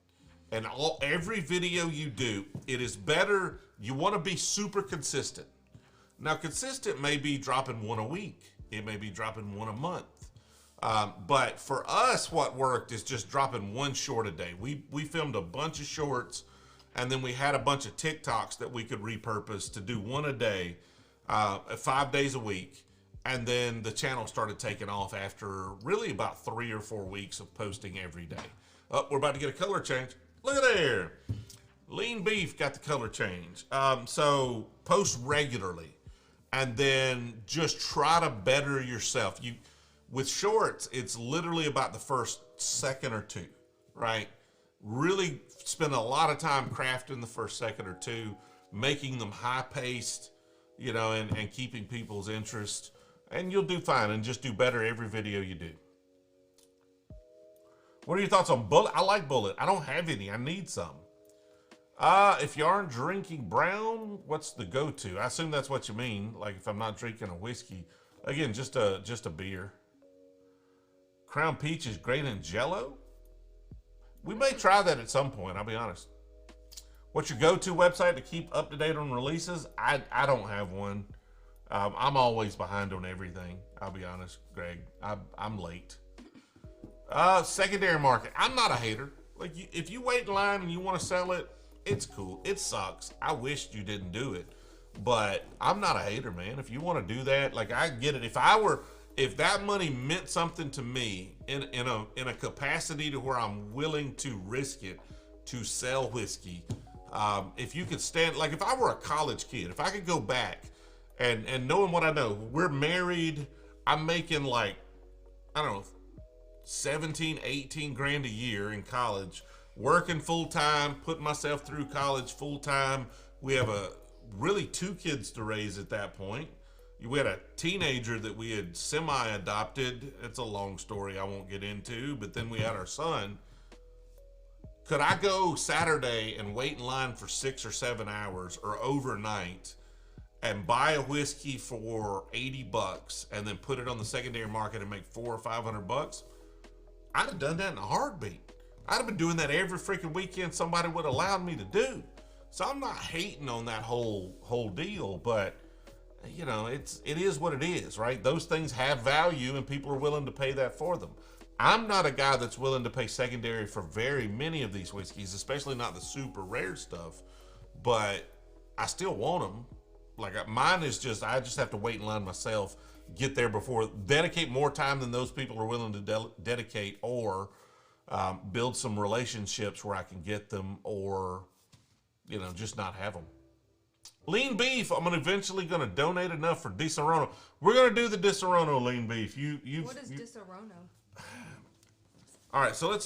And every video you do, it is better. You want to be super consistent. Now, consistent may be dropping 1 a week. It may be dropping 1 a month. But for us, what worked is just dropping 1 short a day. We filmed a bunch of shorts, and then we had a bunch of TikToks that we could repurpose to do 1 a day, 5 days a week. And then the channel started taking off after really about 3 or 4 weeks of posting every day. Oh, we're about to get a color change. Look at there. Lean beef got the color change. So post regularly, and then just try to better yourself. With shorts, it's literally about the first second or 2, right? Really spend a lot of time crafting the first second or 2, making them high paced, you know, and keeping people's interest, and you'll do fine and just do better every video you do. What are your thoughts on Bullet? I like Bullet. I don't have any. I need some. If you aren't drinking brown, what's the go-to? I assume that's what you mean. Like if I'm not drinking a whiskey, again, just a beer. Crown Peach is great in Jello. We may try that at some point. I'll be honest. What's your go-to website to keep up to date on releases? I don't have one. I'm always behind on everything. I'll be honest, Greg. I'm late. Secondary market. I'm not a hater. Like, if you wait in line and you want to sell it, it's cool. It sucks. I wished you didn't do it, but I'm not a hater, man. If you want to do that, like, I get it. If that money meant something to me in a capacity to where I'm willing to risk it to sell whiskey, if you could stand, like, if I were a college kid, if I could go back and knowing what I know, we're married, I'm making like, I don't know, 17, 18 grand a year in college, working full time, putting myself through college full time. We have really 2 kids to raise at that point. We had a teenager that we had semi-adopted. It's a long story I won't get into, but then we had our son. Could I go Saturday and wait in line for 6 or 7 hours or overnight and buy a whiskey for $80 and then put it on the secondary market and make $400 or $500? I'd have done that in a heartbeat. I'd have been doing that every freaking weekend somebody would allow me to do. So I'm not hating on that whole deal, but you know, it is what it is, right? Those things have value and people are willing to pay that for them. I'm not a guy that's willing to pay secondary for very many of these whiskeys, especially not the super rare stuff, but I still want them. Like, mine is just, I just have to wait in line myself, get there before, dedicate more time than those people are willing to dedicate, or build some relationships where I can get them, or, you know, just not have them. Lean beef, I'm eventually going to donate enough for Di Serono. We're going to do the Di Serono lean beef. What is Di Serono? All right, so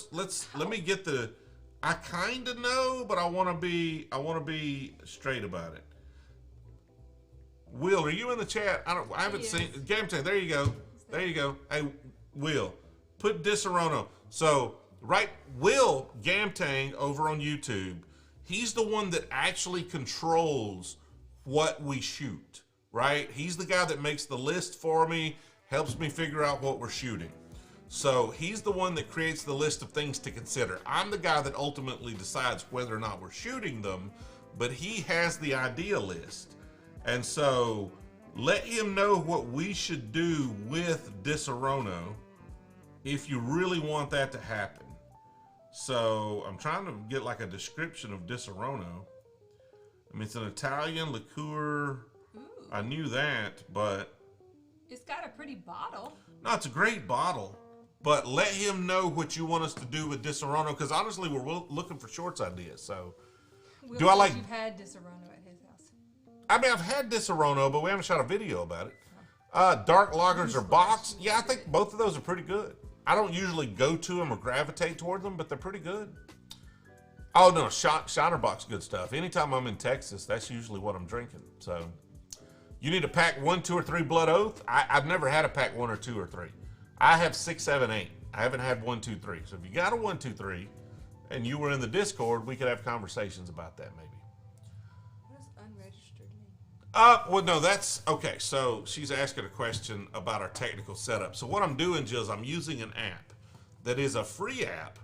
let me get the, I kind of know, but I want to be straight about it. Will, are you in the chat? I haven't seen. Game time. There you go. There you go. Hey, Will, put Di Serono. So, right, Will Gamtang over on YouTube, he's the one that actually controls what we shoot, right? He's the guy that makes the list for me, helps me figure out what we're shooting. So he's the one that creates the list of things to consider. I'm the guy that ultimately decides whether or not we're shooting them, but he has the idea list. And so let him know what we should do with Di Serono if you really want that to happen. So I'm trying to get like a description of Di Serono. I mean, it's an Italian liqueur. Ooh. I knew that, but It's got a pretty bottle. no, it's a great bottle. But let him know what you want us to do with Di Serono, because honestly, we're looking for shorts ideas. So, Will do I like? You've had Di Serono at his house. I mean, I've had Di Serono, but we haven't shot a video about it. Dark lagers or box? Yeah, I think both of those are pretty good. I don't usually go to them or gravitate toward them, but they're pretty good. Oh no, Shiner box, good stuff. Anytime I'm in Texas, that's usually what I'm drinking. So, you need a pack 1, 2, or 3 Blood Oath. I've never had a pack 1 or 2 or 3. I have 6, 7, 8. I haven't had 1, 2, 3. So if you got a 1, 2, 3, and you were in the Discord, we could have conversations about that maybe. What does unregistered mean? Well, no, that's okay. So she's asking a question about our technical setup. So what I'm doing, Jill, is I'm using an app that is a free app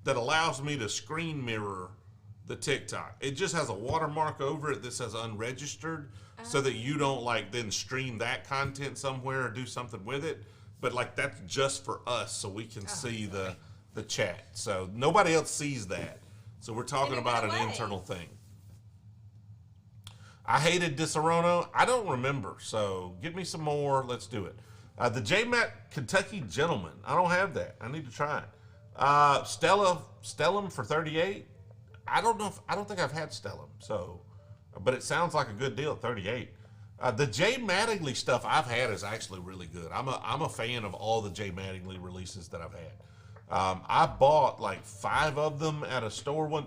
that allows me to screen mirror the TikTok. It just has a watermark over it that says unregistered, so that you don't like then stream that content somewhere or do something with it. But like that's just for us, so we can see the chat. So nobody else sees that. So we're talking about an internal thing. I hated Di Serono. I don't remember. So give me some more. Let's do it. The J-Mac Kentucky Gentleman. I don't have that. I need to try it. Stellum for 38. I don't think I've had Stellum. So, but it sounds like a good deal at 38. The Jay Mattingly stuff I've had is actually really good. I'm a fan of all the Jay Mattingly releases that I've had. I bought like 5 of them at a store.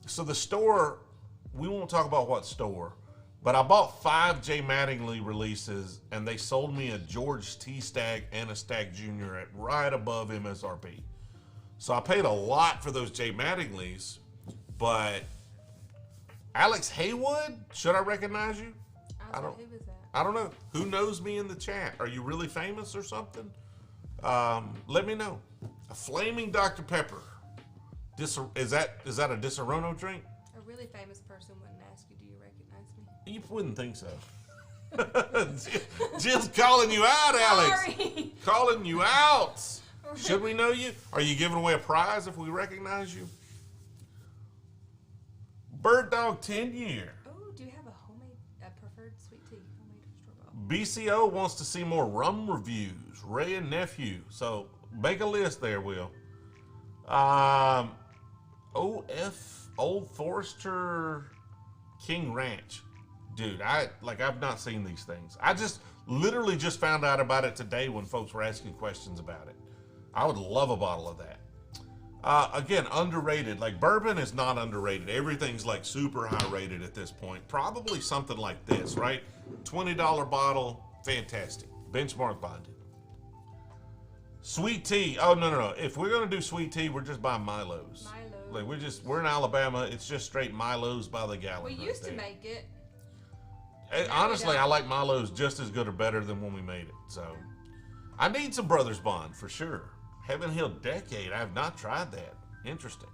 So the store, we won't talk about what store, but I bought 5 Jay Mattingly releases, and they sold me a George T. Stagg and a Stagg Jr. at right above MSRP. So I paid a lot for those Jay Mattinglys, but Alex Haywood, should I recognize you? Who was that? I don't know. Who knows me in the chat? Are you really famous or something? Let me know. A flaming Dr. Pepper. Is that a Di Serono drink? A really famous person wouldn't ask you, do you recognize me? You wouldn't think so. Jill's calling you out, Alex. Sorry. Calling you out. Should we know you? Are you giving away a prize if we recognize you? Bird Dog 10 year. Oh, do you have a preferred sweet tea? Homemade store-bought. BCO wants to see more rum reviews. Ray and Nephew. So make a list there, Will. Old Forester King Ranch. Dude, I've not seen these things. I just literally just found out about it today when folks were asking questions about it. I would love a bottle of that. Again, underrated. Like bourbon is not underrated. Everything's like super high rated at this point. Probably something like this, right? $20 bottle, fantastic. Benchmark bonded. Sweet tea. Oh no. If we're gonna do sweet tea, we're just buying Milos. Like we're in Alabama. It's just straight Milos by the gallon. We used to make it. Honestly, I like Milos just as good or better than when we made it. So I need some Brothers Bond for sure. Heaven Hill Decade. I have not tried that. Interesting.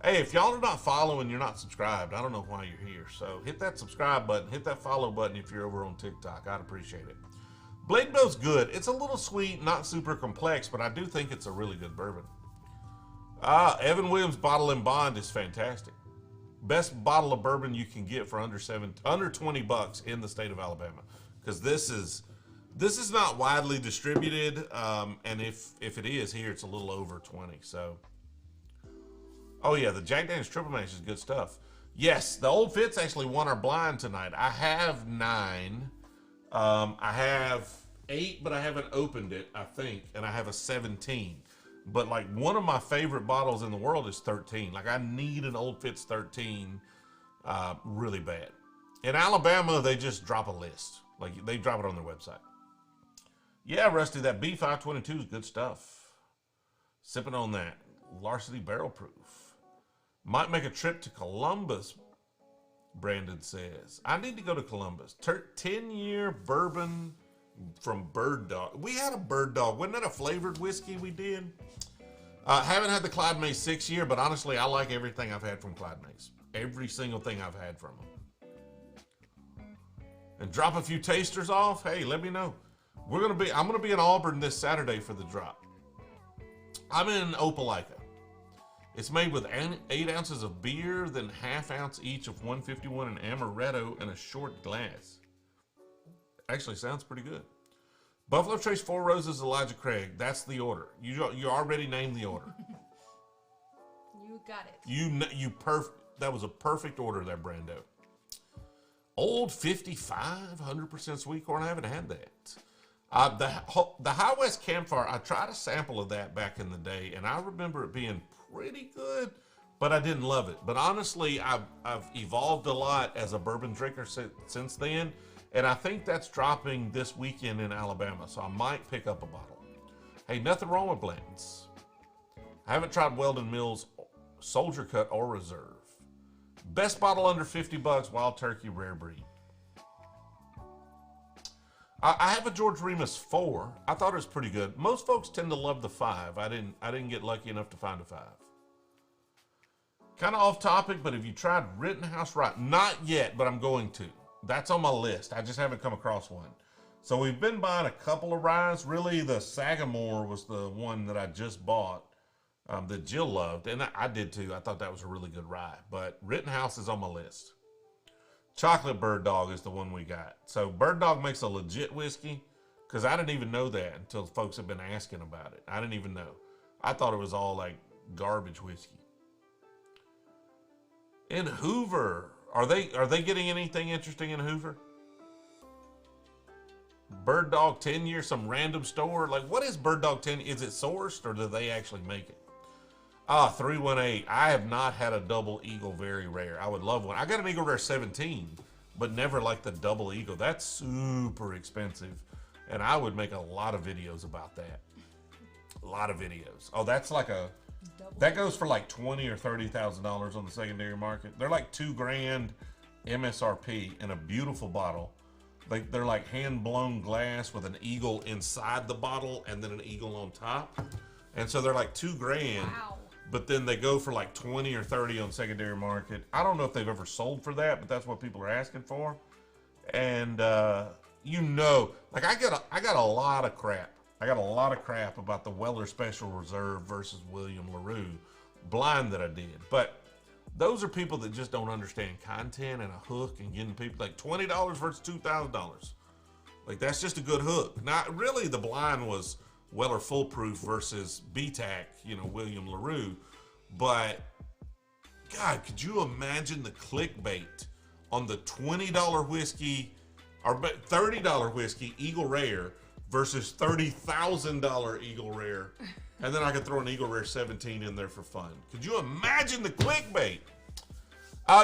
Hey, if y'all are not following, you're not subscribed. I don't know why you're here. So hit that subscribe button. Hit that follow button if you're over on TikTok. I'd appreciate it. Blade Bill's good. It's a little sweet, not super complex, but I do think it's a really good bourbon. Evan Williams Bottle and Bond is fantastic. Best bottle of bourbon you can get for under $20 in the state of Alabama, because this is not widely distributed, and if it is here, it's a little over 20. So, oh yeah, the Jack Daniel's Triple Mash is good stuff. Yes, the Old Fitz actually won our blind tonight. I have 9. I have 8, but I haven't opened it, I think, and I have a 17. But like one of my favorite bottles in the world is 13. Like I need an Old Fitz 13 really bad. In Alabama, they just drop a list. Like they drop it on their website. Yeah, Rusty, that B522 is good stuff. Sipping on that. Larceny Barrel Proof. Might make a trip to Columbus, Brandon says. I need to go to Columbus. 10-year bourbon from Bird Dog. We had a Bird Dog. Wasn't that a flavored whiskey we did? Haven't had the Clyde Mays 6-year, but honestly, I like everything I've had from Clyde Mays. Every single thing I've had from them. And drop a few tasters off. Hey, let me know. I'm gonna be in Auburn this Saturday for the drop. I'm in Opelika. It's made with 8 ounces of beer, then ½ ounce each of 151 and amaretto in a short glass. Actually sounds pretty good. Buffalo Trace 4 Roses Elijah Craig. That's the order. You already named the order. You got it. That was a perfect order there, Brando. Old 55, 100% sweet corn. I haven't had that. The High West Campfire, I tried a sample of that back in the day, and I remember it being pretty good, but I didn't love it. But honestly, I've evolved a lot as a bourbon drinker since then, and I think that's dropping this weekend in Alabama, so I might pick up a bottle. Hey, nothing wrong with Blantons. I haven't tried Weldon Mills Soldier Cut or Reserve. Best bottle under $50, Wild Turkey Rare Breed. I have a George Remus 4. I thought it was pretty good. Most folks tend to love the 5. I didn't get lucky enough to find a 5. Kind of off topic, but have you tried Rittenhouse Rye? Not yet, but I'm going to. That's on my list. I just haven't come across one. So we've been buying a couple of ryes. Really, the Sagamore was the one that I just bought that Jill loved, and I did too. I thought that was a really good rye. But Rittenhouse is on my list. Chocolate Bird Dog is the one we got. So Bird Dog makes a legit whiskey, because I didn't even know that until folks have been asking about it. I didn't even know. I thought it was all like garbage whiskey. In Hoover, are they getting anything interesting in Hoover? Bird Dog 10-year, some random store. Like, what is Bird Dog 10? Is it sourced or do they actually make it? 318. I have not had a double eagle very rare. I would love one. I got an Eagle Rare 17, but never like the double eagle. That's super expensive, and I would make a lot of videos about that. A lot of videos. Oh, that's like that goes for like $20,000 or $30,000 on the secondary market. They're like $2,000 MSRP in a beautiful bottle. They're like hand-blown glass with an eagle inside the bottle and then an eagle on top. And so they're like $2,000. Wow. But then they go for like 20 or 30 on secondary market. I don't know if they've ever sold for that, but that's what people are asking for. And you know, like I got a lot of crap. I got a lot of crap about the Weller Special Reserve versus William LaRue blind that I did. But those are people that just don't understand content and a hook and getting people like $20 versus $2,000. Like that's just a good hook. Not really. The blind was Weller Foolproof versus BTAC, William LaRue. But God, could you imagine the clickbait on the $20 whiskey or $30 whiskey Eagle Rare versus $30,000 Eagle Rare, and then I could throw an Eagle Rare 17 in there for fun. Could you imagine the clickbait?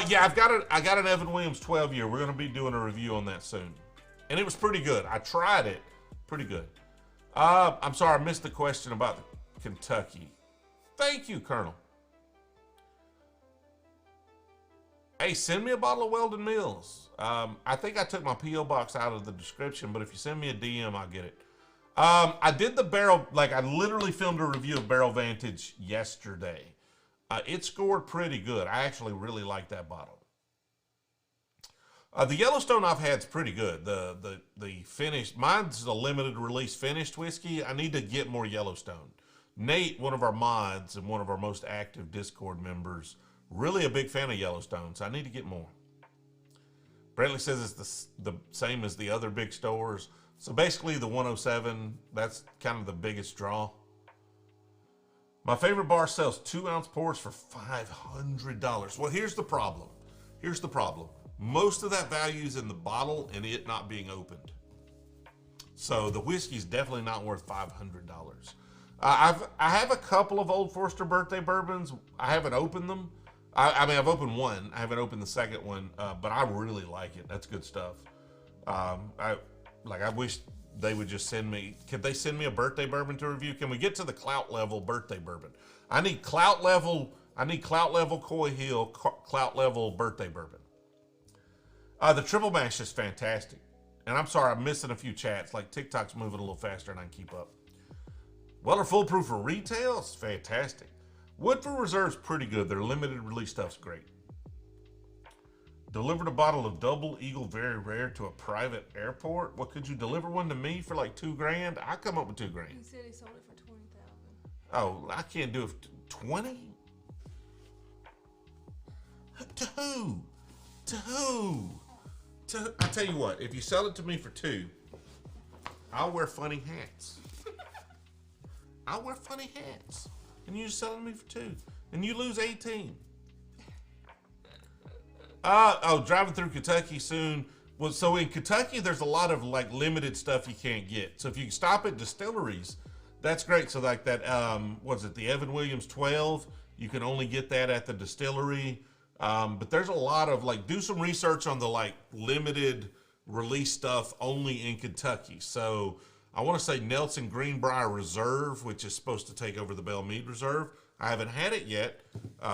Yeah, I got an Evan Williams 12 year. We're gonna be doing a review on that soon, and it was pretty good. I tried it, pretty good. I'm sorry, I missed the question about Kentucky. Thank you, Colonel. Hey, send me a bottle of Weldon Mills. I think I took my P.O. box out of the description, but if you send me a DM, I'll get it. I did the barrel, I literally filmed a review of Barrel Vantage yesterday. It scored pretty good. I actually really like that bottle. The Yellowstone I've had is pretty good. The finished, mine's a limited release finished whiskey. I need to get more Yellowstone. Nate, one of our mods and one of our most active Discord members, really a big fan of Yellowstone, so I need to get more. Brantley says it's the same as the other big stores. So basically the 107, that's kind of the biggest draw. My favorite bar sells 2-ounce pours for $500. Well, here's the problem. Here's the problem. Most of that value is in the bottle and it not being opened. So the whiskey's definitely not worth $500. I have a couple of Old Forester birthday bourbons. I haven't opened them. I mean, I've opened one. I haven't opened the second one, but I really like it. That's good stuff. I wish they would just send me. Could they send me a birthday bourbon to review? Can we get to the clout level birthday bourbon? I need clout level. I need clout level Coy Hill, clout level birthday bourbon. The triple mash is fantastic. And I'm sorry, I'm missing a few chats. Like TikTok's moving a little faster than I can keep up. Weller Foolproof for retail is fantastic. Woodford Reserve's pretty good. Their limited release stuff's great. Delivered a bottle of Double Eagle Very Rare to a private airport. What, could you deliver one to me for like $2,000? I come up with $2,000. He said he sold it for $20,000. Oh, I can't do it for 20? To who? To who? I tell you what, if you sell it to me for $2,000, I'll wear funny hats. I'll wear funny hats. And you sell it to me for $2,000. And you lose 18. Driving through Kentucky soon. Well, so in Kentucky, there's a lot of limited stuff you can't get. So if you stop at distilleries, that's great. So like that, the Evan Williams 12, you can only get that at the distillery. But there's a lot of do some research on the limited release stuff only in Kentucky. So I want to say Nelson Greenbrier Reserve, which is supposed to take over the Belle Meade Reserve. I haven't had it yet.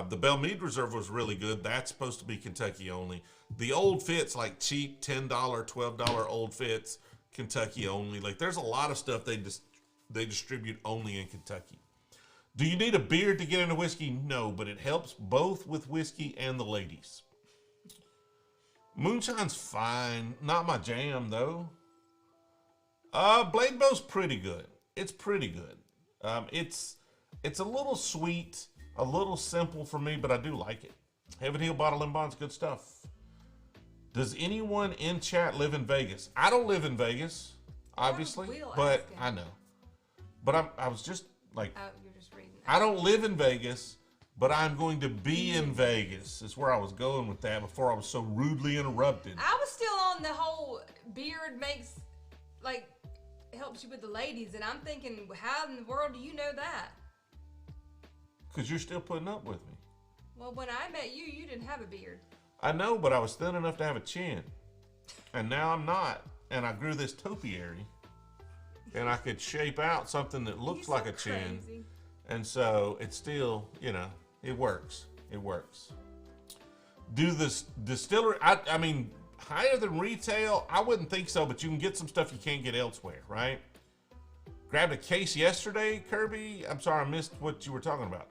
The Belle Meade Reserve was really good. That's supposed to be Kentucky only. The Old Fitz, cheap $10, $12 Old Fitz, Kentucky only. There's a lot of stuff they distribute only in Kentucky. Do you need a beard to get into whiskey? No, but it helps both with whiskey and the ladies. Moonshine's fine. Not my jam, though. Blade Bow's pretty good. It's pretty good. It's a little sweet, a little simple for me, but I do like it. Heaven Hill Bottle and Bond's good stuff. Does anyone in chat live in Vegas? I don't live in Vegas, obviously, but I know. But I was just you're just reading. I don't live in Vegas, but I'm going to be in Vegas. Is where I was going with that before I was so rudely interrupted. I was still on the whole beard makes helps you with the ladies, and I'm thinking, how in the world do you know that? Because you're still putting up with me. Well, when I met you, you didn't have a beard. I know, but I was thin enough to have a chin. And now I'm not. And I grew this topiary. And I could shape out something that looks like a chin. Crazy. And so it's still, it works. It works. Do this distillery, I mean, higher than retail? I wouldn't think so, but you can get some stuff you can't get elsewhere, right? Grabbed a case yesterday, Kirby. I'm sorry, I missed what you were talking about.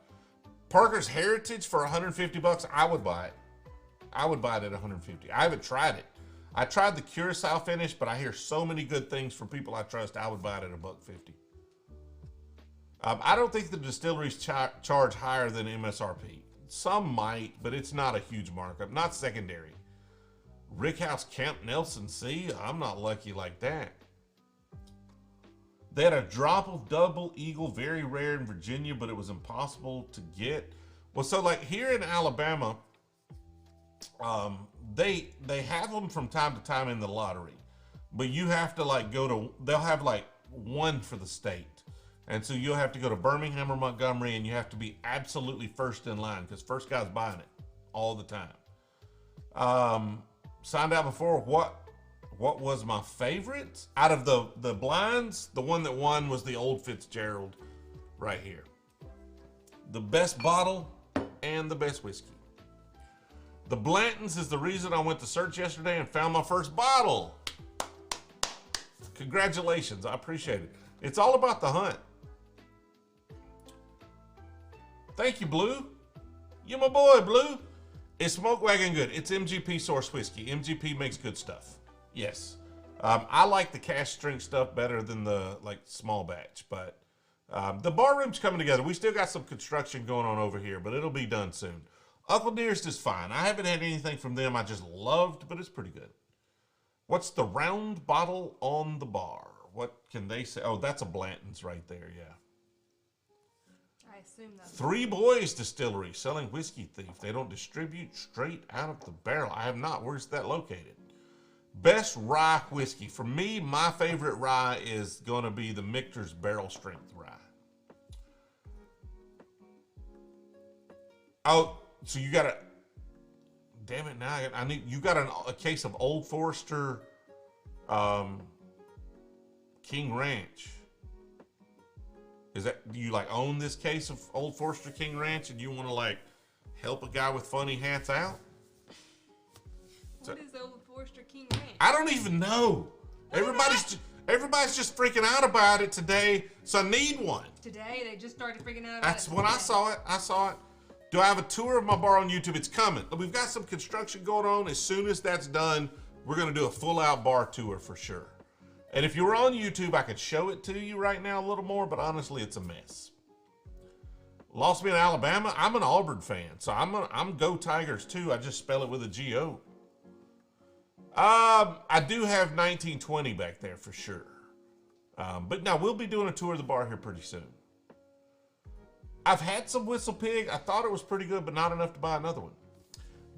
Parker's Heritage for $150. I would buy it. I would buy it at $150. I haven't tried it. I tried the Curacao finish, but I hear so many good things from people I trust. I would buy it at $1.50. I don't think the distilleries charge higher than MSRP. Some might, but it's not a huge markup. Not secondary. Rickhouse Camp Nelson, see? I'm not lucky like that. They had a drop of Double Eagle, very rare in Virginia, but it was impossible to get. Well, so like here in Alabama, they have them from time to time in the lottery, but you have to like go to, they'll have like one for the state. And so you'll have to go to Birmingham or Montgomery, and you have to be absolutely first in line because first guy's buying it all the time. Signed out before. What was my favorite out of the blinds? The one that won was the Old Fitzgerald right here. The best bottle and the best whiskey. The Blantons is the reason I went to search yesterday and found my first bottle. Congratulations, I appreciate it. It's all about the hunt. Thank you, Blue. You're my boy, Blue. Is Smoke Wagon good? It's MGP source whiskey. MGP makes good stuff. Yes. I like the cash strength stuff better than the like small batch, but the bar room's coming together. We still got some construction going on over here, but it'll be done soon. Uncle Nearest is fine. I haven't had anything from them I just loved, but it's pretty good. What's the round bottle on the bar? What can they say? Oh, that's a Blantons right there, yeah. I assume that's Three Boys Distillery, selling Whiskey Thief. They don't distribute straight out of the barrel. I have not. Where's that located? Best rye whiskey. For me, my favorite rye is going to be the Michter's Barrel Strength rye. Oh, so you got a... Damn it, now I need... You got a case of Old Forester King Ranch. Is that, do you like own this case of Old Forester King Ranch and you want to like help a guy with funny hats out? What is Old Forester King Ranch? I don't even know. Everybody's just freaking out about it today, so I need one. Today they just started freaking out about That's it. when I saw it. I saw it. Do I have a tour of my bar on YouTube? It's coming. We've got some construction going on. As soon as that's done, we're going to do a full-out bar tour for sure. And if you were on YouTube, I could show it to you right now a little more, but honestly, it's a mess. Lost me in Alabama. I'm an Auburn fan, so I'm Go Tigers too. I just spell it with a G-O. I do have 1920 back there for sure. But now we'll be doing a tour of the bar here pretty soon. I've had some Whistle Pig. I thought it was pretty good, but not enough to buy another one.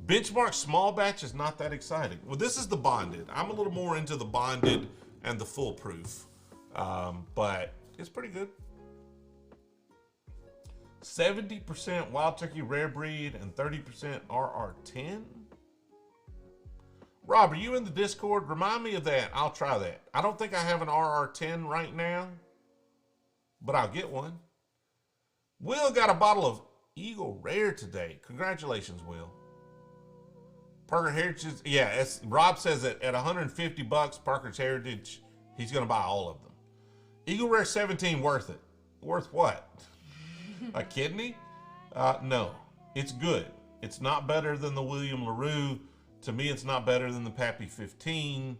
Benchmark small batch is not that exciting. Well, this is the bonded. I'm a little more into the bonded and the full proof, but it's pretty good. 70% Wild Turkey Rare Breed and 30% RR10. Rob, are you in the Discord? Remind me of that. I'll try that. I don't think I have an RR10 right now, but I'll get one. Will got a bottle of Eagle Rare today. Congratulations, Will. Parker Heritage, yeah, Rob says that at $150, Parker's Heritage, he's going to buy all of them. Eagle Rare 17, worth it. Worth what? A kidney? No, it's good. It's not better than the William LaRue. To me, it's not better than the Pappy 15,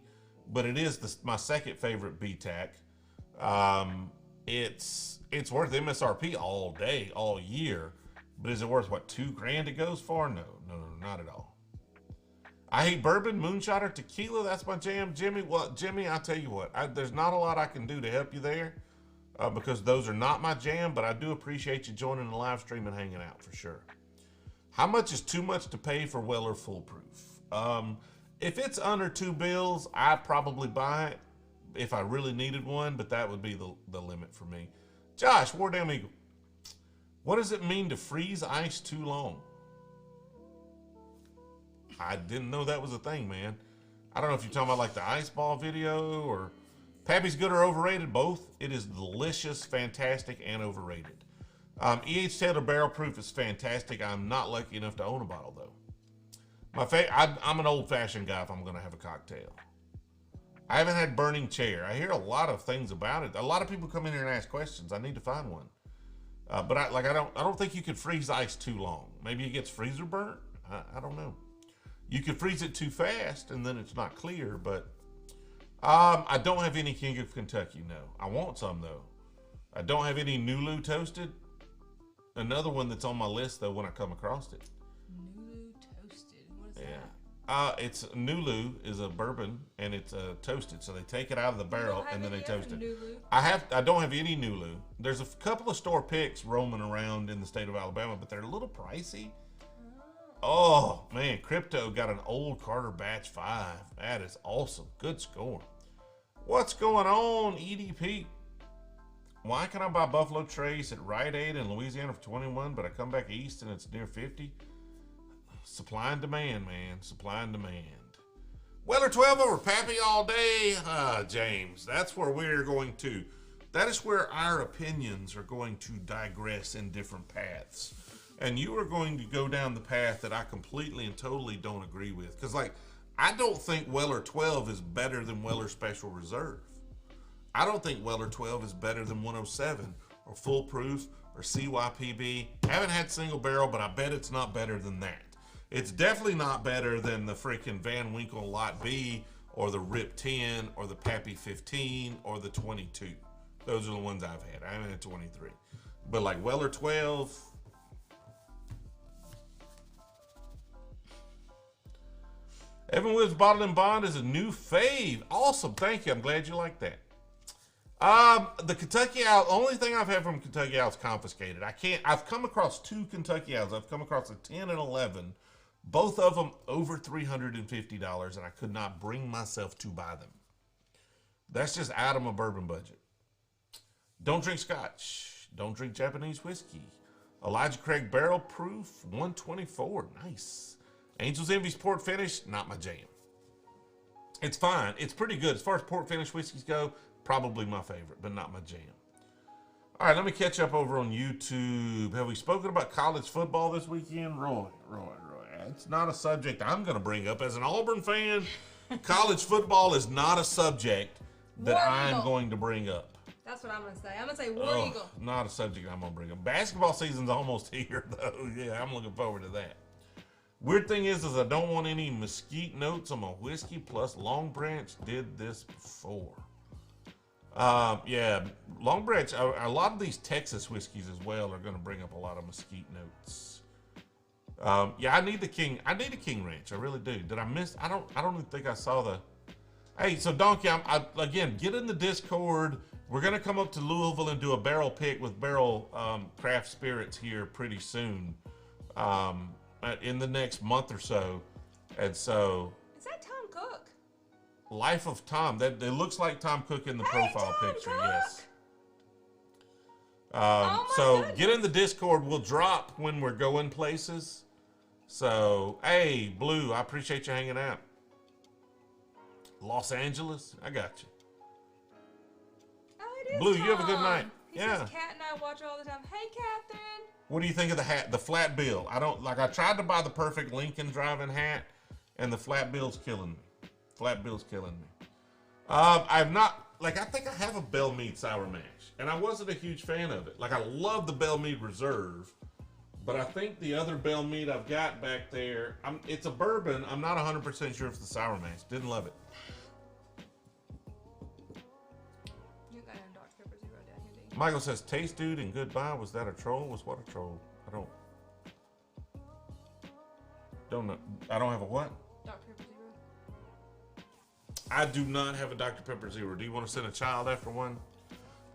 but it is my second favorite BTAC. It's worth MSRP all day, all year, but is it worth what, $2,000 it goes for? No, not at all. I hate bourbon, moonshine, or tequila. That's my jam. Jimmy, well, Jimmy, I'll tell you what, there's not a lot I can do to help you there because those are not my jam, but I do appreciate you joining the live stream and hanging out for sure. How much is too much to pay for Weller Full Proof? If it's under $2 I'd probably buy it if I really needed one, but that would be the limit for me. Josh, War Damn Eagle, what does it mean to freeze ice too long? I didn't know that was a thing, man. I don't know if you're talking about like the ice ball video or Pappy's good or overrated. Both. It is delicious, fantastic, and overrated. E.H. Taylor Barrel Proof is fantastic. I'm not lucky enough to own a bottle though. I'm an old-fashioned guy if I'm going to have a cocktail. I haven't had Burning Chair. I hear a lot of things about it. A lot of people come in here and ask questions. I need to find one. But I don't think you could freeze ice too long. Maybe it gets freezer burnt. I don't know. You can freeze it too fast, and then it's not clear. But I don't have any King of Kentucky. No, I want some though. I don't have any Nulu toasted. Another one that's on my list though when I come across it. Nulu toasted. What is Yeah. It's Nulu is a bourbon and it's toasted. So they take it out of the barrel and then they toast it. Nulu? I don't have any Nulu. There's a couple of store picks roaming around in the state of Alabama, but they're a little pricey. Oh man, Crypto got an old Carter Batch 5. That is awesome. Good score. What's going on, EDP? Why can I buy Buffalo Trace at Rite Aid in Louisiana for 21, but I come back east and it's near 50? Supply and demand, man. Supply and demand. Weller 12 over Pappy all day. James, that's where we're going to. That is where our opinions are going to digress in different paths. And you are going to go down the path that I completely and totally don't agree with. Because, like, I don't think Weller 12 is better than Weller Special Reserve. I don't think Weller 12 is better than 107 or Full Proof or CYPB. Haven't had single barrel, but I bet it's not better than that. It's definitely not better than the freaking Van Winkle Lot B or the Rip 10 or the Pappy 15 or the 22. Those are the ones I've had. I haven't had 23. But like Weller 12... Evan Williams Bottled and Bond is a new fave. Awesome. Thank you. I'm glad you like that. The Kentucky Owl, only thing I've had from Kentucky Owl is confiscated. I've come across two Kentucky Owls. I've come across a 10 and 11. Both of them over $350, and I could not bring myself to buy them. That's just out of my bourbon budget. Don't drink scotch. Don't drink Japanese whiskey. Elijah Craig Barrel Proof 124. Nice. Angel's Envy's port finish, not my jam. It's fine. It's pretty good. As far as port finish whiskeys go, probably my favorite, but not my jam. All right, let me catch up over on YouTube. Have we spoken about college football this weekend? Roy. It's not a subject I'm going to bring up. As an Auburn fan, college football is not a subject that I'm going to bring up. That's what I'm going to say. I'm going to say War Eagle. Not a subject I'm going to bring up. Basketball season's almost here, though. Yeah, I'm looking forward to that. Weird thing is I don't want any mesquite notes on my whiskey, plus Long Branch did this before. Yeah, Long Branch, a lot of these Texas whiskeys as well are going to bring up a lot of mesquite notes. Yeah, I need a King Ranch. I really do. Did I miss? I don't even think I saw the. Hey, so Donkey, again, get in the Discord. We're going to come up to Louisville and do a barrel pick with Barrel Craft Spirits here pretty soon. In the next month or so. And so. Is that Tom Cook? Life of Tom. That it looks like Tom Cook in the profile Tom picture, Cook. yes. So get in the Discord. We'll drop when we're going places. So, hey, Blue, I appreciate you hanging out. Los Angeles, I got you. Oh, it is Blue, Tom. you have a good night. He yeah. says Kat and I watch all the time. Hey, Catherine. What do you think of the hat? The flat bill. I tried to buy the perfect Lincoln driving hat, and the flat bill's killing me. Flat bill's killing me. I've not, I think I have a Belle Meade Sour Mash, and I wasn't a huge fan of it. I love the Belle Meade Reserve, but I think the other Belle Meade I've got back there, it's a bourbon. I'm not 100% sure if it's the Sour Mash. Didn't love it. Michael says, taste dude and goodbye. Was that a troll? Was what a troll? I don't know. I don't have a what? Dr. Pepper Zero. I do not have a Dr. Pepper Zero. Do you want to send a child after one?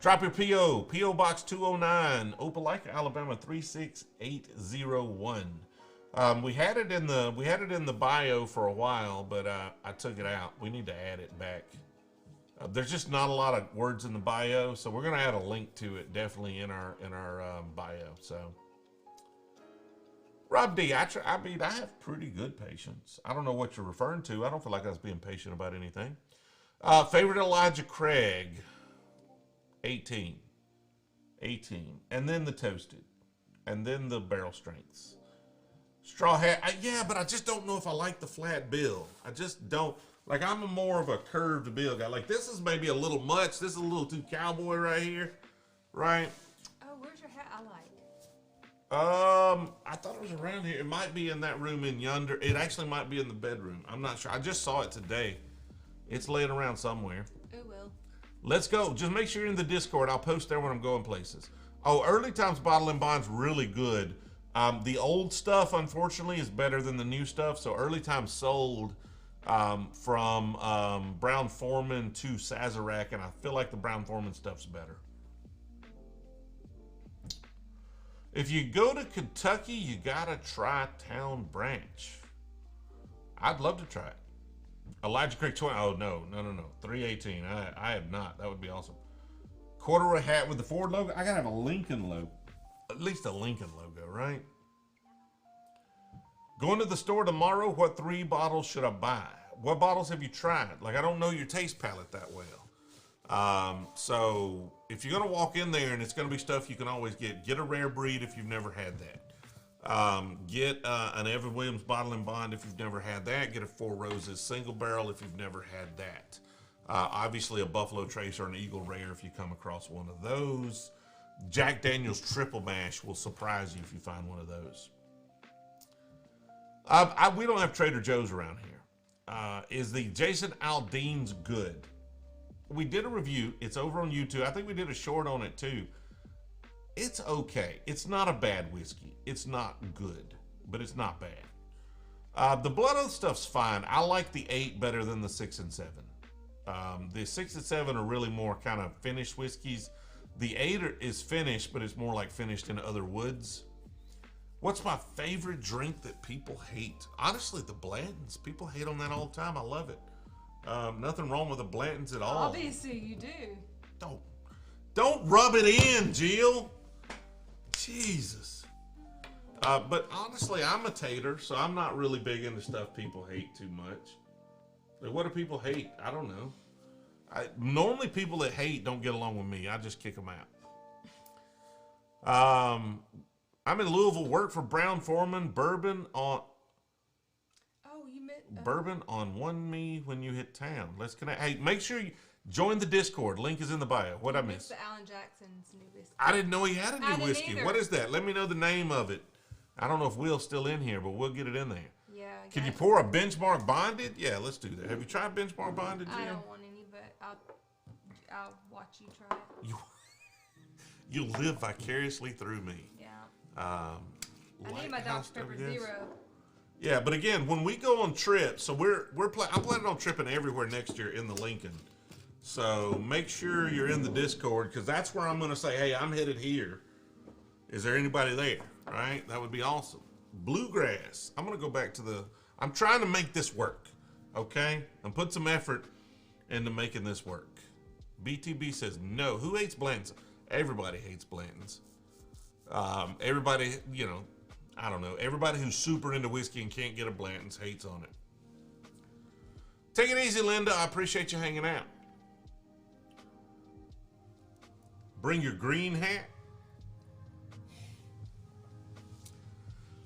Drop your PO. PO Box 209, Opelika, Alabama 36801. We had it in the bio for a while, but I took it out. We need to add it back. There's just not a lot of words in the bio, so we're gonna add a link to it definitely in our bio. So, Rob D, I have pretty good patience. I don't know what you're referring to. I don't feel like I was being patient about anything. Favorite Elijah Craig, 18, and then the toasted, and then the barrel strengths. Straw hat, yeah, but I just don't know if I like the flat bill. I just don't. I'm more of a curved bill guy. This is maybe a little much. This is a little too cowboy right here, right? Oh, where's your hat? I like. I thought it was around here. It might be in that room in yonder. It actually might be in the bedroom. I'm not sure. I just saw it today. It's laying around somewhere. It will. Let's go. Just make sure you're in the Discord. I'll post there when I'm going places. Oh, Early Times Bottle and Bond's really good. The old stuff, unfortunately, is better than the new stuff. So Early Times sold from Brown Forman to Sazerac, and I feel like the Brown Forman stuff's better. If you go to Kentucky, you gotta try Town Branch. I'd love to try it. Elijah Creek 20. Oh, no. 318. I have not. That would be awesome. Corduroy hat with the Ford logo. I gotta have a Lincoln logo. At least a Lincoln logo, right? Going to the store tomorrow, what 3 bottles should I buy? What bottles have you tried? Like, I don't know your taste palette that well. So if you're gonna walk in there and it's gonna be stuff you can always get a rare breed if you've never had that. Get an Evan Williams Bottle and Bond if you've never had that. Get a Four Roses single barrel if you've never had that. Obviously a Buffalo Trace or an Eagle Rare if you come across one of those. Jack Daniel's Triple Mash will surprise you if you find one of those. We don't have Trader Joe's around here. Is the Jason Aldean's good? We did a review. It's over on YouTube. I think we did a short on it too. It's okay. It's not a bad whiskey. It's not good, but it's not bad. The Blood Oath stuff's fine. I like the 8 better than the 6 and 7. The 6 and 7 are really more kind of finished whiskeys. The 8 is finished, but it's more like finished in other woods. What's my favorite drink that people hate? Honestly, the Blantons. People hate on that all the time. I love it. Nothing wrong with the Blantons at all. Obviously, you do. Don't rub it in, Jill. Jesus. But honestly, I'm a tater, so I'm not really big into stuff people hate too much. Like, what do people hate? I don't know. Normally, people that hate don't get along with me. I just kick them out. I'm in Louisville. Work for Brown Forman. Bourbon on. Bourbon on One Me when you hit town. Let's connect. Hey, make sure you join the Discord. Link is in the bio. What I miss? The Alan Jackson's new whiskey. I didn't know he had a new whiskey. Either. What is that? Let me know the name of it. I don't know if Will's still in here, but we'll get it in there. Yeah. Can you pour a Benchmark Bonded? Yeah, let's do that. Have you tried Benchmark Bonded, Jim? I don't want any, but I'll watch you try it. You'll live vicariously through me. Yeah. I need my Dr. Pepper Zero. Yeah, but again, when we go on trips, so I'm planning on tripping everywhere next year in the Lincoln. So make sure you're in the Discord, because that's where I'm going to say, hey, I'm headed here. Is there anybody there? Right? That would be awesome. Bluegrass. I'm going to go back to I'm trying to make this work. Okay? I'm putting some effort into making this work. BTB says no. Who hates Blantons? Everybody hates Blantons. Everybody, I don't know. Everybody who's super into whiskey and can't get a Blantons hates on it. Take it easy, Linda. I appreciate you hanging out. Bring your green hat.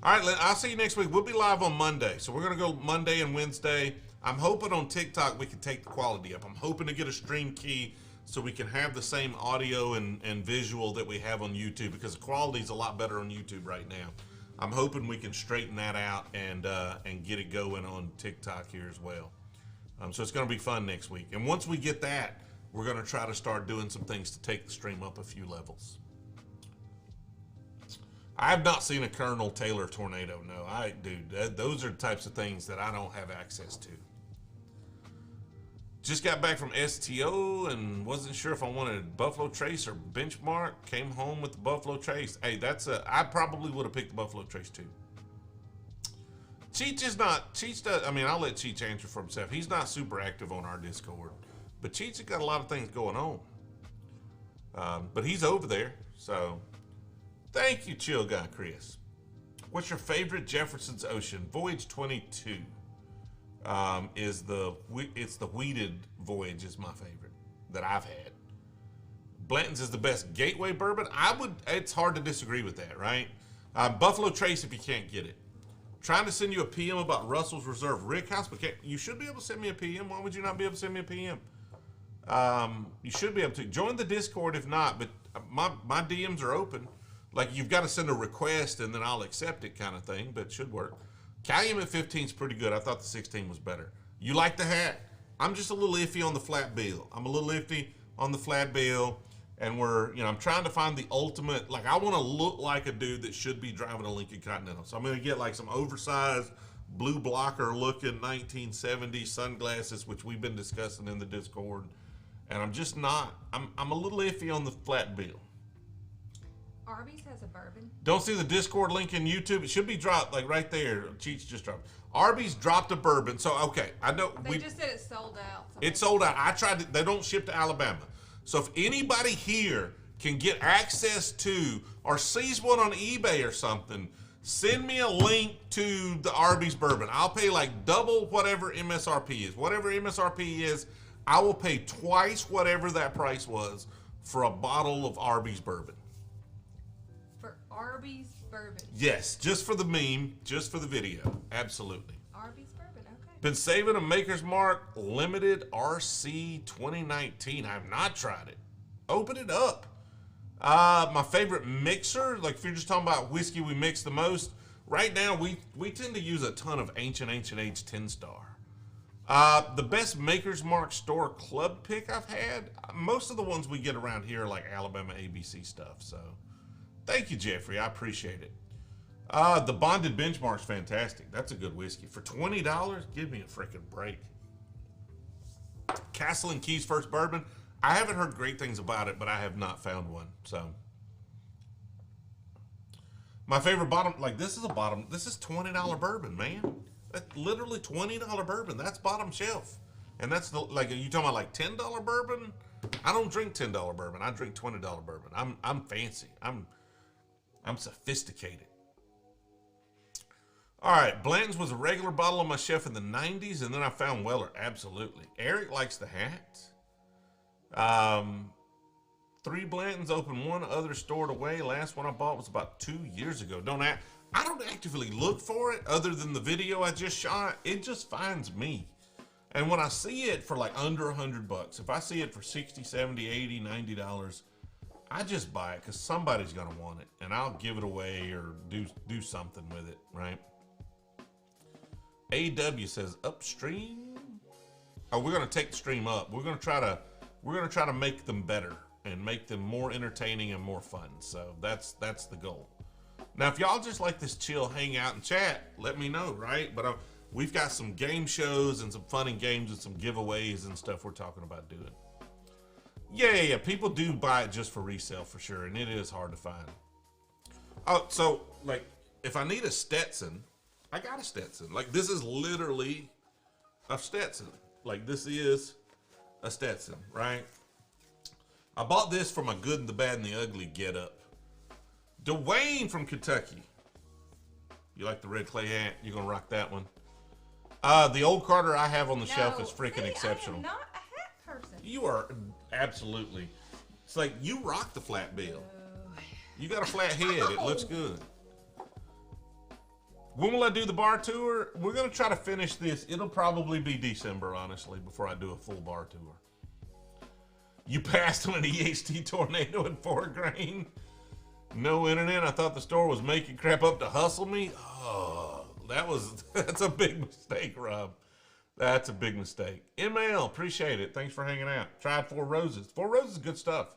All right, I'll see you next week. We'll be live on Monday. So we're going to go Monday and Wednesday. I'm hoping on TikTok we can take the quality up. I'm hoping to get a stream key so we can have the same audio and visual that we have on YouTube, because the quality is a lot better on YouTube right now. I'm hoping we can straighten that out and get it going on TikTok here as well. So it's going to be fun next week. And once we get that, we're going to try to start doing some things to take the stream up a few levels. I have not seen a Colonel Taylor tornado. No, those are the types of things that I don't have access to. Just got back from STO and wasn't sure if I wanted Buffalo Trace or Benchmark. Came home with the Buffalo Trace. Hey, I probably would have picked the Buffalo Trace too. I'll let Cheech answer for himself. He's not super active on our Discord, but Cheech has got a lot of things going on. But he's over there, so thank you, Chill Guy Chris. What's your favorite Jefferson's Ocean? Voyage 22. It's the wheated Voyage is my favorite that I've had. Blanton's is the best gateway bourbon. It's hard to disagree with that, right? Buffalo Trace if you can't get it. Trying to send you a PM about Russell's Reserve Rickhouse, but you should be able to send me a PM. Why would you not be able to send me a PM? You should be able to. Join the Discord if not, but my DMs are open. Like, you've got to send a request and then I'll accept it kind of thing, but it should work. Calumet 15 is pretty good. I thought the 16 was better. You like the hat? I'm just a little iffy on the flat bill. I'm a little iffy on the flat bill, and I'm trying to find the ultimate, like, I want to look like a dude that should be driving a Lincoln Continental. So I'm going to get like some oversized blue blocker looking 1970s sunglasses, which we've been discussing in the Discord. And I'm just not, I'm a little iffy on the flat bill. Arby's has a bourbon. Don't see the Discord link in YouTube. It should be dropped, like right there. Cheats just dropped. Arby's dropped a bourbon. So, okay, I know. They just said it's sold out. It's sold out. I tried to, they don't ship to Alabama. So if anybody here can get access to or sees one on eBay or something, send me a link to the Arby's bourbon. I'll pay like double whatever MSRP is. Whatever MSRP is, I will pay twice whatever that price was for a bottle of Arby's bourbon. For Arby's bourbon. Yes, just for the meme, just for the video. Absolutely. Arby's bourbon, okay. Been saving a Maker's Mark Limited RC 2019. I have not tried it. Open it up. My favorite mixer, like if you're just talking about whiskey we mix the most, right now we tend to use a ton of Ancient Age 10 Star. The best Maker's Mark store club pick I've had, most of the ones we get around here are like Alabama ABC stuff, so thank you, Jeffrey. I appreciate it. The Bonded Benchmark's fantastic. That's a good whiskey. For $20, give me a freaking break. Castle and Key's First Bourbon. I haven't heard great things about it, but I have not found one. So, my favorite bottom, like this is $20 bourbon, man. That's literally $20 bourbon. That's bottom shelf. And that's like, are you talking about like $10 bourbon? I don't drink $10 bourbon. I drink $20 bourbon. I'm fancy. I'm sophisticated. All right, Blanton's was a regular bottle on my shelf in the 90s, and then I found Weller. Absolutely. Eric likes the hat. 3 Blantons, open one, other stored away. Last one I bought was about 2 years ago. I don't actively look for it other than the video I just shot. It just finds me. And when I see it for like under $100, if I see it for $60, $70, $80, $90, I just buy it because somebody's gonna want it, and I'll give it away or do something with it, right? AW says upstream. Oh, we're gonna take the stream up. We're gonna try to make them better and make them more entertaining and more fun. So that's the goal. Now, if y'all just like this chill, hang out and chat, let me know, right? But we've got some game shows and some fun and games and some giveaways and stuff we're talking about doing. Yeah. People do buy it just for resale for sure, and it is hard to find. Oh, so like if I need a Stetson, I got a Stetson. Like this is literally a Stetson. Like this is a Stetson, right? I bought this for my good and the bad and the ugly get up. Dwayne from Kentucky. You like the red clay hat? You're gonna rock that one. The old Carter I have on the shelf is freaking exceptional. I am not a hat person. You are absolutely. It's like you rock the flat bill. You got a flat head. It looks good. When will I do the bar tour? We're gonna try to finish this. It'll probably be December, honestly, before I do a full bar tour. You passed on an EHT tornado in 4 grain. No internet. I thought the store was making crap up to hustle me. Oh, that's a big mistake, Rob. That's a big mistake. ML, appreciate it. Thanks for hanging out. Tried 4 Roses. 4 Roses is good stuff.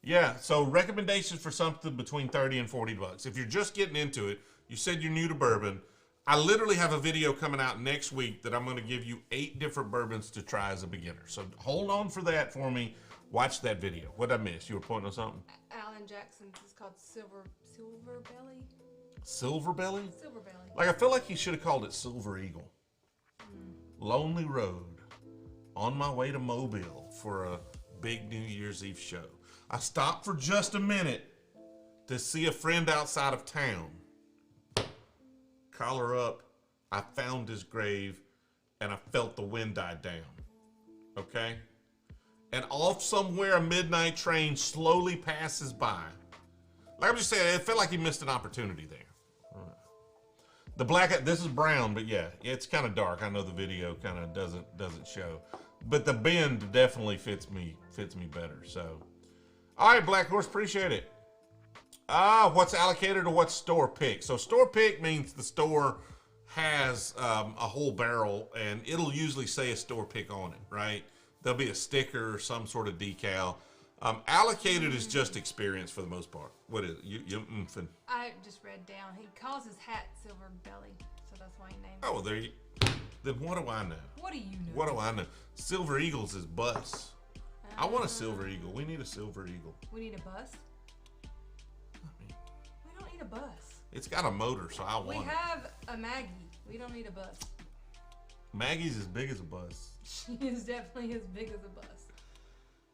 Yeah, so recommendations for something between 30 and 40 bucks. If you're just getting into it, you said you're new to bourbon. I literally have a video coming out next week that I'm going to give you 8 different bourbons to try as a beginner. So hold on for that for me. Watch that video. What did I miss? You were pointing on something? Alan Jackson's is called Silver Belly. Silver Belly? Silver Belly. Like I feel like he should have called it Silver Eagle. Lonely Road. On my way to Mobile for a big New Year's Eve show. I stopped for just a minute to see a friend outside of town. Call her up. I found his grave and I felt the wind die down. Okay? And off somewhere a midnight train slowly passes by. Like I'm just saying, it felt like he missed an opportunity there. The black, this is brown, but yeah, it's kind of dark. I know the video kind of doesn't show, but the bend definitely fits me better. So, all right, Black Horse, appreciate it. What's allocated or what's store pick? So store pick means the store has a whole barrel, and it'll usually say a store pick on it, right? There'll be a sticker or some sort of decal. Allocated is just experience for the most part. What is it? I just read down. He calls his hat Silver Belly, so that's why he named it. Oh, there you. Then what do I know? What do you know? What do I know? Silver Eagles is bus. I want a Silver Eagle. We need a Silver Eagle. We need a bus? I mean, We don't need a bus. it's got a motor, so I want We it. have a Maggie. We don't need a bus. Maggie's as big as a bus. She is definitely as big as a bus.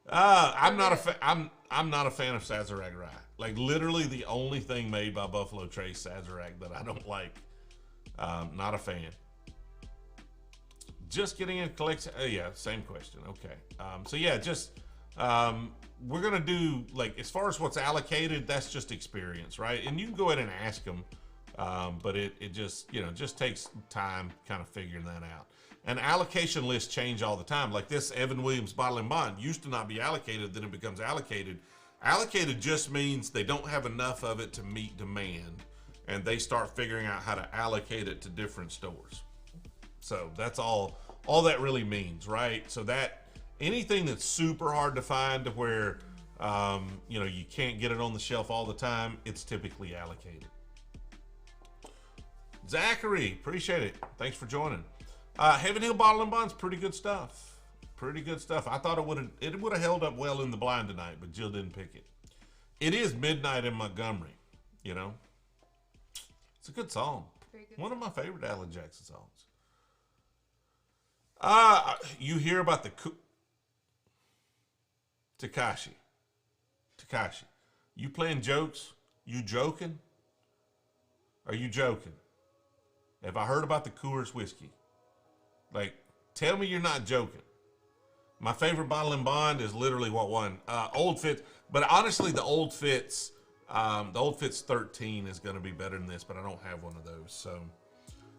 I'm not a fan of Sazerac rye. Like literally the only thing made by Buffalo Trace Sazerac that I don't like. Not a fan. Just getting in collection. Yeah, same question. Okay. So yeah, just we're gonna do like as far as what's allocated. That's just experience, right? And you can go ahead and ask them, but it just just takes time kind of figuring that out. And allocation lists change all the time. Like this Evan Williams Bottle and Bond used to not be allocated, then it becomes allocated. Allocated just means they don't have enough of it to meet demand, and they start figuring out how to allocate it to different stores. So that's all that really means, right? So that anything that's super hard to find to where you can't get it on the shelf all the time, it's typically allocated. Zachary, appreciate it. Thanks for joining. Heaven Hill Bottle and Bond's pretty good stuff. Pretty good stuff. I thought it would have held up well in the blind tonight, but Jill didn't pick it. It is Midnight in Montgomery, It's a good song. Very good. One of my favorite Alan Jackson songs. You hear about the Takashi. You playing jokes? You joking? Are you joking? Have I heard about the Coors whiskey? Like, tell me you're not joking. My favorite bottle and bond is literally what won. Old Fitz, but honestly, the Old Fitz 13 is going to be better than this, but I don't have one of those. So,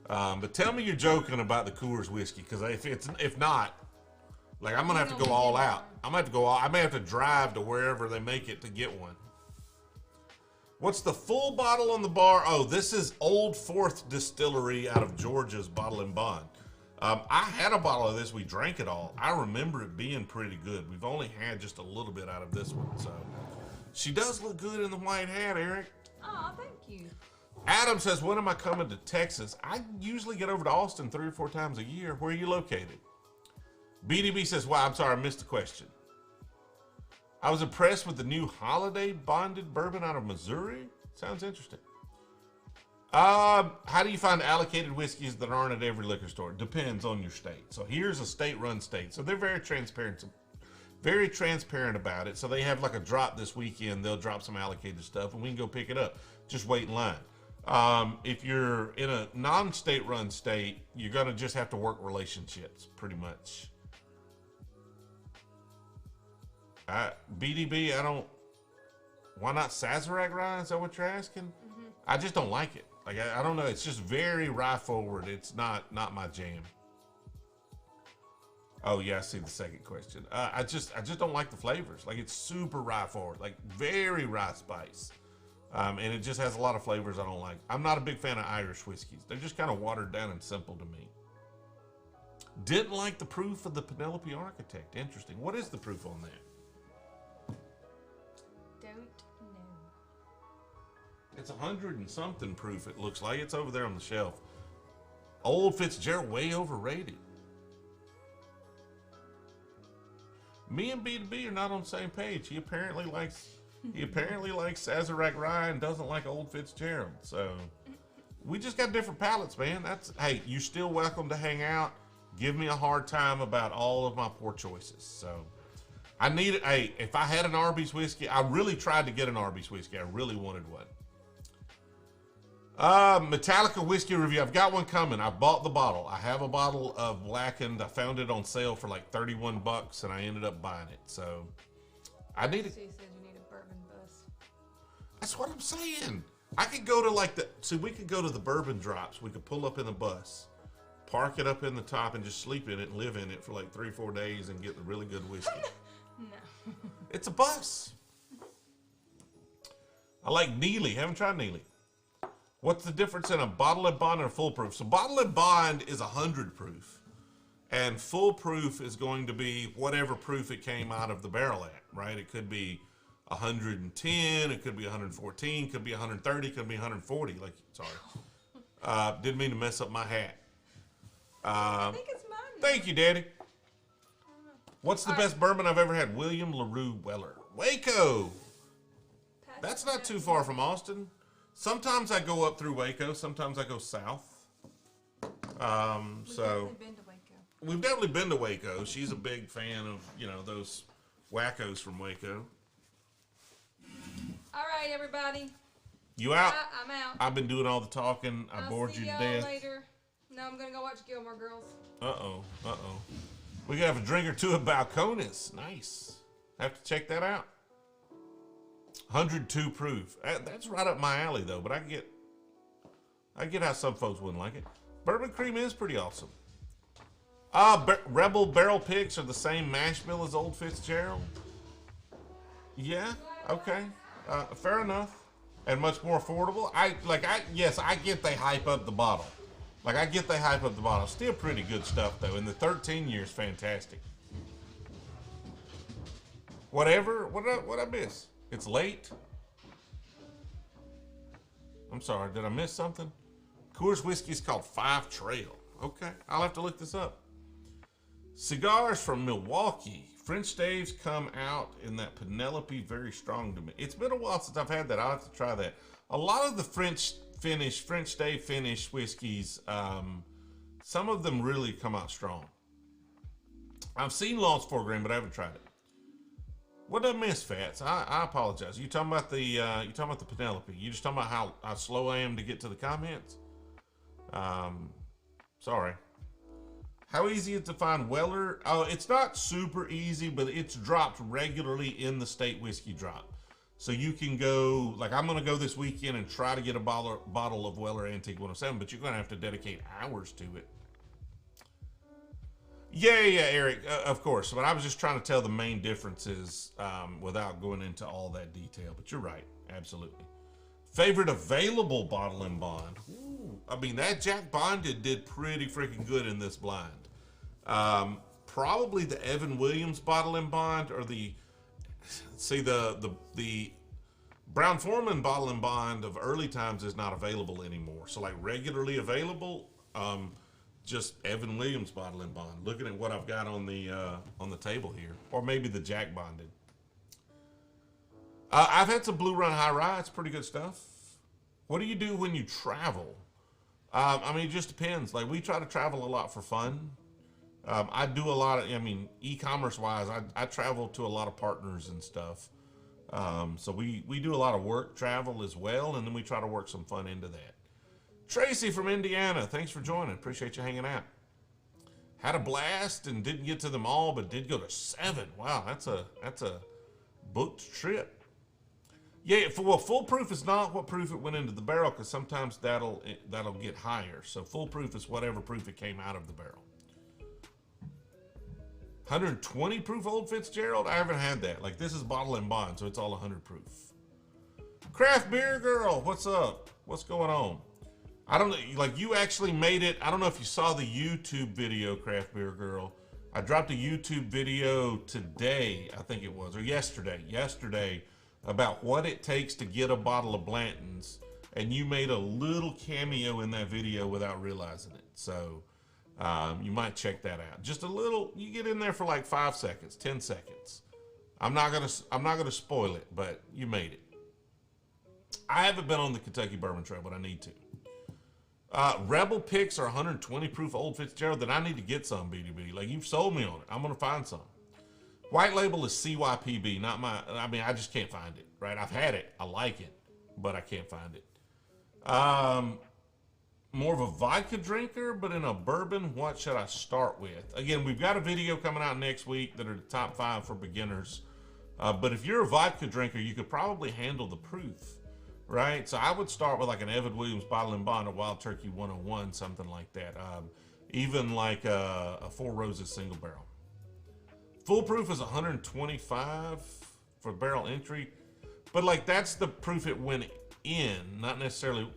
but tell me you're joking about the Coors whiskey, because if not, like I'm gonna have to go all out. I may have to drive to wherever they make it to get one. What's the full bottle on the bar? Oh, this is Old Fourth Distillery out of Georgia's Bottle and Bond. I had a bottle of this. We drank it all. I remember it being pretty good. We've only had just a little bit out of this one. So she does look good in the white hat, Eric. Oh, thank you. Adam says, when am I coming to Texas? I usually get over to Austin 3 or 4 times a year. Where are you located? BDB says, wow, I'm sorry, I missed the question. I was impressed with the new holiday bonded bourbon out of Missouri. Sounds interesting. How do you find allocated whiskeys that aren't at every liquor store? Depends on your state. So here's a state-run state. So they're very transparent about it. So they have like a drop this weekend. They'll drop some allocated stuff, and we can go pick it up. Just wait in line. If you're in a non-state-run state, you're going to just have to work relationships, pretty much. BDB, why not Sazerac rye? Is that what you're asking? Mm-hmm. I just don't like it. Like, I don't know. It's just very rye forward. It's not my jam. Oh yeah, I see the second question. I just don't like the flavors. Like, it's super rye forward, like very rye spice. And it just has a lot of flavors I don't like. I'm not a big fan of Irish whiskeys. They're just kind of watered down and simple to me. Didn't like the proof of the Penelope Architect. Interesting. What is the proof on that? Don't know. It's 100 and something proof, it looks like. It's over there on the shelf. Old Fitzgerald, way overrated. Me and B2B are not on the same page. He apparently likes Sazerac rye and doesn't like Old Fitzgerald. So we just got different palates, man. Hey, you're still welcome to hang out. Give me a hard time about all of my poor choices. So I need it. Hey, if I had an Arby's whiskey, I really tried to get an Arby's whiskey. I really wanted one. Metallica whiskey review. I've got one coming. I bought the bottle. I have a bottle of blackened. I found it on sale for like $31, and I ended up buying it. So I need it. She said you need a bourbon bus. That's what I'm saying. I could go to we could go to the bourbon drops. We could pull up in the bus, park it up in the top, and just sleep in it and live in it for like 3 or 4 days and get the really good whiskey. No. It's a bus. I like Neely. Haven't tried Neely. What's the difference in a bottle and bond and a full proof? So bottle and bond is 100 proof. And full proof is going to be whatever proof it came out of the barrel at, right? It could be 110, it could be 114, could be 130, could be 140. Like, sorry. Didn't mean to mess up my hat. I think it's mine. Thank you, Daddy. What's the best bourbon I've ever had? William LaRue Weller. Waco. That's not too far from Austin. Sometimes I go up through Waco. Sometimes I go south. We've definitely been to Waco. She's a big fan of, you know, those wackos from Waco. All right, everybody. You out? I'm out. I've been doing all the talking. I bored you to death. Later. No, I'm gonna go watch Gilmore Girls. Uh-oh. We gotta have a drink or two of Balcones. Nice. Have to check that out. 102 proof. That's right up my alley, though. But I get how some folks wouldn't like it. Bourbon cream is pretty awesome. Rebel barrel picks are the same mash bill as Old Fitzgerald. Yeah. Okay. Fair enough. And much more affordable. Yes, I get they hype up the bottle. Like, I get they hype up the bottle. Still pretty good stuff, though. And the 13 years, fantastic. Whatever. What I miss? It's late. I'm sorry. Did I miss something? Coors whiskey is called Five Trail. Okay. I'll have to look this up. Cigars from Milwaukee. French Dave's come out in that Penelope, very strong to me. It's been a while since I've had that. I'll have to try that. A lot of the French Dave finish whiskeys, some of them really come out strong. I've seen Lost 4 grain, but I haven't tried it. What did I miss, Fats? I apologize. You talking about the Penelope? You just talking about how slow I am to get to the comments? Sorry. How easy is it to find Weller? Oh, it's not super easy, but it's dropped regularly in the state whiskey drop. So you can go, like I'm going to go this weekend and try to get a bottle of Weller Antique 107, but you're going to have to dedicate hours to it. Yeah, Eric, of course. But I was just trying to tell the main differences without going into all that detail. But you're right, absolutely. Favorite available bottle and bond? Ooh, I mean, that Jack Bonded did pretty freaking good in this blind. Probably the Evan Williams bottle and bond, or the Brown-Forman bottle and bond of early times is not available anymore. So like regularly available, just Evan Williams bottle and bond. Looking at what I've got on the table here, or maybe the Jack Bonded. I've had some Blue Run High Rye. It's pretty good stuff. What do you do when you travel? I mean, it just depends. Like, we try to travel a lot for fun. I do a lot of, e-commerce wise, I travel to a lot of partners and stuff. So we do a lot of work travel as well, and then we try to work some fun into that. Tracy from Indiana, thanks for joining. Appreciate you hanging out. Had a blast and didn't get to them all, but did go to 7. Wow, that's a booked trip. Yeah, full proof is not what proof it went into the barrel, because sometimes that'll get higher. So full proof is whatever proof it came out of the barrel. 120 proof Old Fitzgerald? I haven't had that. Like, this is bottle and bond, so it's all 100 proof. Craft Beer Girl, what's up? What's going on? I don't know, like, you actually made it. I don't know if you saw the YouTube video, Craft Beer Girl. I dropped a YouTube video today, I think it was, or yesterday, about what it takes to get a bottle of Blantons, and you made a little cameo in that video without realizing it. So you might check that out. Just a little. You get in there for like 5 seconds, 10 seconds. I'm not gonna spoil it, but you made it. I haven't been on the Kentucky Bourbon Trail, but I need to. Rebel picks are 120 proof Old Fitzgerald. Then I need to get some, BDB. Like, you've sold me on it. I'm gonna find some. White label is CYPB, not my. I mean, I just can't find it. Right? I've had it. I like it, but I can't find it. More of a vodka drinker, but in a bourbon, what should I start with? Again, we've got a video coming out next week that are the top 5 for beginners. But if you're a vodka drinker, you could probably handle the proof, right? So I would start with like an Evan Williams bottle and bond, a Wild Turkey 101, something like that. Even like a Four Roses single barrel. Full proof is 125 for barrel entry. But like that's the proof it went in, not necessarily.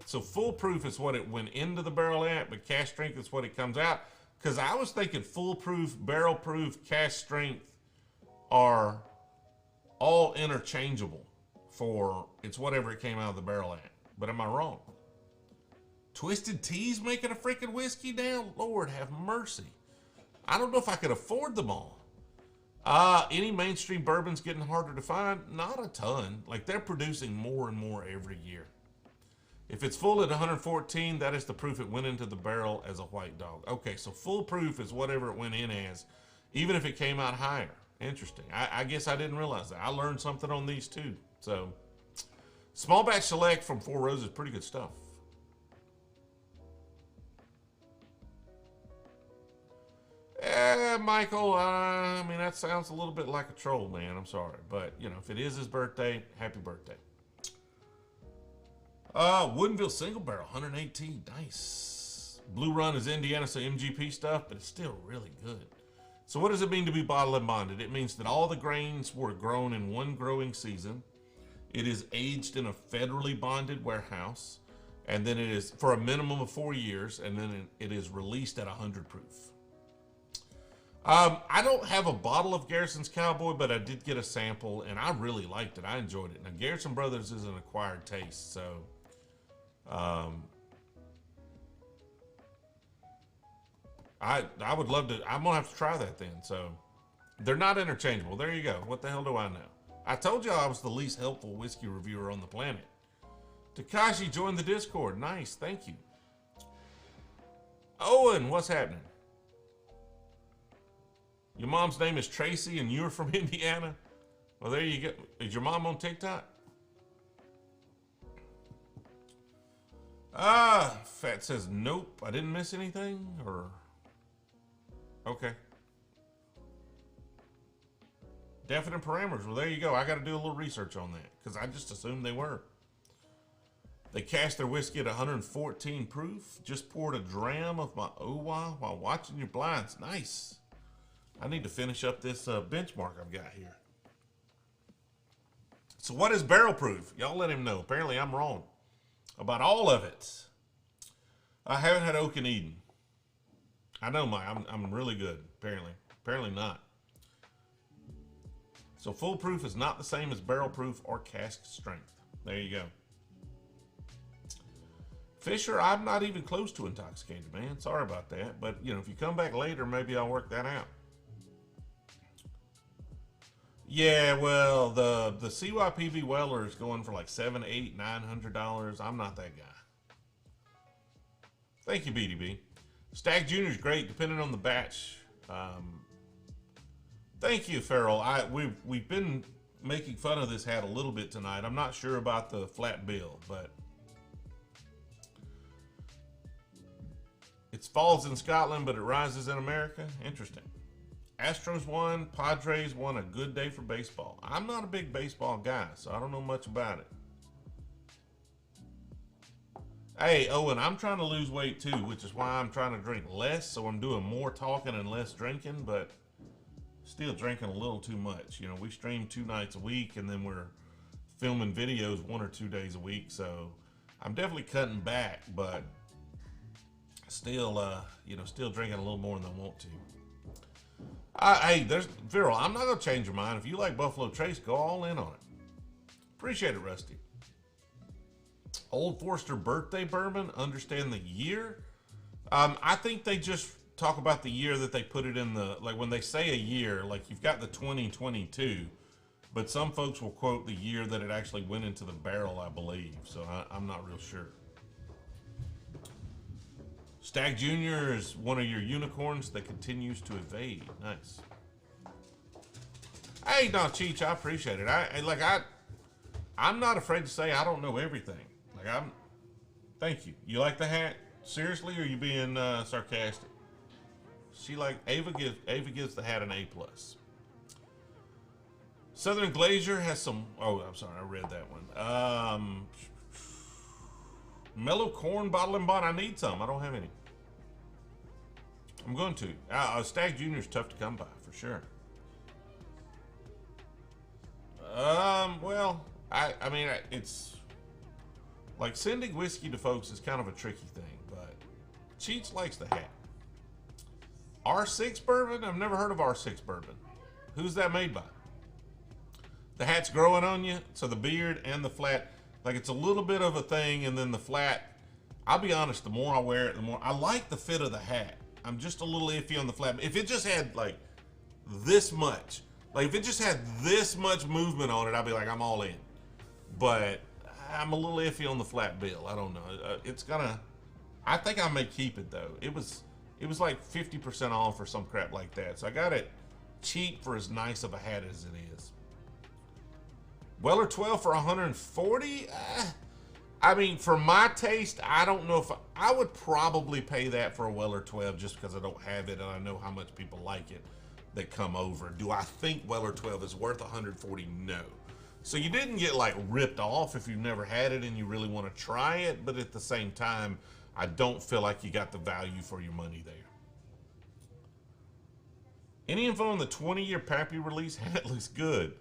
So full proof is what it went into the barrel at, but cask strength is what it comes out. Because I was thinking full proof, barrel proof, cask strength are all interchangeable for it's whatever it came out of the barrel at. But am I wrong? Twisted Tea's making a freaking whiskey now? Lord have mercy. I don't know if I could afford them all. Any mainstream bourbons getting harder to find? Not a ton. Like they're producing more and more every year. If it's full at 114, that is the proof it went into the barrel as a white dog. Okay, so full proof is whatever it went in as, even if it came out higher. Interesting. I guess I didn't realize that. I learned something on these too. So, small batch select from Four Roses, pretty good stuff. Michael, I mean, that sounds a little bit like a troll, man. I'm sorry. But, you know, if it is his birthday, happy birthday. Woodinville single barrel, 118. Nice. Blue Run is Indiana, so MGP stuff, but it's still really good. So what does it mean to be bottled and bonded? It means that all the grains were grown in one growing season. It is aged in a federally bonded warehouse, and then it is for a minimum of 4 years, and then it is released at 100 proof. I don't have a bottle of Garrison's Cowboy, but I did get a sample, and I really liked it. I enjoyed it. Now, Garrison Brothers is an acquired taste, so I would love to. I'm gonna have to try that then. So they're not interchangeable. There you go. What the hell do I know? I told y'all I was the least helpful whiskey reviewer on the planet. Takashi joined the Discord. Nice, thank you. Owen, what's happening? Your mom's name is Tracy and you're from Indiana? Well, there you go. Is your mom on TikTok? Fat says, nope, I didn't miss anything, or... Okay. Definite parameters. Well, there you go. I got to do a little research on that, because I just assumed they were. They cast their whiskey at 114 proof. Just poured a dram of my OWA while watching your blinds. Nice. I need to finish up this benchmark I've got here. So what is barrel proof? Y'all let him know. Apparently I'm wrong about all of it. I haven't had Oak and Eden. I know, Mike. I'm really good. Apparently not. So full proof is not the same as barrel proof or cask strength. There you go. Fisher, I'm not even close to intoxicated, man. Sorry about that. But, you know, if you come back later, maybe I'll work that out. Yeah, well, the CYPV Weller is going for like $700, $800, $900. I'm not that guy. Thank you, BDB. Stag Jr. is great, depending on the batch. Thank you, Farrell. We've been making fun of this hat a little bit tonight. I'm not sure about the flat bill, but it falls in Scotland, but it rises in America. Interesting. Astros won, Padres won. A good day for baseball. I'm not a big baseball guy, so I don't know much about it. Hey, Owen, I'm trying to lose weight too, which is why I'm trying to drink less. So I'm doing more talking and less drinking, but still drinking a little too much. You know, we stream 2 nights a week, and then we're filming videos 1 or 2 days a week. So I'm definitely cutting back, but still, you know, still drinking a little more than I want to. Hey, there's Viral. I'm not gonna change your mind. If you like Buffalo Trace, go all in on it. Appreciate it, Rusty. Old Forester birthday bourbon. Understand the year. I think they just talk about the year that they put it in the, like when they say a year, like you've got the 2022, but some folks will quote the year that it actually went into the barrel, I believe. So I'm not real sure. Stag Jr. is one of your unicorns that continues to evade. Nice. Hey, no, Cheech, I appreciate it. I'm not afraid to say I don't know everything. Thank you. You like the hat? Seriously, or are you being sarcastic? Ava gives the hat an A+. Southern Glacier has some, oh, I'm sorry, I read that one. Mellow Corn Bottle and Bond, I need some. I don't have any. I'm going to. Stag Jr. is tough to come by, for sure. Well, I mean, it's like sending whiskey to folks is kind of a tricky thing, but Cheech likes the hat. R6 bourbon? I've never heard of R6 bourbon. Who's that made by? The hat's growing on you, so the beard and the flat, like it's a little bit of a thing, and then the flat, I'll be honest, the more I wear it, the more, I like the fit of the hat. I'm just a little iffy on the flat. If it just had like this much, like if it just had this much movement on it, I'd be like, I'm all in. But I'm a little iffy on the flat bill. I don't know. It's gonna, I think I may keep it though. It was like 50% off or some crap like that. So I got it cheap for as nice of a hat as it is. Weller 12 for 140? I mean, for my taste, I don't know if I would probably pay that for a Weller 12 just because I don't have it and I know how much people like it that come over. Do I think Weller 12 is worth 140? No. So you didn't get like ripped off if you've never had it and you really want to try it, but at the same time, I don't feel like you got the value for your money there. Any info on the 20-year Pappy release? Hat looks good.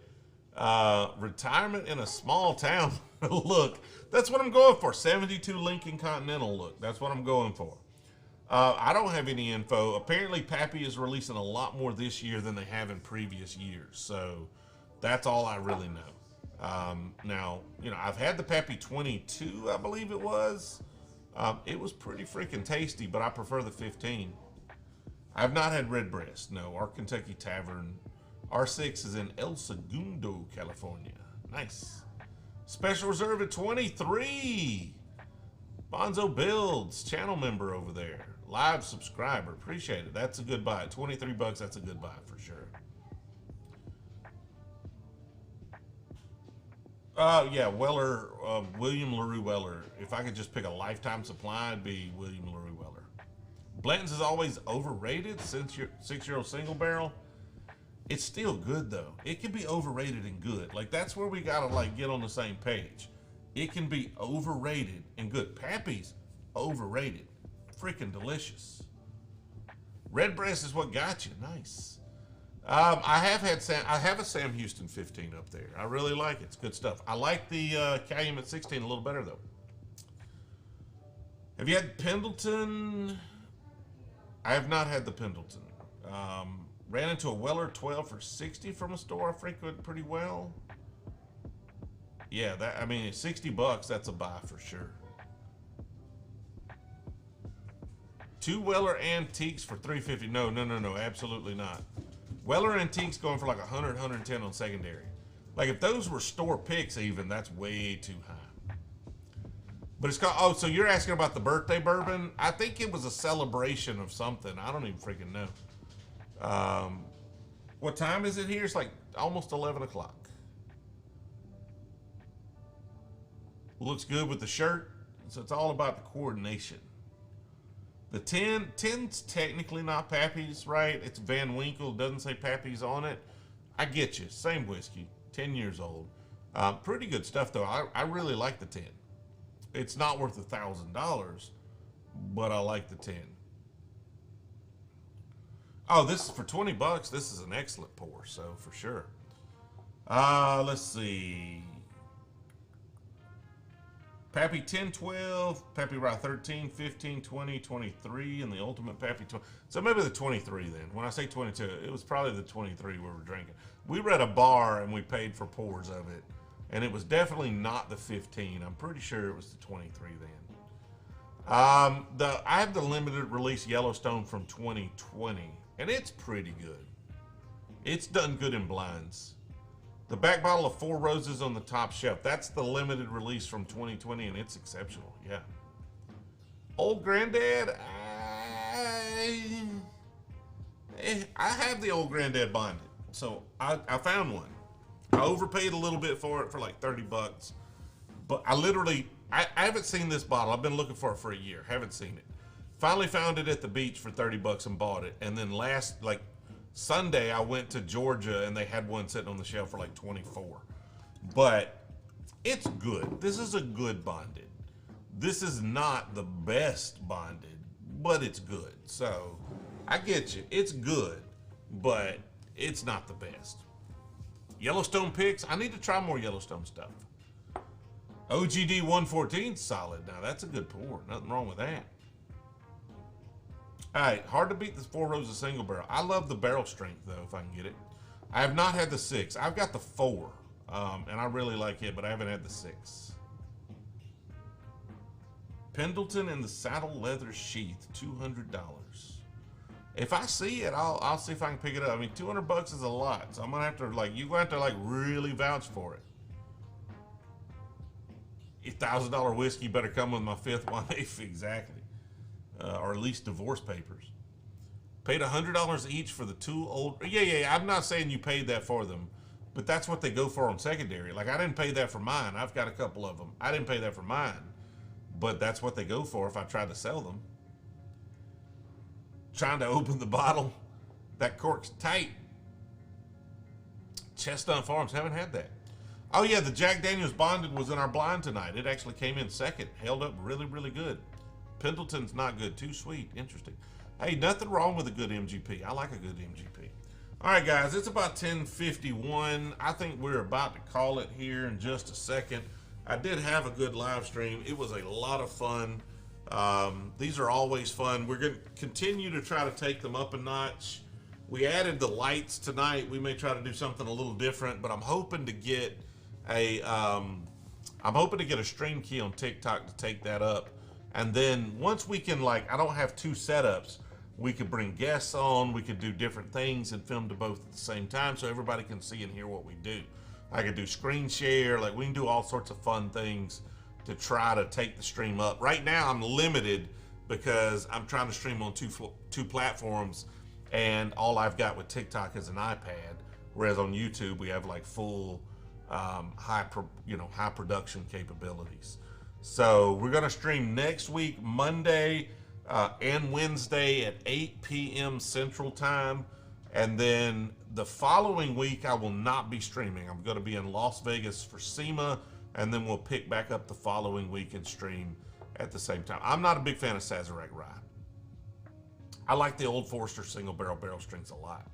Retirement in a small town look. That's what I'm going for. 72 Lincoln Continental look. That's what I'm going for. I don't have any info. Apparently Pappy is releasing a lot more this year than they have in previous years. So that's all I really know. Now, you know, I've had the Pappy 22, I believe it was. It was pretty freaking tasty, but I prefer the 15. I've not had Redbreast. No, our Kentucky Tavern. R6 is in El Segundo, California. Nice. Special Reserve at 23. Bonzo Builds, channel member over there. Live subscriber. Appreciate it. That's a good buy. 23 bucks, that's a good buy for sure. Yeah, Weller, William LaRue Weller. If I could just pick a lifetime supply, it'd be William LaRue Weller. Blantons is always overrated since your 6-year-old single barrel. It's still good though. It can be overrated and good. Like that's where we gotta like get on the same page. It can be overrated and good. Pappy's overrated. Freaking delicious. Redbreast is what got you. Nice. I have a Sam Houston 15 up there. I really like it. It's good stuff. I like the Calumet 16 a little better though. Have you had Pendleton? I have not had the Pendleton. Ran into a Weller 12 for 60 from a store I frequent pretty well. Yeah, that, I mean, 60 bucks, that's a buy for sure. 2 Weller Antiques for $350. No, absolutely not. Weller Antiques going for like 100, 110 on secondary. Like if those were store picks even, that's way too high. But it's called, oh, so you're asking about the birthday bourbon? I think it was a celebration of something. I don't even freaking know. What time is it here? It's like almost 11 o'clock. Looks good with the shirt. So it's all about the coordination. The 10's technically not Pappy's, right? It's Van Winkle, doesn't say Pappy's on it. I get you, same whiskey, 10 years old. Pretty good stuff though. I really like the 10. It's not worth $1,000, but I like the 10. Oh, this is for 20 bucks. This is an excellent pour, so for sure. Let's see. Pappy 10, 12, Pappy Rye 13, 15, 20, 23, and the Ultimate Pappy 20. So maybe the 23 then. When I say 22, it was probably the 23 we were drinking. We were at a bar and we paid for pours of it, and it was definitely not the 15. I'm pretty sure it was the 23 then. I have the limited release Yellowstone from 2020, and it's pretty good. It's done good in blinds. The back bottle of 4 Roses on the top shelf. That's the limited release from 2020, and it's exceptional. Yeah. Old Granddad. I have the Old Granddad bonded, so I found one. I overpaid a little bit for it for like 30 bucks, but I haven't seen this bottle. I've been looking for it for a year. Haven't seen it. Finally found it at the beach for 30 bucks and bought it, and then like Sunday, I went to Georgia and they had one sitting on the shelf for like 24. But it's good. This is a good bonded. This is not the best bonded, but it's good. So I get you. It's good, but it's not the best. Yellowstone picks. I need to try more Yellowstone stuff. OGD 114 solid. Now that's a good pour. Nothing wrong with that. All right, hard to beat the Four Roses single barrel. I love the barrel strength though, if I can get it. I have not had the 6. I've got the 4, and I really like it, but I haven't had the 6. Pendleton in the saddle leather sheath, $200. If I see it, I'll see if I can pick it up. I mean, $200 is a lot, so I'm gonna have to you're gonna have to really vouch for it. $1,000 whiskey better come with my 5th wife, exactly, or at least divorce papers. Paid $100 each for the 2 old. Yeah. I'm not saying you paid that for them, but that's what they go for on secondary. Like I didn't pay that for mine. I've got a couple of them. I didn't pay that for mine, but that's what they go for if I tried to sell them. Trying to open the bottle, that cork's tight. Chestnut Farms, haven't had that. Oh yeah, the Jack Daniels Bonded was in our blind tonight. It actually came in second, held up really good. Pendleton's not good, too sweet, interesting. Hey, nothing wrong with a good MGP. I like a good MGP. All right, guys, it's about 10:51. I think we're about to call it here in just a second. I did have a good live stream. It was a lot of fun. These are always fun. We're going to continue to try to take them up a notch. We added the lights tonight. We may try to do something a little different, but I'm hoping to get a stream key on TikTok to take that up. And then once we can, I don't have 2 setups, we could bring guests on, we could do different things and film to both at the same time so everybody can see and hear what we do. I could do screen share, we can do all sorts of fun things to try to take the stream up. Right now I'm limited because I'm trying to stream on two platforms, and all I've got with TikTok is an iPad, whereas on YouTube we have full high production capabilities. So we're gonna stream next week, Monday and Wednesday at 8 p.m. Central Time. And then the following week, I will not be streaming. I'm gonna be in Las Vegas for SEMA, and then we'll pick back up the following week and stream at the same time. I'm not a big fan of Sazerac Rye. I like the Old Forester single barrel strengths a lot.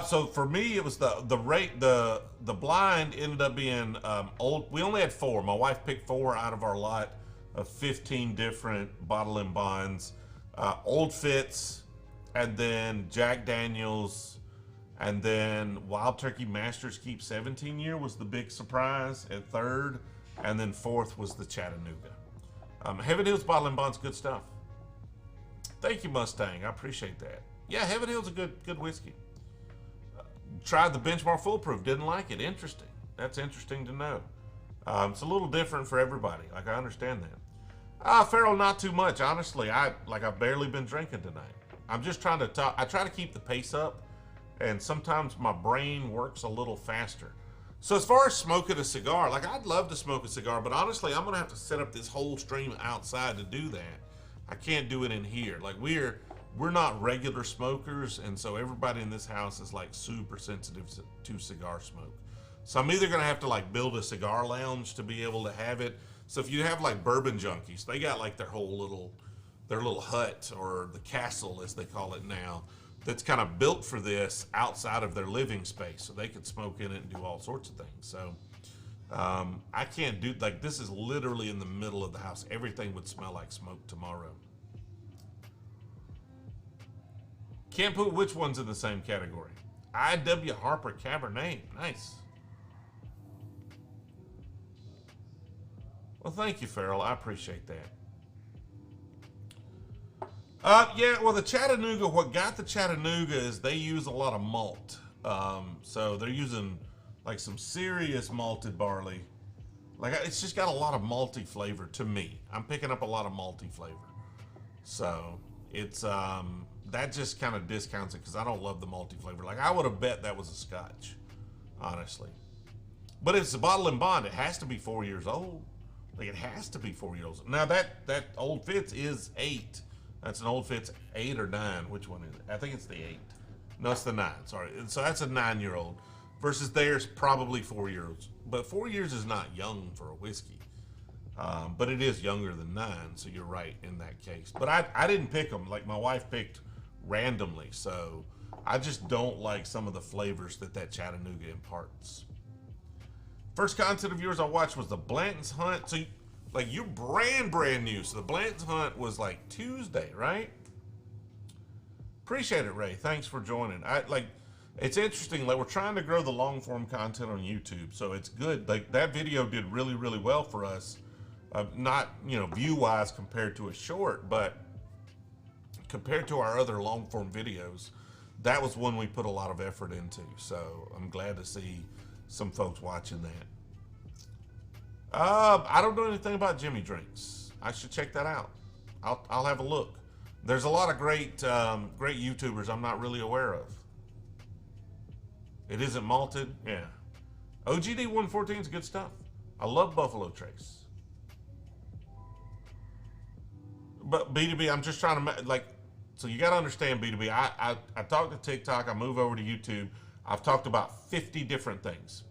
So for me, it was the blind ended up being old. We only had 4. My wife picked 4 out of our lot of 15 different bottle and bonds. Old Fitz, and then Jack Daniels, and then Wild Turkey Masters Keep 17-year was the big surprise at 3rd, and then 4th was the Chattanooga. Heaven Hills Bottle and Bonds, good stuff. Thank you, Mustang. I appreciate that. Yeah, Heaven Hill's a good whiskey. Tried the Benchmark Foolproof, didn't like it. Interesting. That's interesting to know. It's a little different for everybody. I understand that. Farrell, not too much. Honestly, I've barely been drinking tonight. I'm just trying to talk. I try to keep the pace up, and sometimes my brain works a little faster. So as far as smoking a cigar, I'd love to smoke a cigar, but honestly, I'm gonna have to set up this whole stream outside to do that. I can't do it in here. We're not regular smokers, and so everybody in this house is super sensitive to cigar smoke. So I'm either gonna have to build a cigar lounge to be able to have it. So if you have bourbon junkies, they got their whole little hut, or the castle as they call it now, that's kind of built for this outside of their living space, so they could smoke in it and do all sorts of things. So I can't do, this is literally in the middle of the house. Everything would smell like smoke tomorrow. Can't put which one's in the same category. I.W. Harper Cabernet, nice. Well, thank you, Farrell. I appreciate that. Yeah, well, the Chattanooga, what got the Chattanooga is they use a lot of malt. So they're using some serious malted barley. It's just got a lot of malty flavor to me. I'm picking up a lot of malty flavor. So it's, that just kind of discounts it because I don't love the malty flavor. I would have bet that was a Scotch, honestly. But it's a bottle and bond. It has to be 4 years old. It has to be 4 years old. Now that Old Fitz is 8. That's an Old Fitz 8 or 9. Which one is it? I think it's the 8. No, it's the 9. Sorry. So that's a 9-year-old versus theirs probably 4 years. But 4 years is not young for a whiskey. But it is younger than 9. So you're right in that case. But I didn't pick them. My wife picked randomly. So I just don't like some of the flavors that Chattanooga imparts. First content of yours I watched was the Blantons hunt. So, like, you're brand new. So the Blantons hunt was like Tuesday, right? Appreciate it, Ray. Thanks for joining. It's interesting. Like, we're trying to grow the long form content on YouTube, so it's good. Like, that video did really, really well for us. Not, view wise compared to a short, but compared to our other long form videos, that was one we put a lot of effort into. So I'm glad to see some folks watching that. I don't know anything about Jimmy drinks. I should check that out. I'll have a look. There's a lot of great YouTubers I'm not really aware of. It isn't malted, yeah. OGD 114 is good stuff. I love Buffalo Trace. But B2B, I'm just trying to so you got to understand B2B. I talk to TikTok. I move over to YouTube. I've talked about 50 different things.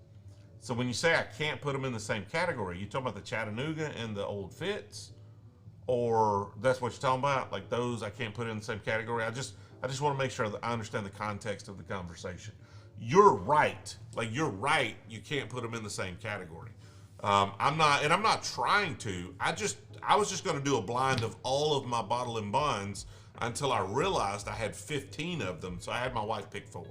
So when you say I can't put them in the same category, you talking about the Chattanooga and the Old Fitz, or that's what you're talking about? Like those I can't put in the same category. I just want to make sure that I understand the context of the conversation. You're right. You're right. You can't put them in the same category. I'm not trying to. I was just going to do a blind of all of my bottle and bonds until I realized I had 15 of them. So I had my wife pick 4.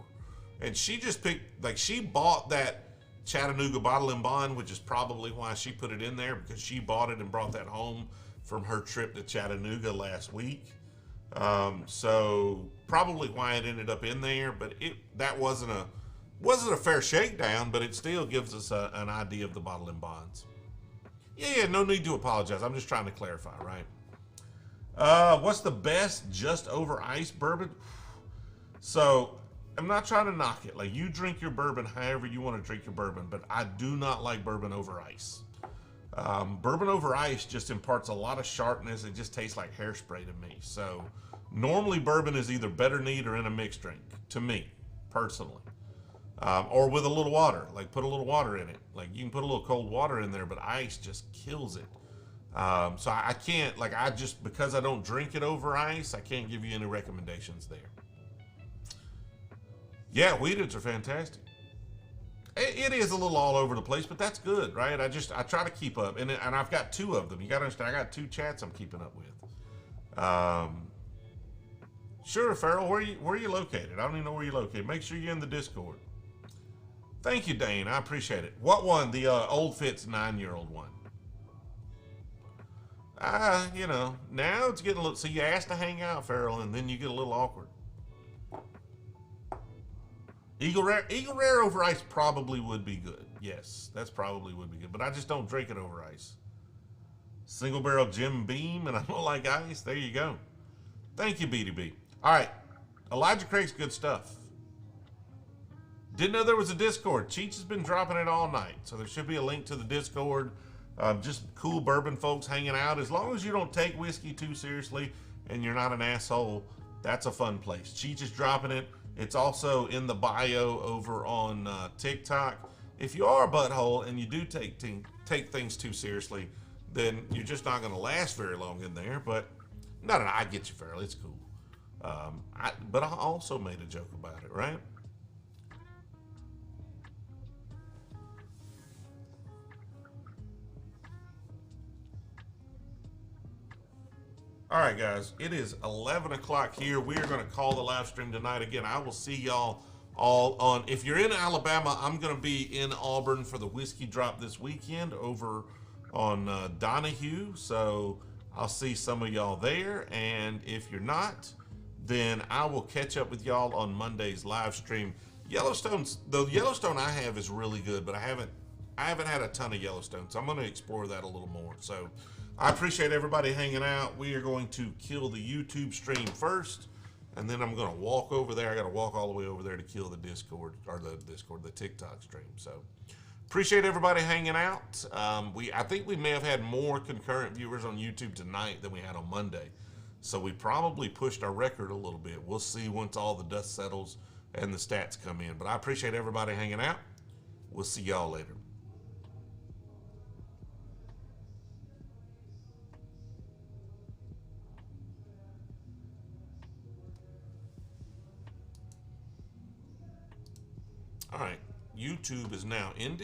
And she just picked, she bought that Chattanooga bottle and bond, which is probably why she put it in there, because she bought it and brought that home from her trip to Chattanooga last week. So probably why it ended up in there, but that wasn't a fair shakedown, but it still gives us an idea of the bottle and bonds. Yeah, no need to apologize. I'm just trying to clarify, right? What's the best just over ice bourbon? So I'm not trying to knock it. You drink your bourbon however you want to drink your bourbon, but I do not like bourbon over ice. Bourbon over ice just imparts a lot of sharpness. It just tastes like hairspray to me. So normally bourbon is either better neat or in a mixed drink, to me, personally. Or with a little water, put a little water in it. You can put a little cold water in there, but ice just kills it. So I can't, because I don't drink it over ice, I can't give you any recommendations there. Yeah, Wheateds are fantastic. It is a little all over the place, but that's good, right? I try to keep up, and I've got 2 of them. You got to understand, I got 2 chats I'm keeping up with. Sure, Farrell, where are you located? I don't even know where you're located. Make sure you're in the Discord. Thank you, Dane. I appreciate it. What one? The Old Fitz 9-year-old one. Now it's getting a little. So you asked to hang out, Farrell, and then you get a little awkward. Eagle Rare over ice probably would be good. Yes, that's probably would be good. But I just don't drink it over ice. Single barrel Jim Beam, and I don't like ice. There you go. Thank you, B2B. All right. Elijah Craig's good stuff. Didn't know there was a Discord. Cheech has been dropping it all night. So there should be a link to the Discord. Just cool bourbon folks hanging out. As long as you don't take whiskey too seriously and you're not an asshole, that's a fun place. Cheech is dropping it. It's also in the bio over on TikTok. If you are a butthole and you do take things too seriously, then you're just not going to last very long in there. But no, I get you, Farrell. It's cool. But I also made a joke about it, right? All right, guys, it is 11 o'clock here. We are going to call the live stream tonight. Again, I will see y'all all on, if you're in Alabama, I'm going to be in Auburn for the whiskey drop this weekend over on Donahue. So I'll see some of y'all there. And if you're not, then I will catch up with y'all on Monday's live stream. The Yellowstone I have is really good, but I haven't had a ton of Yellowstone. So I'm going to explore that a little more. So I appreciate everybody hanging out. We are going to kill the YouTube stream first, and then I'm going to walk over there. I got to walk all the way over there to kill the the TikTok stream. So appreciate everybody hanging out. I think we may have had more concurrent viewers on YouTube tonight than we had on Monday. So we probably pushed our record a little bit. We'll see once all the dust settles and the stats come in. But I appreciate everybody hanging out. We'll see y'all later. All right, YouTube is now ended.